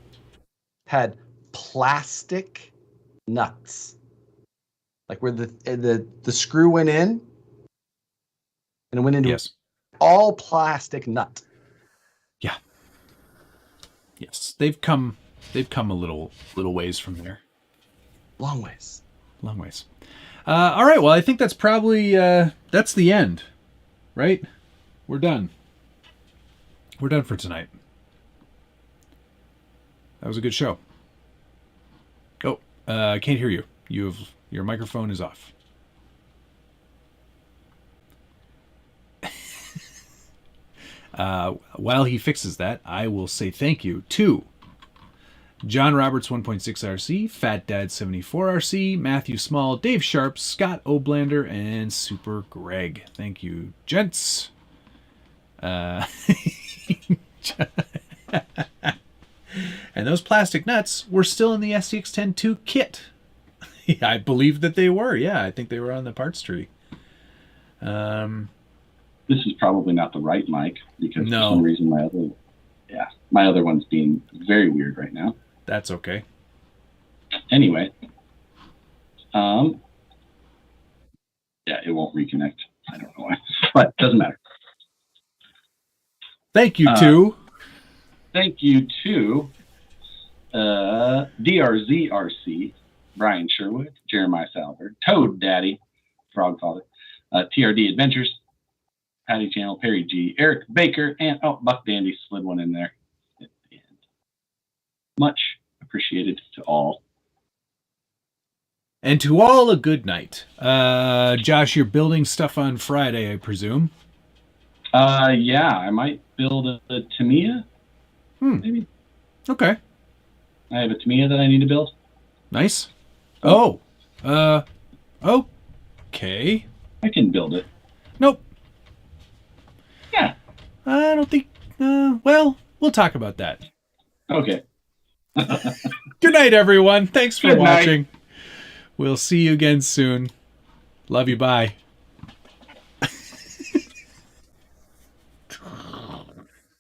had plastic nuts, like where the screw went in, and it went into all plastic nut. Yeah. Yes, they've come a little ways from there. Long ways. All right. Well, I think that's probably that's the end, right? We're done. We're done for tonight. That was a good show. Oh, I can't hear you. Your microphone is off. While he fixes that, I will say thank you to John Roberts 1.6 RC, Fat Dad 74 RC, Matthew Small, Dave Sharp, Scott Oblander, and Super Greg. Thank you, gents. And those plastic nuts were still in the SCX-10-2 kit. I believe that they were. Yeah, I think they were on the parts tree. This is probably not the right mic because for some reason my other one's being very weird right now. That's okay. Anyway, yeah, it won't reconnect. I don't know why, but it doesn't matter. Thank you to DRZRC, Brian Sherwood, Jeremiah Salver, Toad Daddy, Frog Father, TRD Adventures, Patty Channel, Perry G, Eric Baker, and Buck Dandy slid one in there at the end. Much appreciated to all. And to all, a good night. Josh, you're building stuff on Friday, I presume? Yeah, I might build a Tamiya. Maybe. Okay. I have a Tamiya that I need to build. Nice. Okay. I can build it. Nope. Yeah. I don't think... well, we'll talk about that. Okay. Good night, everyone. Thanks for Good night. watching. We'll see you again soon. Love you. Bye.